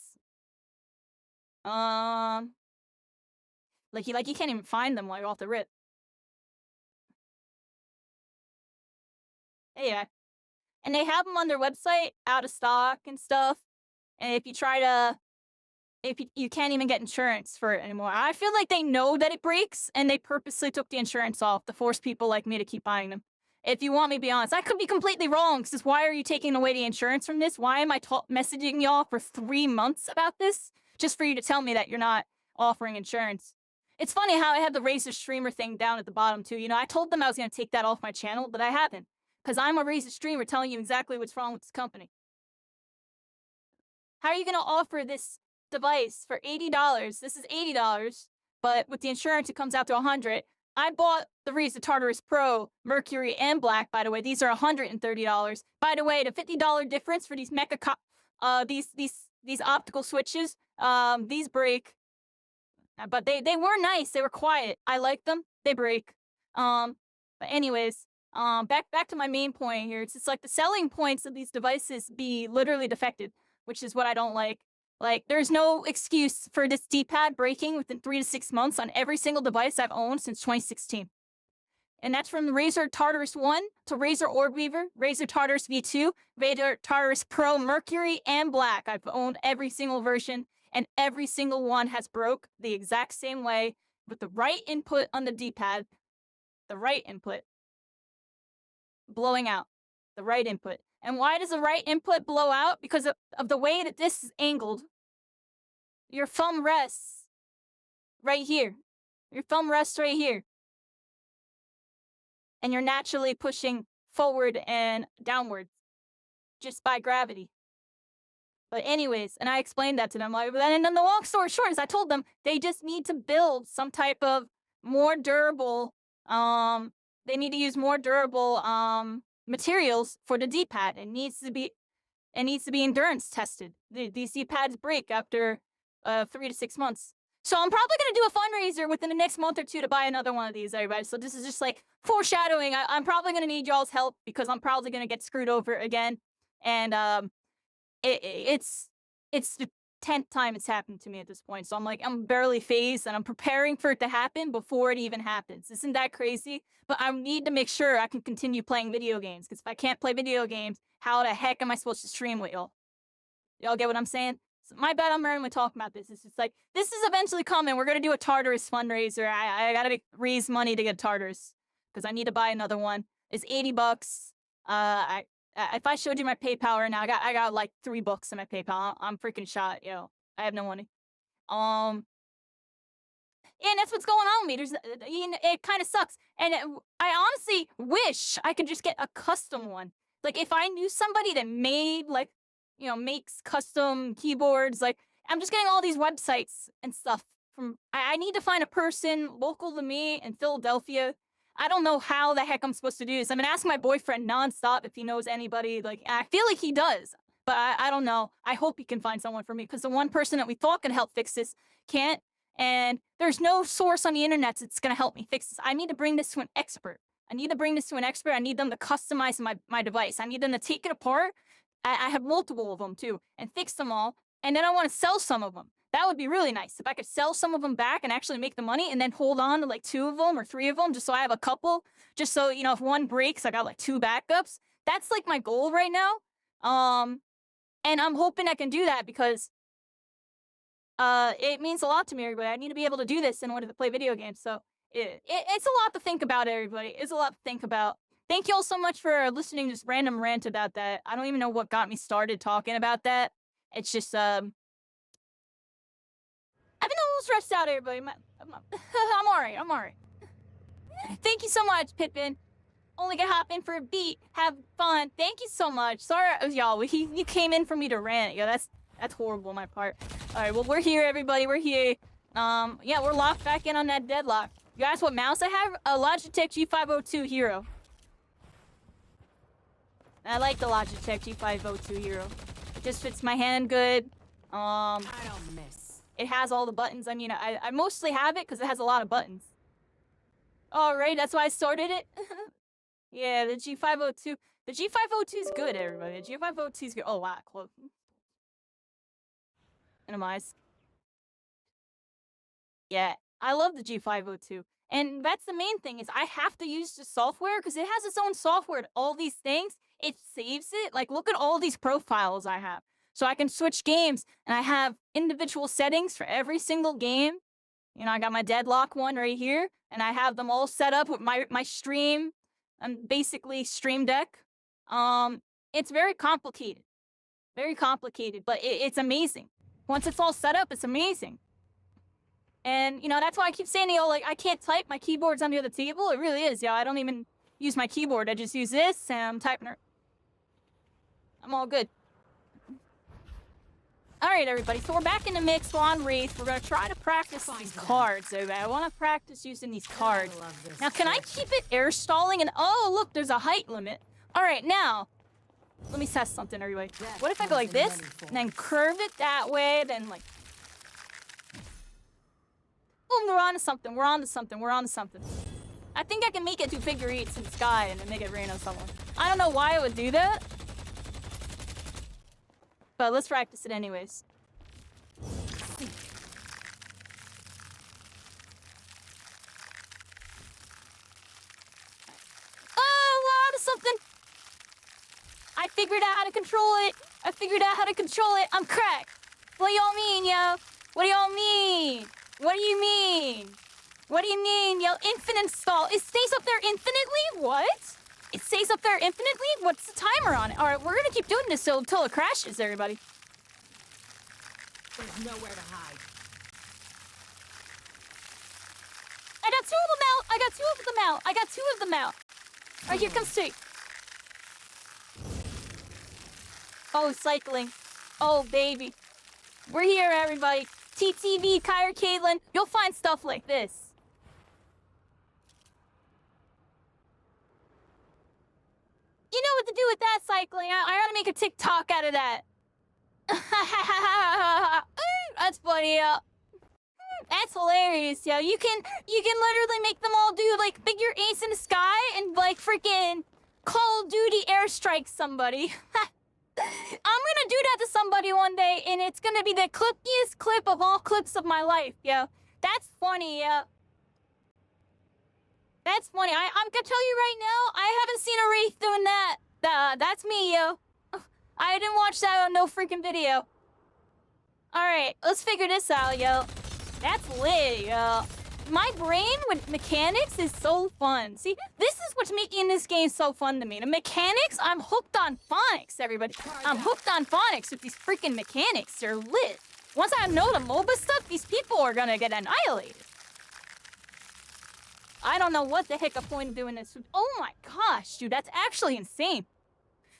[SPEAKER 1] Like you can't even find them while you're off the rip. Yeah. And they have them on their website, out of stock and stuff. And if you try to, you can't even get insurance for it anymore. I feel like they know that it breaks, and they purposely took the insurance off to force people like me to keep buying them. If you want me to be honest, I could be completely wrong. Because why are you taking away the insurance from this? Why am I messaging y'all for 3 months about this? Just for you to tell me that you're not offering insurance. It's funny how I have the Razer streamer thing down at the bottom too. You know, I told them I was going to take that off my channel, but I haven't. Because I'm a Razer streamer telling you exactly what's wrong with this company. How are you going to offer this device for $80? This is $80, but with the insurance it comes out to $100. I bought the Razer Tartarus Pro, Mercury, and Black, by the way. These are $130. By the way, the $50 difference for these these optical switches, these break. But they were nice. They were quiet. I like them. They break. But anyways, back to my main point here. It's just like the selling points of these devices be literally defective, which is what I don't like. Like, there's no excuse for this D-pad breaking within 3 to 6 months on every single device I've owned since 2016. And that's from the Razer Tartarus 1 to Razer Orb Weaver, Razer Tartarus V2, Razer Tartarus Pro Mercury, and Black. I've owned every single version, and every single one has broke the exact same way with the right input on the D-pad. The right input blowing out. The right input. And why does the right input blow out? Because of the way that this is angled. Your thumb rests right here. Your thumb rests right here. And you're naturally pushing forward and downwards just by gravity. But anyways, and I explained that to them. And then the long story short is I told them they just need to build some type of more durable, they need to use more durable materials for the D-pad. It needs to be endurance tested. These D-pads break after 3 to 6 months. So I'm probably going to do a fundraiser within the next month or two to buy another one of these, everybody. So this is just like foreshadowing. I'm probably going to need y'all's help because I'm probably going to get screwed over again. And it's the 10th time it's happened to me at this point. So I'm barely phased, and I'm preparing for it to happen before it even happens. Isn't that crazy? But I need to make sure I can continue playing video games, because if I can't play video games, how the heck am I supposed to stream with y'all? Y'all get what I'm saying? So my bad I'm randomly talking about this. It's just like, this is eventually coming. We're going to do a Tartarus fundraiser. I got to raise money to get Tartarus, because I need to buy another one. It's $80. If I showed you my PayPal right now, I got like $3 in my PayPal. I'm freaking shot, yo. I have no money. And that's what's going on with me. It kind of sucks. And I honestly wish I could just get a custom one. Like, if I knew somebody that made, like, makes custom keyboards, like, I'm just getting all these websites and stuff from, I need to find a person local to me in Philadelphia. I don't know how the heck I'm supposed to do this. I've been asking my boyfriend nonstop if he knows anybody. Like, I feel like he does, but I don't know. I hope he can find someone for me, because the one person that we thought could help fix this can't. And there's no source on the internet that's going to help me fix this. I need to bring this to an expert. I need them to customize my device. I need them to take it apart. I have multiple of them too, and fix them all. And then I want to sell some of them. That would be really nice if I could sell some of them back and actually make the money, and then hold on to like 2 of them or 3 of them, just so I have a couple, just so, if one breaks, I got like 2 backups. That's like my goal right now. And I'm hoping I can do that, because it means a lot to me, everybody. I need to be able to do this in order to play video games. So it's a lot to think about, everybody. It's a lot to think about. Thank you all so much for listening to this random rant about that. I don't even know what got me started talking about that. It's just, I've been a little stressed out, everybody. I'm alright. Thank you so much, Pippin. Only gonna hop in for a beat. Have fun. Thank you so much. Sorry, y'all. You came in for me to rant. Yo, that's horrible on my part. Alright, well, we're here, everybody. We're here. Yeah, we're locked back in on that deadlock. You asked what mouse I have? A Logitech G502 Hero. I like the Logitech G502 Hero. It just fits my hand good.
[SPEAKER 6] I don't miss.
[SPEAKER 1] It has all the buttons. I mean, I mostly have it because it has a lot of buttons. Alright, that's why I started it. Yeah, the G502. The G502 is good, everybody. The G502 is good. Oh, wow, close. Minimize. Yeah, I love the G502. And that's the main thing is I have to use the software because it has its own software. All these things, it saves it. Like, look at all these profiles I have. So I can switch games, and I have individual settings for every single game. You know, I got my Deadlock one right here, and I have them all set up with my stream and basically Stream Deck. It's very complicated. Very complicated, but it's amazing. Once it's all set up, it's amazing. And, you know, that's why I keep saying, yo, like, I can't type. My keyboard's under the table. It really is, yo. I don't even use my keyboard. I just use this, and I'm typing it. I'm all good. All right, everybody. So we're back in the mix. We're on Wraith. We're going to try to practice these cards, everybody. I want to practice using these cards. Now, can I keep it air stalling? And oh, look, there's a height limit. All right, now, let me test something, everybody. What if I go like this, and then curve it that way, then, like... Boom, we're on to something. We're on to something. We're on to something. I think I can make it do figure eights in the sky and then make it rain on someone. I don't know why I would do that. But let's practice it anyways. Oh, we're on to something. I figured out how to control it. I figured out how to control it. I'm cracked. What do y'all mean, yo? What do y'all mean? What do you mean? What do you mean, yo? Infinite stall. It stays up there infinitely? What? It stays up there infinitely? What's the timer on it? All right, we're gonna keep doing this until it crashes, everybody.
[SPEAKER 6] There's nowhere to hide.
[SPEAKER 1] I got two of them out. I got two of them out. I got two of them out. All right, here comes two. Oh, cycling. Oh, baby. We're here, everybody. TTV, Kyra, Caitlin. You'll find stuff like this. You know what to do with that, cycling. I gotta make a TikTok out of that. That's funny, yo. That's hilarious, yo. You can literally make them all do like figure eights in the sky and like freaking Call of Duty airstrike somebody. I'm gonna do that to somebody one day, and it's gonna be the clippiest clip of all clips of my life, yo. That's funny, yo. That's funny. I'm gonna tell you right now, I haven't seen a Wraith doing that. That's me, yo. I didn't watch that on no freaking video. Alright, let's figure this out, yo. That's lit, yo. My brain with mechanics is so fun. See, this is what's making this game so fun to me. The mechanics, I'm hooked on phonics, everybody. I'm hooked on phonics with these freaking mechanics. They're lit. Once I know the MOBA stuff, these people are gonna get annihilated. I don't know what the heck I'm going to do in this. Oh my gosh, dude, that's actually insane.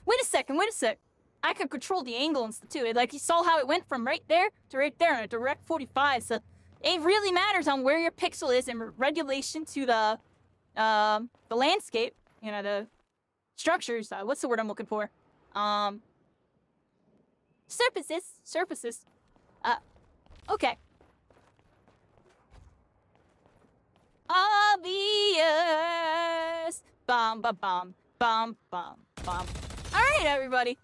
[SPEAKER 1] Wait a second, wait a sec. I can control the angle and stuff too. Like, you saw how it went from right there to right there in a direct 45, so it really matters on where your pixel is in regulation to the landscape, you know, the structures. What's the word I'm looking for? Surfaces. Okay. Obvious. Bum, bum, bum, bum, bum, bum. All right, everybody.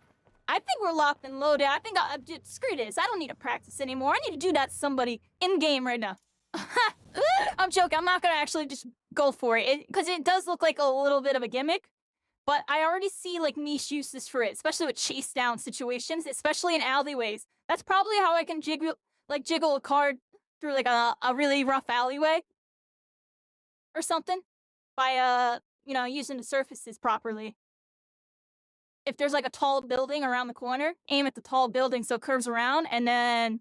[SPEAKER 1] I think we're locked and loaded. I think screw this. I don't need to practice anymore. I need to do that to somebody in-game right now. I'm joking. I'm not going to actually just go for it. Because it does look like a little bit of a gimmick. But I already see, like, niche uses for it. Especially with chase-down situations. Especially in alleyways. That's probably how I can jiggle a card through, like, a really rough alleyway. Or something. By, you know, using the surfaces properly. If there's like a tall building around the corner, aim at the tall building so it curves around, and then,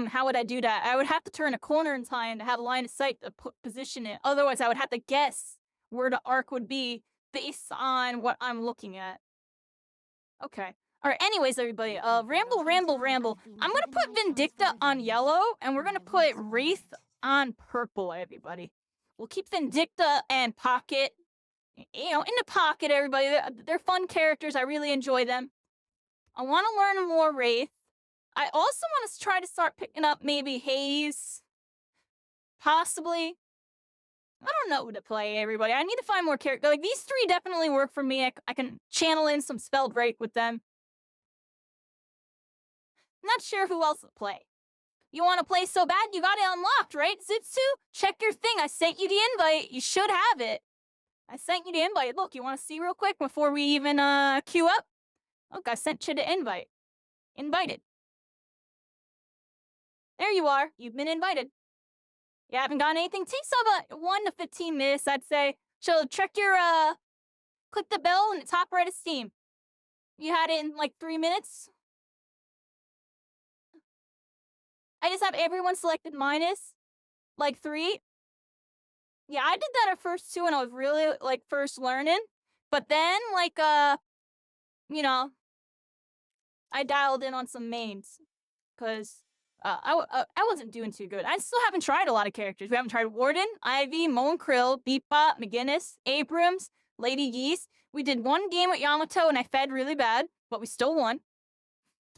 [SPEAKER 1] how would I do that? I would have to turn a corner in time to have a line of sight to position it. Otherwise, I would have to guess where the arc would be based on what I'm looking at. Okay. All right, anyways, everybody, ramble. I'm gonna put Vindicta on yellow, and we're gonna put Wraith on purple, everybody. We'll keep Vindicta and Pocket, you know, in the pocket, everybody. They're fun characters. I really enjoy them. I want to learn more Wraith. I also want to try to start picking up maybe Haze. Possibly. I don't know who to play, everybody. I need to find more characters. Like, these three definitely work for me. I can channel in some spell break with them. Not sure who else to play. You want to play so bad, you got it unlocked, right? Zitsu, check your thing. I sent you the invite. You should have it. I sent you the invite. Look, you want to see real quick before we even queue up? Look, I sent you the invite. Invited. There you are. You've been invited. You haven't gotten anything. Takes about 1 to 15 minutes, I'd say. So check your, click the bell in the top right of Steam. You had it in like 3 minutes. I just have everyone selected minus like 3. Yeah, I did that at first too when I was really like first learning. But then like, you know, I dialed in on some mains because I wasn't doing too good. I still haven't tried a lot of characters. We haven't tried Warden, Ivy, Moan Krill, Beatbot, McGinnis, Abrams, Lady Yeast. We did 1 game with Yamato and I fed really bad, but we still won.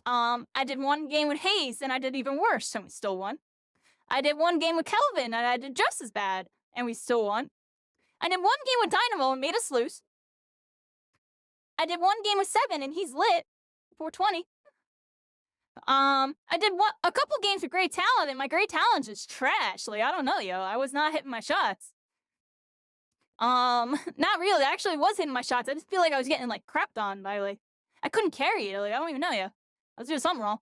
[SPEAKER 1] I did 1 game with Hayes and I did even worse and we still won. I did 1 game with Kelvin and I did just as bad and we still won. I did 1 game with Dynamo and made us lose. I did 1 game with 7 and he's lit. 420. I did a couple games with Great Talent and my Great Talent is trash. Like, I don't know, yo. I was not hitting my shots. Not really. I actually was hitting my shots. I just feel like I was getting, like, crapped on by, like, I couldn't carry it. Like, I don't even know, yo. I was doing something wrong.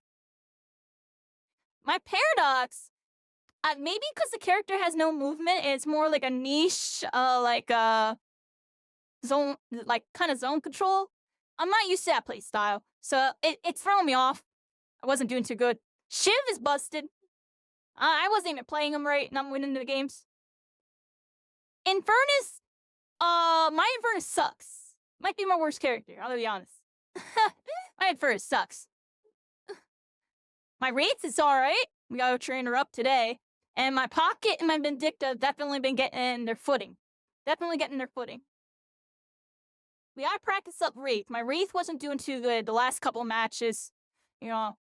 [SPEAKER 1] My Paradox, maybe because the character has no movement, it's more like a niche, zone, like, kind of zone control. I'm not used to that play style, so it's throwing me off. I wasn't doing too good. Shiv is busted. I wasn't even playing him right, and I'm winning the games. Infernus, my Infernus sucks. Might be my worst character, I'll be honest. My Infernus sucks. My Wraiths is alright. We gotta train her up today. And my Pocket and my Vindicta definitely been getting their footing. Definitely getting their footing. We gotta practice up Wraith. My Wraith wasn't doing too good the last couple matches. You know.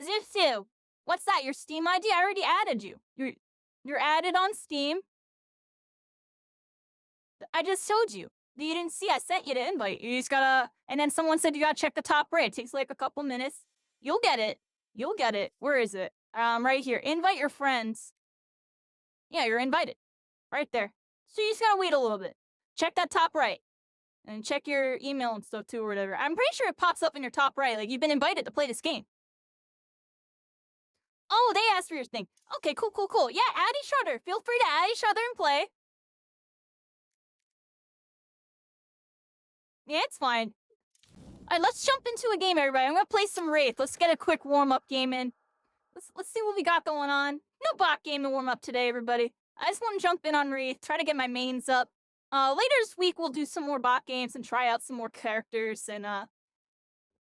[SPEAKER 1] Zipsu, what's that? Your Steam ID? I already added you. You're added on Steam. I just told you. You didn't see. I sent you the invite. You just gotta. And then someone said you gotta check the top right. It takes like a couple minutes. You'll get it. You'll get it. Where is it? Right here. Invite your friends. Yeah, you're invited. Right there. So you just gotta wait a little bit. Check that top right. And check your email and stuff too or whatever. I'm pretty sure it pops up in your top right. Like, you've been invited to play this game. Oh, they asked for your thing. Okay, cool. Yeah, add each other. Feel free to add each other and play. Yeah, it's fine. Alright, let's jump into a game, everybody. I'm gonna play some Wraith. Let's get a quick warm-up game in. Let's see what we got going on. No bot game to warm up today, everybody. I just want to jump in on Wraith, try to get my mains up. Later this week, we'll do some more bot games and try out some more characters and,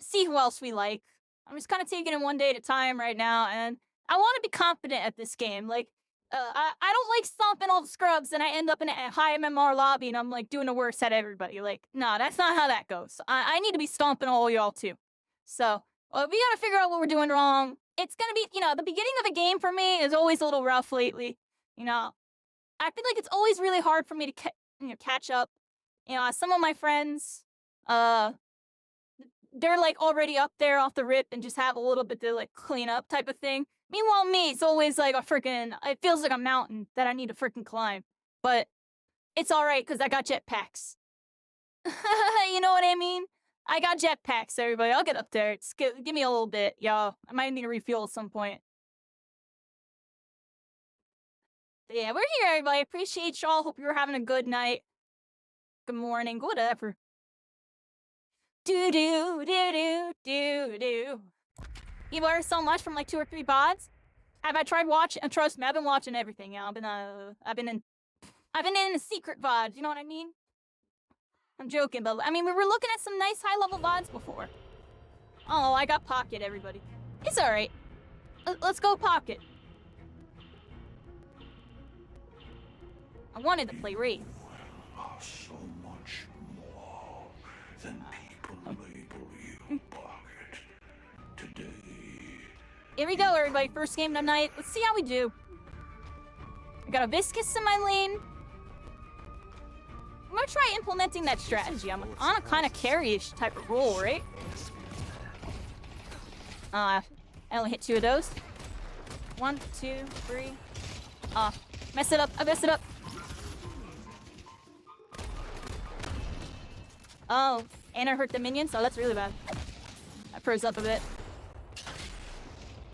[SPEAKER 1] see who else we like. I'm just kind of taking it one day at a time right now, and I want to be confident at this game. Like, I don't like stomping all the scrubs, and I end up in a high MMR lobby, and I'm, like, doing the worst at everybody. Like, no, that's not how that goes. I need to be stomping all y'all, too. So, we gotta figure out what we're doing wrong. It's gonna be, you know, the beginning of a game for me is always a little rough lately. You know, I feel like it's always really hard for me to catch up. You know, some of my friends, they're like already up there off the rip and just have a little bit to like clean up type of thing. Meanwhile, me, it's always like a freaking, it feels like a mountain that I need to freaking climb. But it's alright because I got jetpacks. You know what I mean? I got jetpacks, everybody. I'll get up there. Give me a little bit, y'all. I might need to refuel at some point. But yeah, we're here, everybody. Appreciate y'all. Hope you're having a good night. Good morning. Whatever. Do-do-do-do-do-do. You've learned so much from like 2 or 3 bots. Have I tried watching? And trust me, I've been watching everything. Yeah, I've been in a secret VOD. You know what I mean? I'm joking, but I mean, we were looking at some nice high-level VODs before. Oh, I got Pocket, everybody. It's alright. Let's go Pocket. I wanted to play Wraith.
[SPEAKER 10] Are so much more than people label you, Pocket. Today,
[SPEAKER 1] Here we go, everybody. First game tonight. Let's see how we do. I got a Viscus in my lane. I'm gonna try implementing that strategy. I'm on a kind of carry-ish type of role, right? I only hit 2 of those. 1, 2, 3. Mess it up. I messed it up. Oh, and I hurt the minion, so that's really bad. I froze up a bit.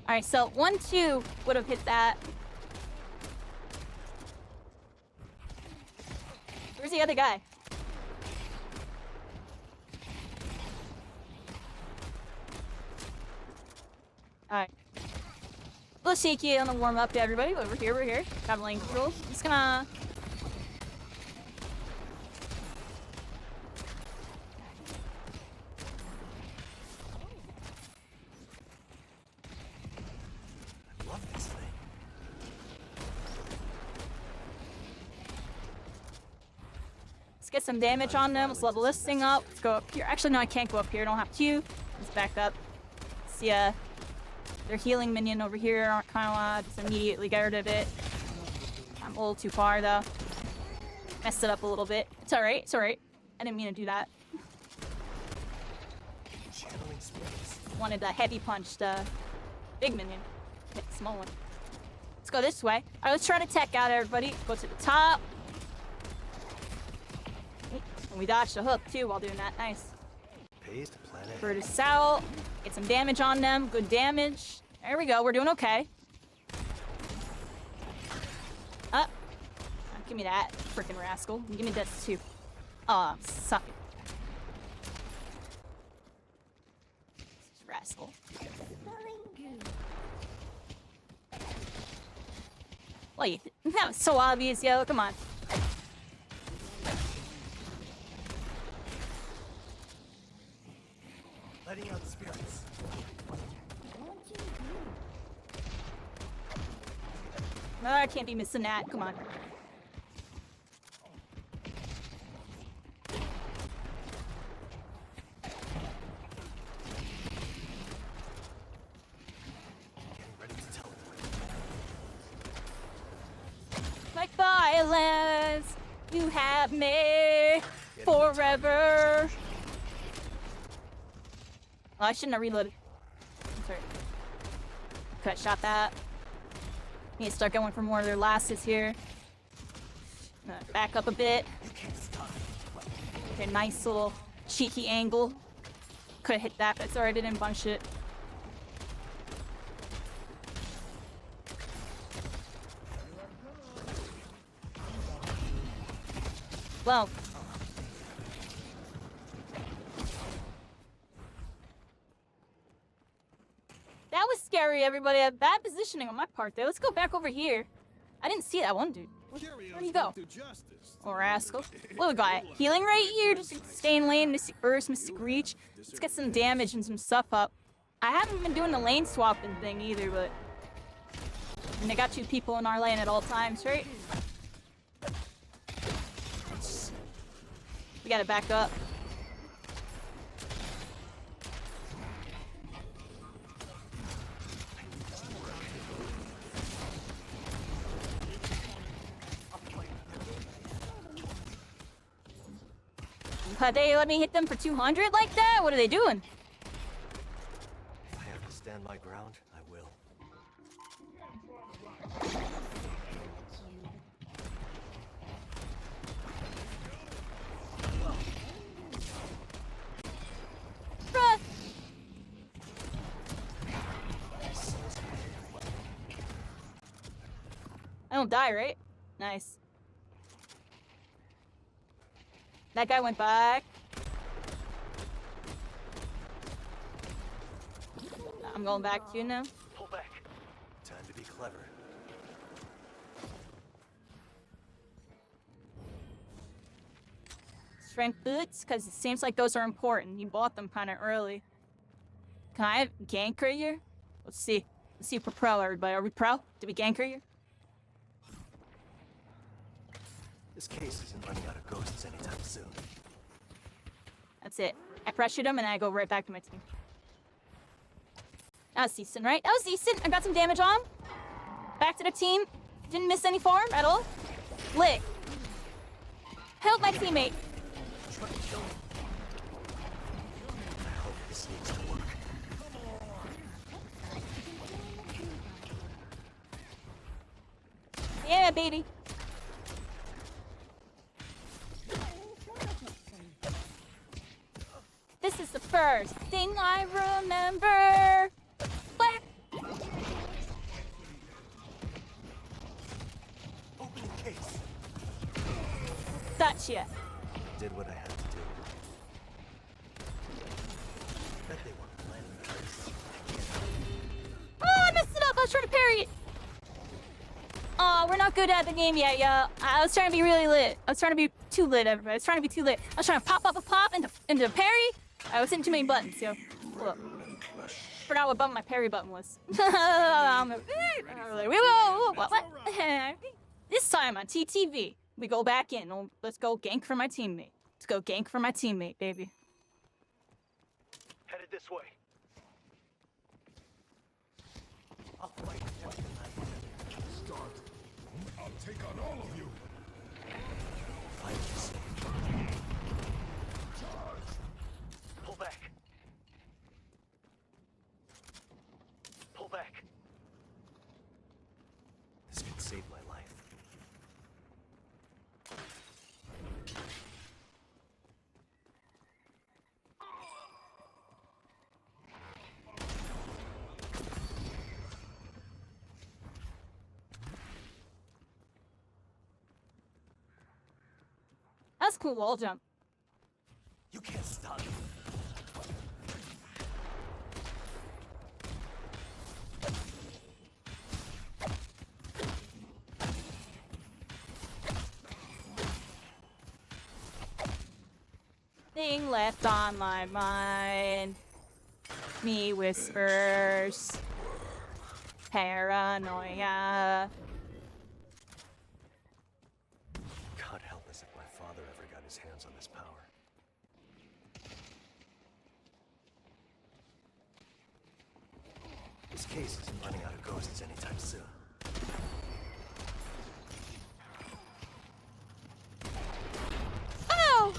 [SPEAKER 1] Alright, so 1, 2 would have hit that. Where's the other guy? Alright. Let's shake you on the warm up to everybody. We're here. Got lane control. I'm just gonna. Let's get some damage on them. Let's level this thing up. Let's go up here. Actually, no, I can't go up here. I don't have to. Let's back up. See their healing minion over here. Kind of just immediately get rid of it. I'm a little too far though. Messed it up a little bit. It's alright. It's alright. I didn't mean to do that. Wanted to heavy punch the big minion. Hit the small one. Let's go this way. Alright, let's try to tech out everybody. Go to the top. And we dodged the hook too while doing that. Nice.
[SPEAKER 10] Pays to plan it.
[SPEAKER 1] Brutus out. Get some damage on them. Good damage. There we go. We're doing okay. Give me that, freaking rascal. Give me this too. Suck it. Rascal. Wait, that was so obvious, yo. Come on.
[SPEAKER 10] Letting out the spirits.
[SPEAKER 1] No, I can't be missing that. Come on. Like violence, you have me forever. Oh, I shouldn't have reloaded. I'm sorry. Could have shot that. Need to start going for more of their lasses here. Back up a bit. Okay, nice little cheeky angle. Could have hit that, but it's alright, I didn't bunch it. Well. That was scary, everybody. Bad positioning on my part there. Let's go back over here. I didn't see that one dude. Where'd he go? Oh, rascal. What we got? Healing right here. Just stay in lane. Mystic Burst, Mystic Reach. Let's get some damage and some stuff up. I haven't been doing the lane swapping thing either, but... And they got 2 people in our lane at all times, right? We gotta back up. But they let me hit them for 200 like that? What are they doing?
[SPEAKER 10] If I have to stand my ground, I will.
[SPEAKER 1] Bruh. I don't die, right? Nice. That guy went back. I'm going back to you now.
[SPEAKER 10] Pull back. Time to be clever.
[SPEAKER 1] Strength boots, because it seems like those are important. You bought them kind of early. Can I have gank her here? Let's see. Let's see if we're pro, everybody. Are we pro? Did we gank her here?
[SPEAKER 10] This case isn't running out of ghosts anytime soon.
[SPEAKER 1] That's it. I pressured him and I go right back to my team. That was decent, right? That was decent. I got some damage on. Back to the team. Didn't miss any farm at all. Lit. Help my teammate.
[SPEAKER 10] I hope this needs to work.
[SPEAKER 1] Yeah, baby. This is the first thing I remember. Black.
[SPEAKER 10] Open case.
[SPEAKER 1] Gotcha.
[SPEAKER 10] Did what I had to do. Bet they weren't planning this.
[SPEAKER 1] Oh, I messed it up. I was trying to parry it. Oh, we're not good at the game yet, yeah. I was trying to be really lit. I was trying to be too lit, everybody. I was trying to be too lit. I was trying to pop into parry. I was hitting too many buttons, yo. Look. Forgot what button my parry button was. This time on TTV, we go back in. Oh, let's go gank for my teammate. Let's go gank for my teammate, baby.
[SPEAKER 10] Headed this way. I'll fight for you.
[SPEAKER 8] I'll take on all of you.
[SPEAKER 10] Fight this. Pull back. Pull back. This could save my life.
[SPEAKER 1] That's a cool wall jump.
[SPEAKER 10] You can't stop me.
[SPEAKER 1] Thing left on my mind. Me whispers. Paranoia.
[SPEAKER 10] God help us if my father ever got his hands on this power. This case isn't running out of ghosts anytime soon.
[SPEAKER 1] Oh!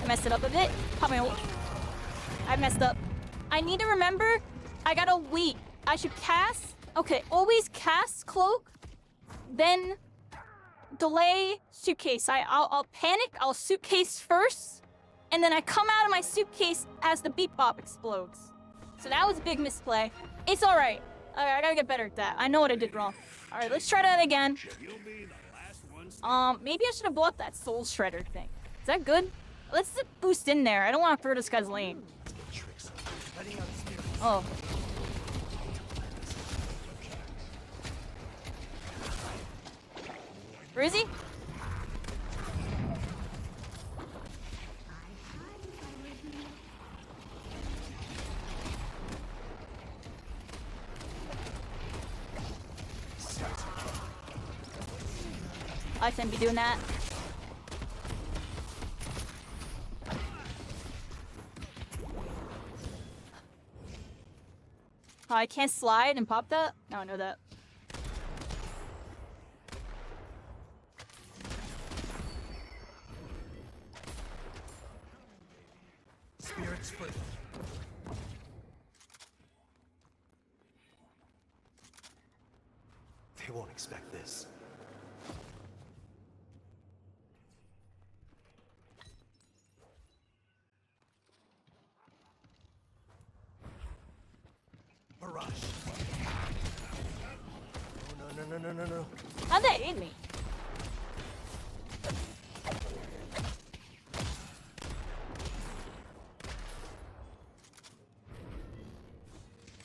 [SPEAKER 1] I messed it up a bit. Pop my ult. I messed up. I need to remember. I gotta wait. I should cast. Okay, always cast cloak. Then delay suitcase. I'll panic. I'll suitcase first, and then I come out of my suitcase as the beep bop explodes. So that was a big misplay. It's all right. I gotta get better at that. I know what I did wrong. All right, let's try that again.
[SPEAKER 8] You'll be the last one.
[SPEAKER 1] Maybe I should have bought that soul shredder thing. Is that good? Let's just boost in there. I don't want to throw this guy's lane.
[SPEAKER 10] Tricks. Letting out spirits.
[SPEAKER 1] Oh. Where is he? I shouldn't be doing that. Oh, I can't slide and pop that? No, I know that.
[SPEAKER 10] Spirits foot. They won't expect this. Mirage. Oh, no.
[SPEAKER 1] How'd that hit me?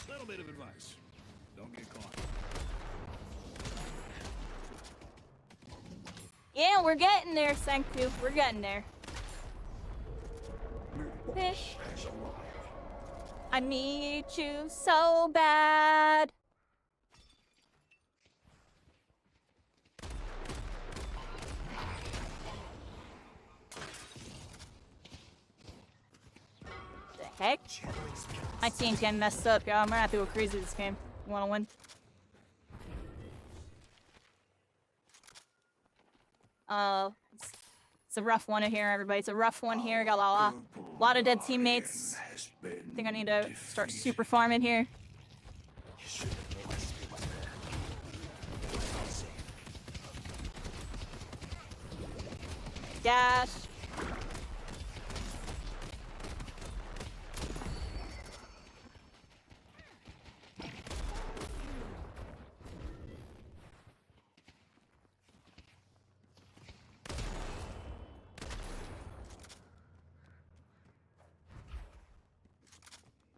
[SPEAKER 8] Little bit of advice. Don't get caught.
[SPEAKER 1] Yeah, we're getting there, Senku. We're getting there. Fish. I need you so bad. Dang. Heck? My team's getting messed up, y'all. I'm gonna have to go crazy this game. Wanna win? It's a rough one here, everybody. It's a rough one here. Got a lot of dead teammates. I think I need to start super farming here. Dash.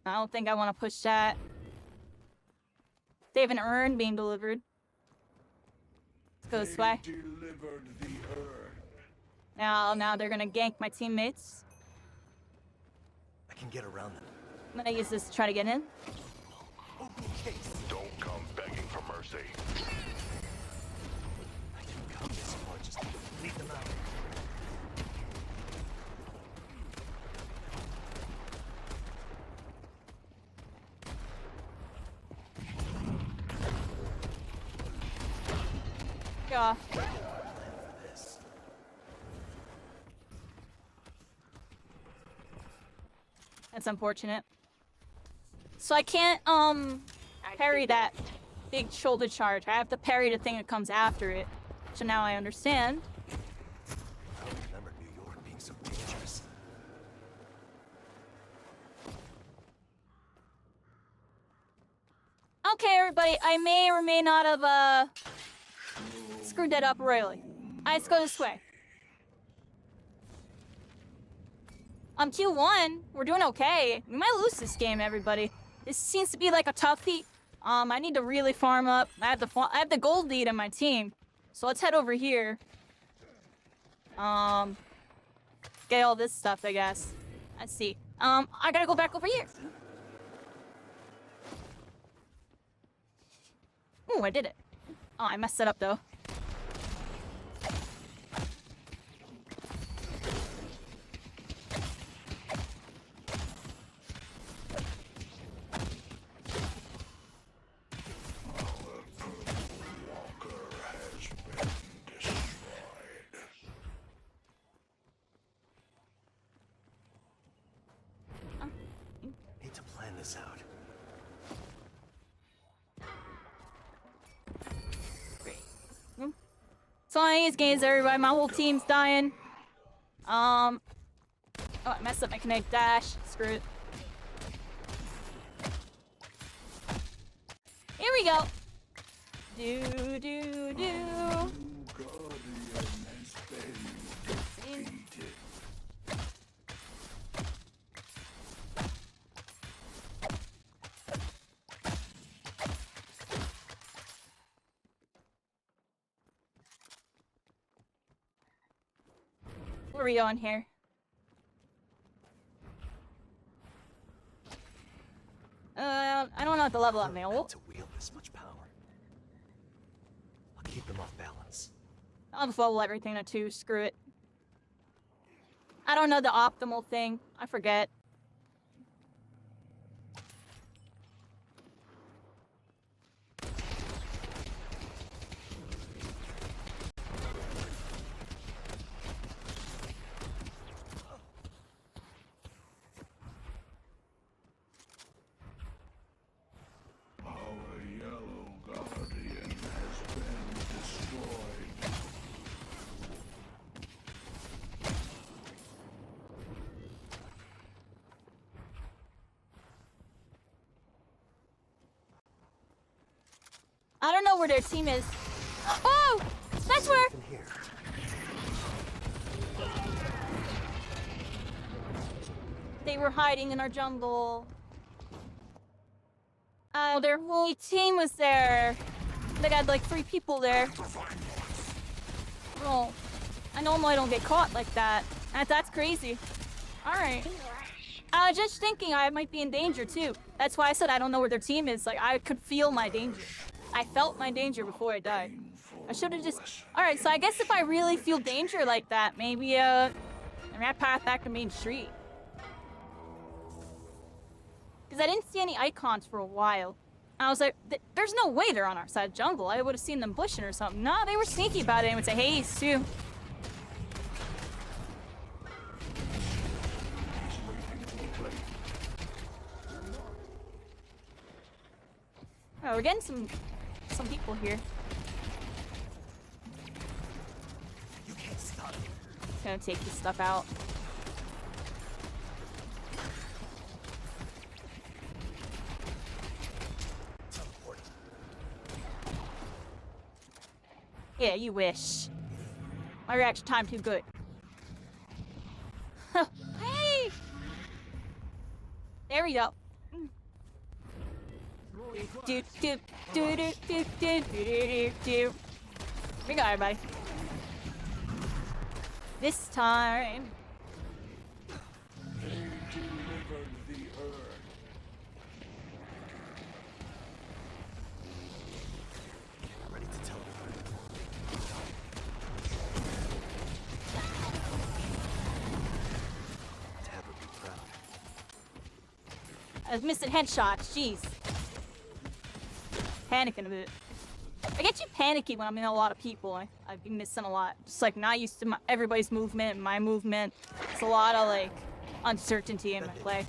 [SPEAKER 1] I don't think I want to push that. They have an urn being delivered. Let's go this way.
[SPEAKER 8] Delivered the urn.
[SPEAKER 1] Now they're gonna gank my teammates.
[SPEAKER 10] I can get around them.
[SPEAKER 1] I'm gonna use this to try to get in.
[SPEAKER 8] Don't come begging for mercy.
[SPEAKER 10] I didn't come this far just to leave them out.
[SPEAKER 1] Yeah. That's unfortunate. So I can't parry that big shoulder charge. I have to parry the thing that comes after it. So now I understand.
[SPEAKER 10] I don't remember New York being so dangerous.
[SPEAKER 1] Okay, everybody, I may or may not have screwed that up royally. Let's go this way. Q1, we're doing okay. We might lose this game, everybody. This seems to be like a toughie. I need to really farm up. I have the gold lead on my team. So let's head over here. Get all this stuff, I guess. Let's see. I gotta go back over here. Ooh, I did it. Oh, I messed it up though.
[SPEAKER 10] Need to plan this out.
[SPEAKER 1] So on these games, everybody, my whole team's dying. Oh, I messed up my connect dash. Screw it. Here we go. Do.
[SPEAKER 8] Guardian has been defeated.
[SPEAKER 1] Where are we going here? I don't know what the level up now.
[SPEAKER 10] To wield this much power. I'll keep them off balance.
[SPEAKER 1] I'll just level everything to 2. Screw it. I don't know the optimal thing. I forget.
[SPEAKER 8] Our yellow guardian has been destroyed.
[SPEAKER 1] I don't know where their team is. Oh! That's where!
[SPEAKER 10] In here.
[SPEAKER 1] They were hiding in our jungle. Their whole team was there. They had like 3 people there. Oh, I normally don't get caught like that. That's crazy. Alright. I was just thinking I might be in danger too. That's why I said I don't know where their team is. Like, I could feel my danger. I felt my danger before I died. I should have just... Alright, so I guess if I really feel danger like that, maybe, I ran path back to Main Street. Because I didn't see any icons for a while. And I was like, there's no way they're on our side of jungle. I would have seen them bushing or something. Nah, they were sneaky about it and would say, hey, Stu. Oh, we're getting some people here.
[SPEAKER 10] You can't stop me.
[SPEAKER 1] Just gonna take this stuff out.
[SPEAKER 10] Teleport.
[SPEAKER 1] Yeah, you wish. My reaction time too good. Hey! There we go. Do do do do do do do do. We got everybody. This time.
[SPEAKER 10] I'm ready to teleport. Dad would be proud.
[SPEAKER 1] I was missing headshots. Jeez. Panicking a bit. I get you panicky when I'm in a lot of people. I've been missing a lot. Just like not used to everybody's movement and my movement. It's a lot of like uncertainty in my play.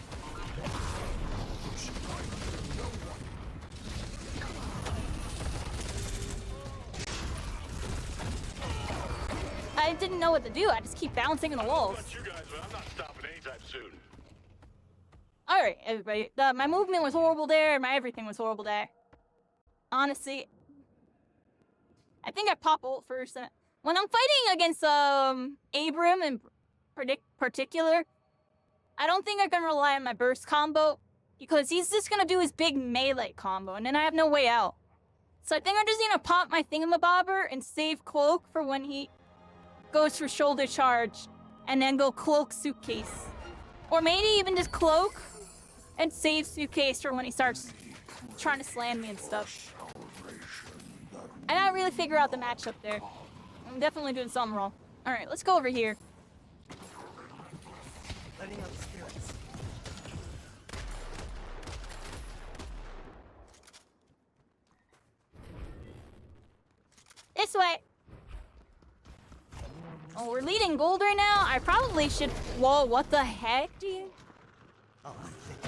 [SPEAKER 1] I didn't know what to do. I just keep bouncing in the walls.
[SPEAKER 8] You guys, but I'm not stopping anytime soon.
[SPEAKER 1] Alright, everybody. My movement was horrible there, and my everything was horrible there. Honestly, I think I pop ult first. And when I'm fighting against Abram in particular, I don't think I can rely on my burst combo because he's just gonna do his big melee combo, and then I have no way out. So I think I'm just gonna pop my thingamabobber and save cloak for when he goes for shoulder charge, and then go cloak suitcase, or maybe even just cloak and save suitcase for when he starts trying to slam me and stuff. I gotta really figure out the matchup there. I'm definitely doing something wrong. Alright, let's go over here.
[SPEAKER 10] Letting out the spirits.
[SPEAKER 1] This way. Oh, we're leading gold right now? I probably should... Whoa, what the heck, dude?
[SPEAKER 10] Oh, I think.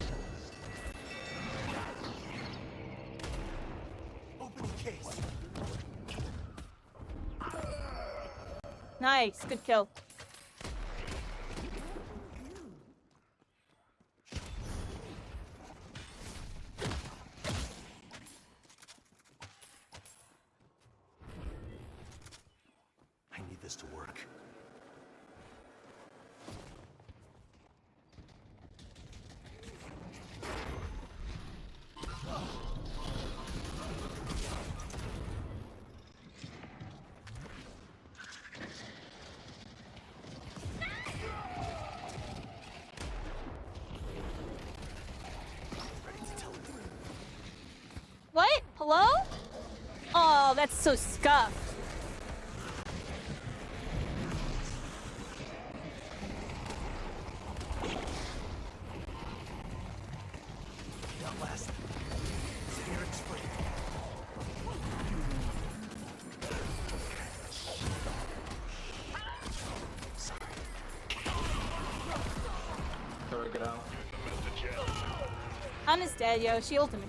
[SPEAKER 10] Open the case.
[SPEAKER 1] Nice, good kill.
[SPEAKER 10] I need this to work. Ready to teleport.
[SPEAKER 1] What? Hello? Oh, that's so scuffed.
[SPEAKER 10] Not last. Spirit spring.
[SPEAKER 5] Throw it out.
[SPEAKER 1] I'm just dead, yo. She ulted me.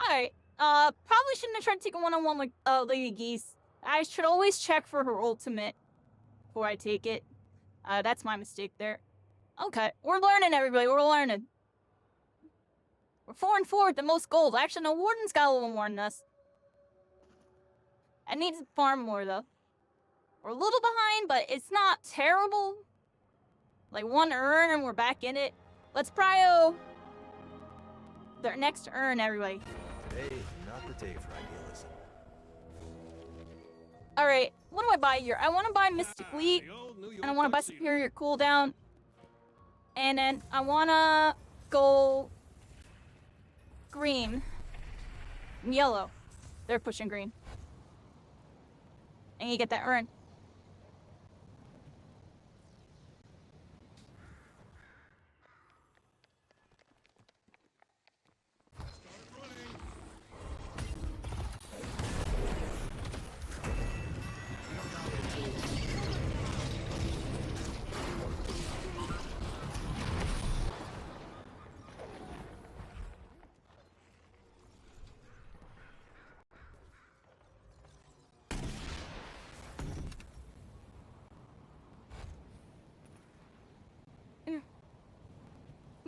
[SPEAKER 1] Alright. Probably shouldn't have tried to take a one-on-one with Lady Geese. I should always check for her ultimate before I take it. That's my mistake there. Okay. We're learning, everybody. We're learning. We're 4-4 with the most gold. Actually, no, Warden's got a little more than us. I need to farm more, though. We're a little behind, but it's not terrible. Like one urn and we're back in it. Let's prio the next urn, everybody.
[SPEAKER 10] Today, not the day for idealism.
[SPEAKER 1] Alright, what do I buy here? I want to buy Mystic Leap, and I want to buy Superior Cooldown. And then I want to go green. And yellow. They're pushing green. And you get that urn.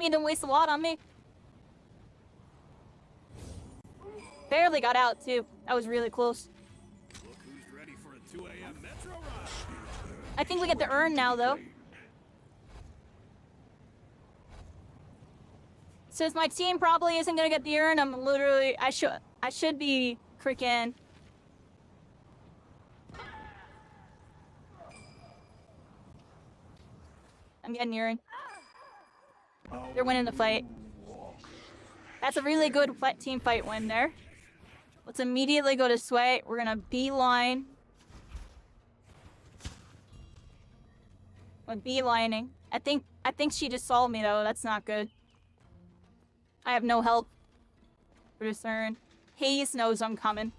[SPEAKER 1] Made them waste a lot on me. Barely got out too. That was really close.
[SPEAKER 8] Look who's ready for a 2 a.m. Metro rush.
[SPEAKER 1] I think we get the urn now though. Since my team probably isn't gonna get the urn, I'm literally I should be freaking. I'm getting urine. They're winning the fight. That's a really good team fight win there. Let's immediately go to Sway. We're gonna beeline. I'm beelining. I think she just saw me though. That's not good. I have no help for discern. Hayes knows I'm coming.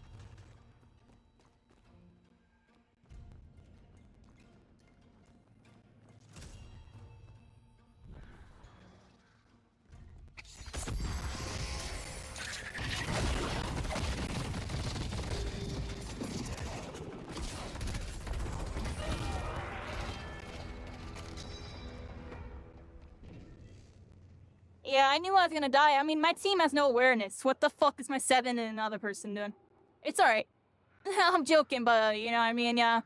[SPEAKER 1] Yeah, I knew I was gonna die. I mean, my team has no awareness. What the fuck is my 7 and another person doing? It's alright. I'm joking, but you know what I mean, yeah.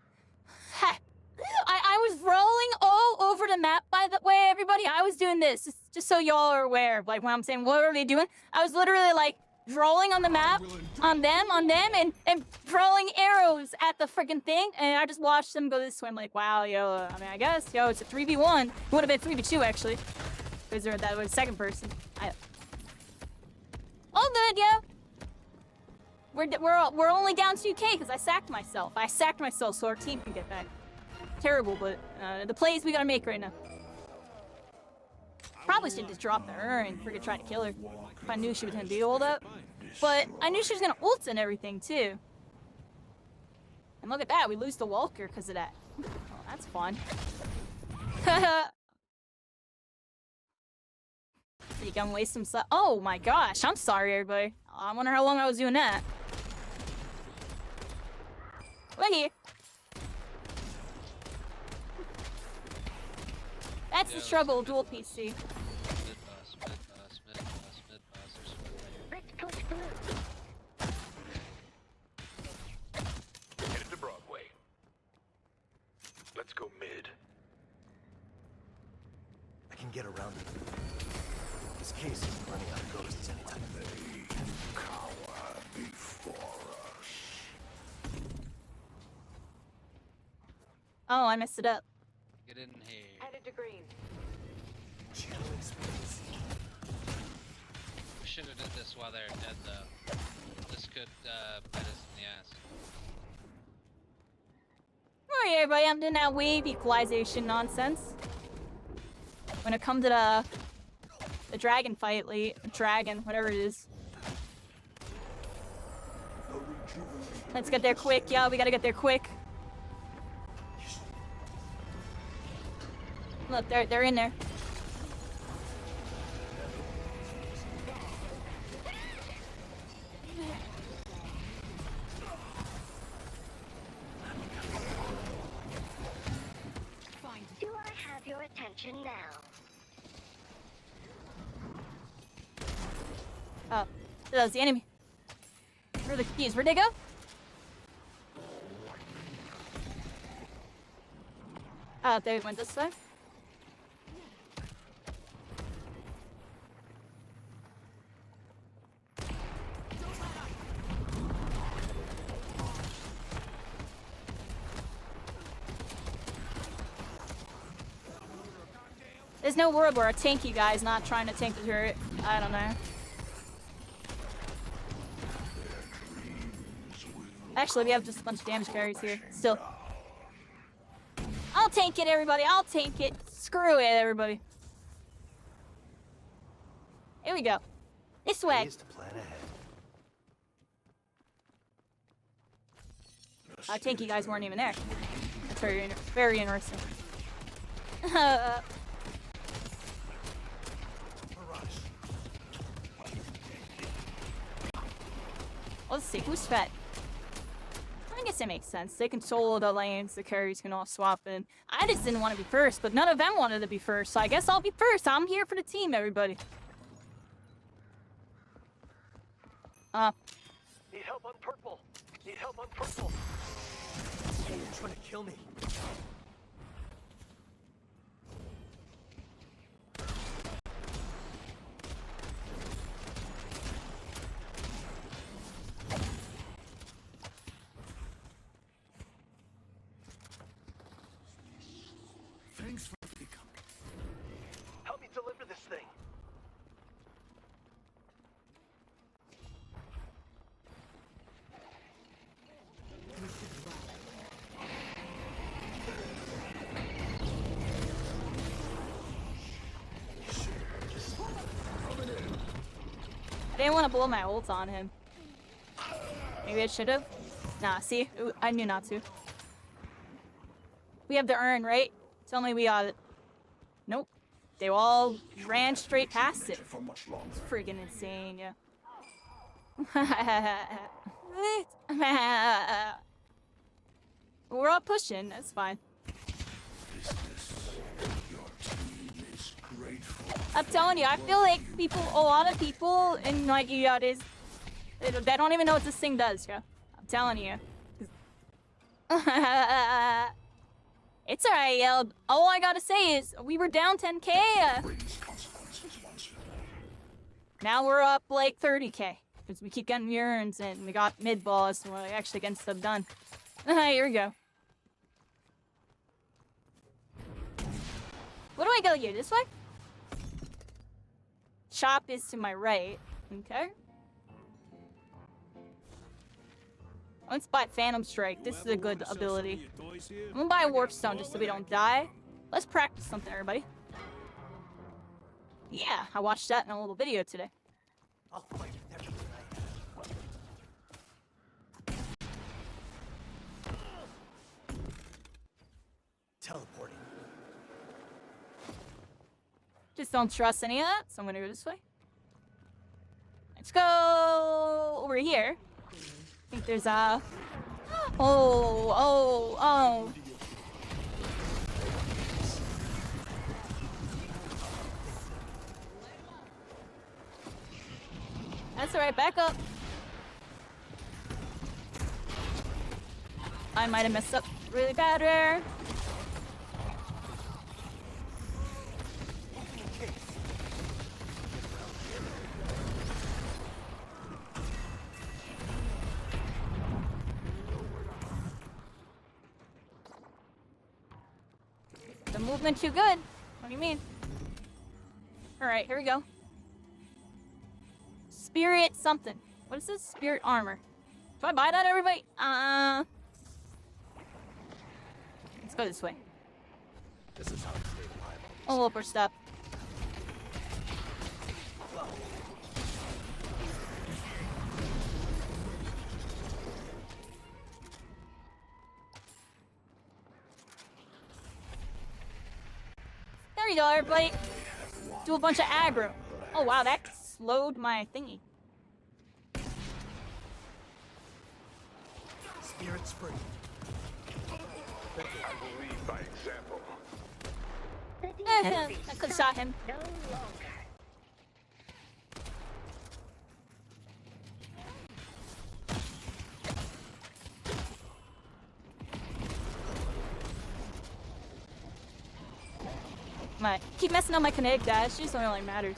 [SPEAKER 1] I was rolling all over the map, by the way, everybody. I was doing this, just so y'all are aware of, like, when I'm saying, what are they doing? I was literally, like, rolling on the map, on them, and throwing arrows at the freaking thing, and I just watched them go this way. I'm like, wow, yo, I mean, I guess, yo, it's a 3v1. It would have been 3v2, actually. Because that was second person. All good, yo. We're only down 2K because I sacked myself. I sacked myself so our team can get back. Terrible, but the plays we gotta make right now. Probably should just drop the urn and freaking try to kill her. If I knew she was gonna be ult up. But I knew she was gonna ult and everything too. And look at that, we lose the Walker because of that. Oh, that's fun. You can waste some stuff. Oh my gosh, I'm sorry, everybody. I wonder how long I was doing that. Right here. That's the struggle of dual PC.
[SPEAKER 10] Headed to Broadway. Let's go mid. I can get around it. This case is running out of ghosts anytime. They cower before us.
[SPEAKER 1] Oh, I messed it up.
[SPEAKER 3] Get in here.
[SPEAKER 6] Headed to green.
[SPEAKER 10] Channeling spirits.
[SPEAKER 3] We should have did this while they're dead though. This could bite us in the ass.
[SPEAKER 1] Alright, everybody, I'm doing that wave equalization nonsense. When it comes to the dragon fight, dragon, whatever it is. Let's get there quick, yeah, we gotta get there quick. Look, they're in there.
[SPEAKER 6] Do I have your attention now?
[SPEAKER 1] Oh, that was the enemy. Where are the keys? Where'd they go? Oh, they went this way. There's no world where a tanky guy's not trying to tank the turret. I don't know. Actually, we have just a bunch of damage carries here. Still. I'll tank it, everybody. I'll tank it. Screw it, everybody. Here we go. This way.
[SPEAKER 10] Ways to plan ahead.
[SPEAKER 1] Our tanky guys weren't even there. That's very interesting. Let's see, who's fed? I think guess it makes sense. They can solo the lanes, the carries can all swap in. I just didn't want to be first, but none of them wanted to be first, so I guess I'll be first. I'm here for the team, everybody.
[SPEAKER 10] Need help on purple. Need help on purple. You're trying to kill me.
[SPEAKER 8] Thanks for the company.
[SPEAKER 10] Help me deliver this thing.
[SPEAKER 1] I didn't want to blow my ult on him. Maybe I should have. Nah, see? Ooh, I knew not to. We have the urn, right? Tell me we got it. Nope. They all ran straight past it.
[SPEAKER 8] For much longer.
[SPEAKER 1] It's friggin' insane, yeah. We're all pushing, that's fine.
[SPEAKER 8] Your team is grateful.
[SPEAKER 1] I'm telling you, I feel like a lot of people in like EOD they don't even know what this thing does, yeah. I'm telling you. It's alright, Yeld. All I gotta say is, we were down 10k.
[SPEAKER 8] Brings consequences once.
[SPEAKER 1] Now we're up like 30k. Because we keep getting urns and we got mid balls, so we're actually getting stuff done. Here we go. What do I go here? This way? Shop is to my right. Okay. Let's buy Phantom Strike. This is a good ability. I'm gonna buy a Warp Stone just so we don't die. Let's practice something, everybody. Yeah, I watched that in a little video today.
[SPEAKER 10] I'll fight with everything I have. Teleporting.
[SPEAKER 1] Just don't trust any of that, so I'm gonna go this way. Let's go over here. I think there's a... Oh. That's alright, back up. I might have messed up really bad there. The movement too good. What do you mean? Alright, here we go. Spirit something. What is this? Spirit armor. Do I buy that, everybody? Let's go this way.
[SPEAKER 10] This is how to stay alive.
[SPEAKER 1] A little first step. There you go, everybody. Do a bunch of aggro. Oh wow, that slowed my thingy.
[SPEAKER 10] Spirit free.
[SPEAKER 6] The
[SPEAKER 10] Lead by example.
[SPEAKER 1] I could have shot him.
[SPEAKER 6] no longer.
[SPEAKER 1] Keep messing up my kinetic dash, just don't really matters.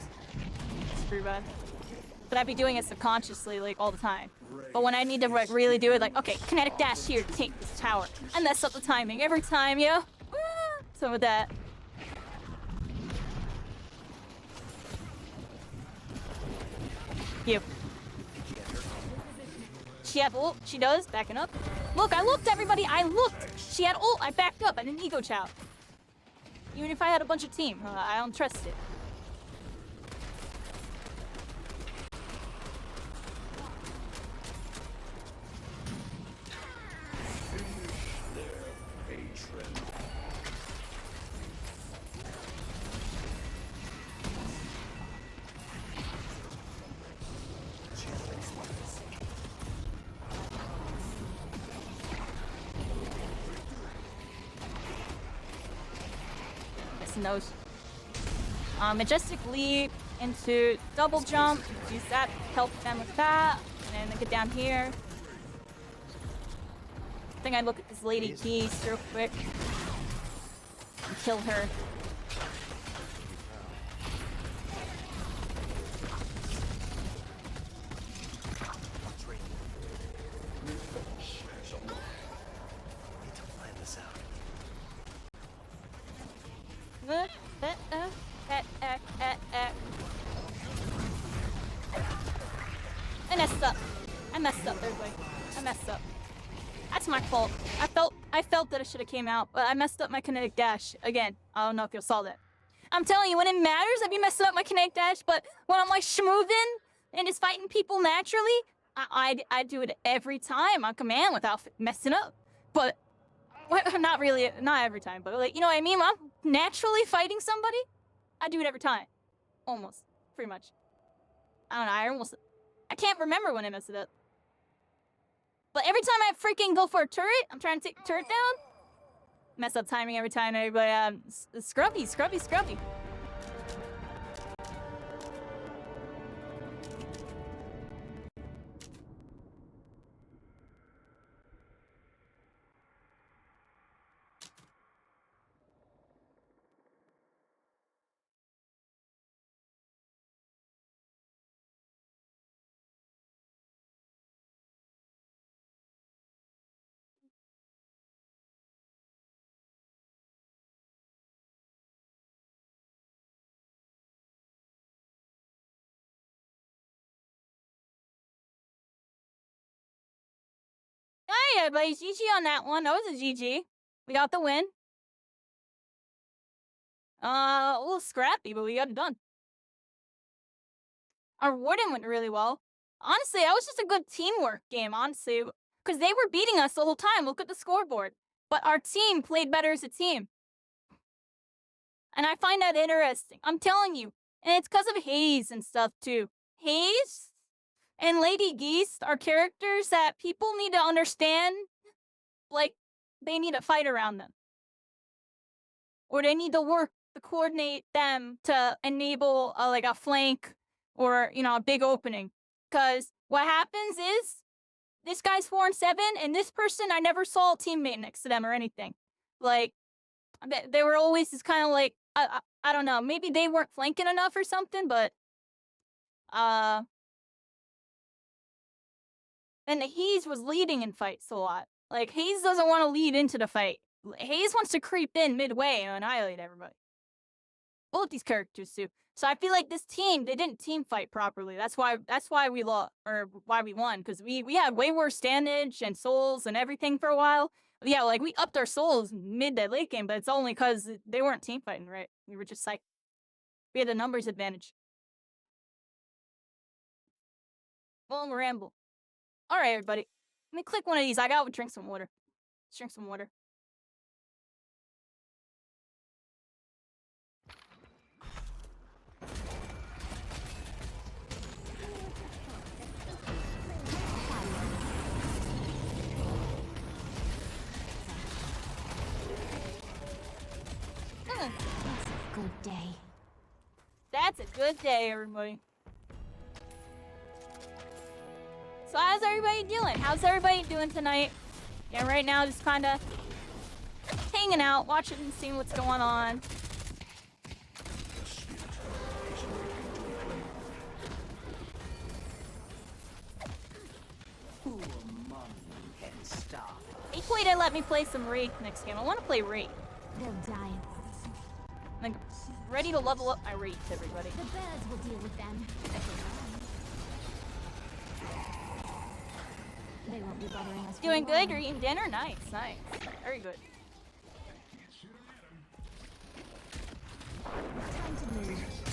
[SPEAKER 1] It's pretty bad. But I'd be doing it subconsciously, like, all the time. But when I need to, like, really do it, like, okay, kinetic dash here to take this tower. And mess up the timing every time, yo. So with that. You. She had ult. She does. Backing up. Look, I looked, everybody. I looked. She had ult. I backed up. I didn't ego chow. Even if I had a bunch of team, I don't trust it. using those. Majestic leap into double jump. Use that to help them with that. And then get down here. I think I'd look at this Lady Geese real quick. And kill her.
[SPEAKER 10] Need to plan this out.
[SPEAKER 1] I messed up, everybody. I messed up. That's my fault. I felt that it should have came out, but I messed up my kinetic dash. Again, I don't know if you saw that. I'm telling you, when it matters, I'd be messing up my kinetic dash, but when I'm like schmoovin' and just fighting people naturally, I do it every time on command without messing up. But, well, not really, not every time, but like, you know what I mean? When I'm naturally fighting somebody, I do it every time. Almost. Pretty much. I don't know, I can't remember when I messed it up. But every time I freaking go for a turret, I'm trying to take the turret down. Mess up timing every time, everybody. Scrubby. Hey, everybody, GG on that one. That was a GG. We got the win. A little scrappy, but we got it done. Our Warden went really well. Honestly, that was just a good teamwork game, honestly. Because they were beating us the whole time. Look at the scoreboard. But our team played better as a team. And I find that interesting. I'm telling you. And it's because of Haze and stuff, too. Haze and Lady Geese are characters that people need to understand. Like, they need to fight around them. Or they need to work to coordinate them to enable like a flank or, you know, a big opening. Because what happens is, this guy's 4 and 7, and this person, I never saw a teammate next to them or anything. Like, they were always just kind of like, I don't know, maybe they weren't flanking enough or something, but, and Haze was leading in fights a lot. Like, Haze doesn't want to lead into the fight. Haze wants to creep in midway and annihilate everybody. Both these characters too. So I feel like this team, they didn't team fight properly. That's why we lost, or why we won, because we had way worse damage and souls and everything for a while. Yeah, like we upped our souls mid to late game, but it's only because they weren't team fighting, right? We were just like, we had a numbers advantage. Long ramble. All right, everybody. Let me click one of these. I gotta drink some water. Let's drink some water.
[SPEAKER 11] Good day.
[SPEAKER 1] That's a good day, everybody. So how's everybody doing? How's everybody doing tonight? Yeah, right now just kind of hanging out, watching and seeing what's going on.
[SPEAKER 10] Who among you can stop?
[SPEAKER 1] Equally, they let me play some Wraith next game. I want to play Wraith.
[SPEAKER 11] They'll die.
[SPEAKER 1] I'm like, ready to level up my Wraith, everybody.
[SPEAKER 11] The birds will deal with them. They won't be bothering us.
[SPEAKER 1] Doing good? You're eating dinner? Nice, nice. Very good.
[SPEAKER 11] Time to move.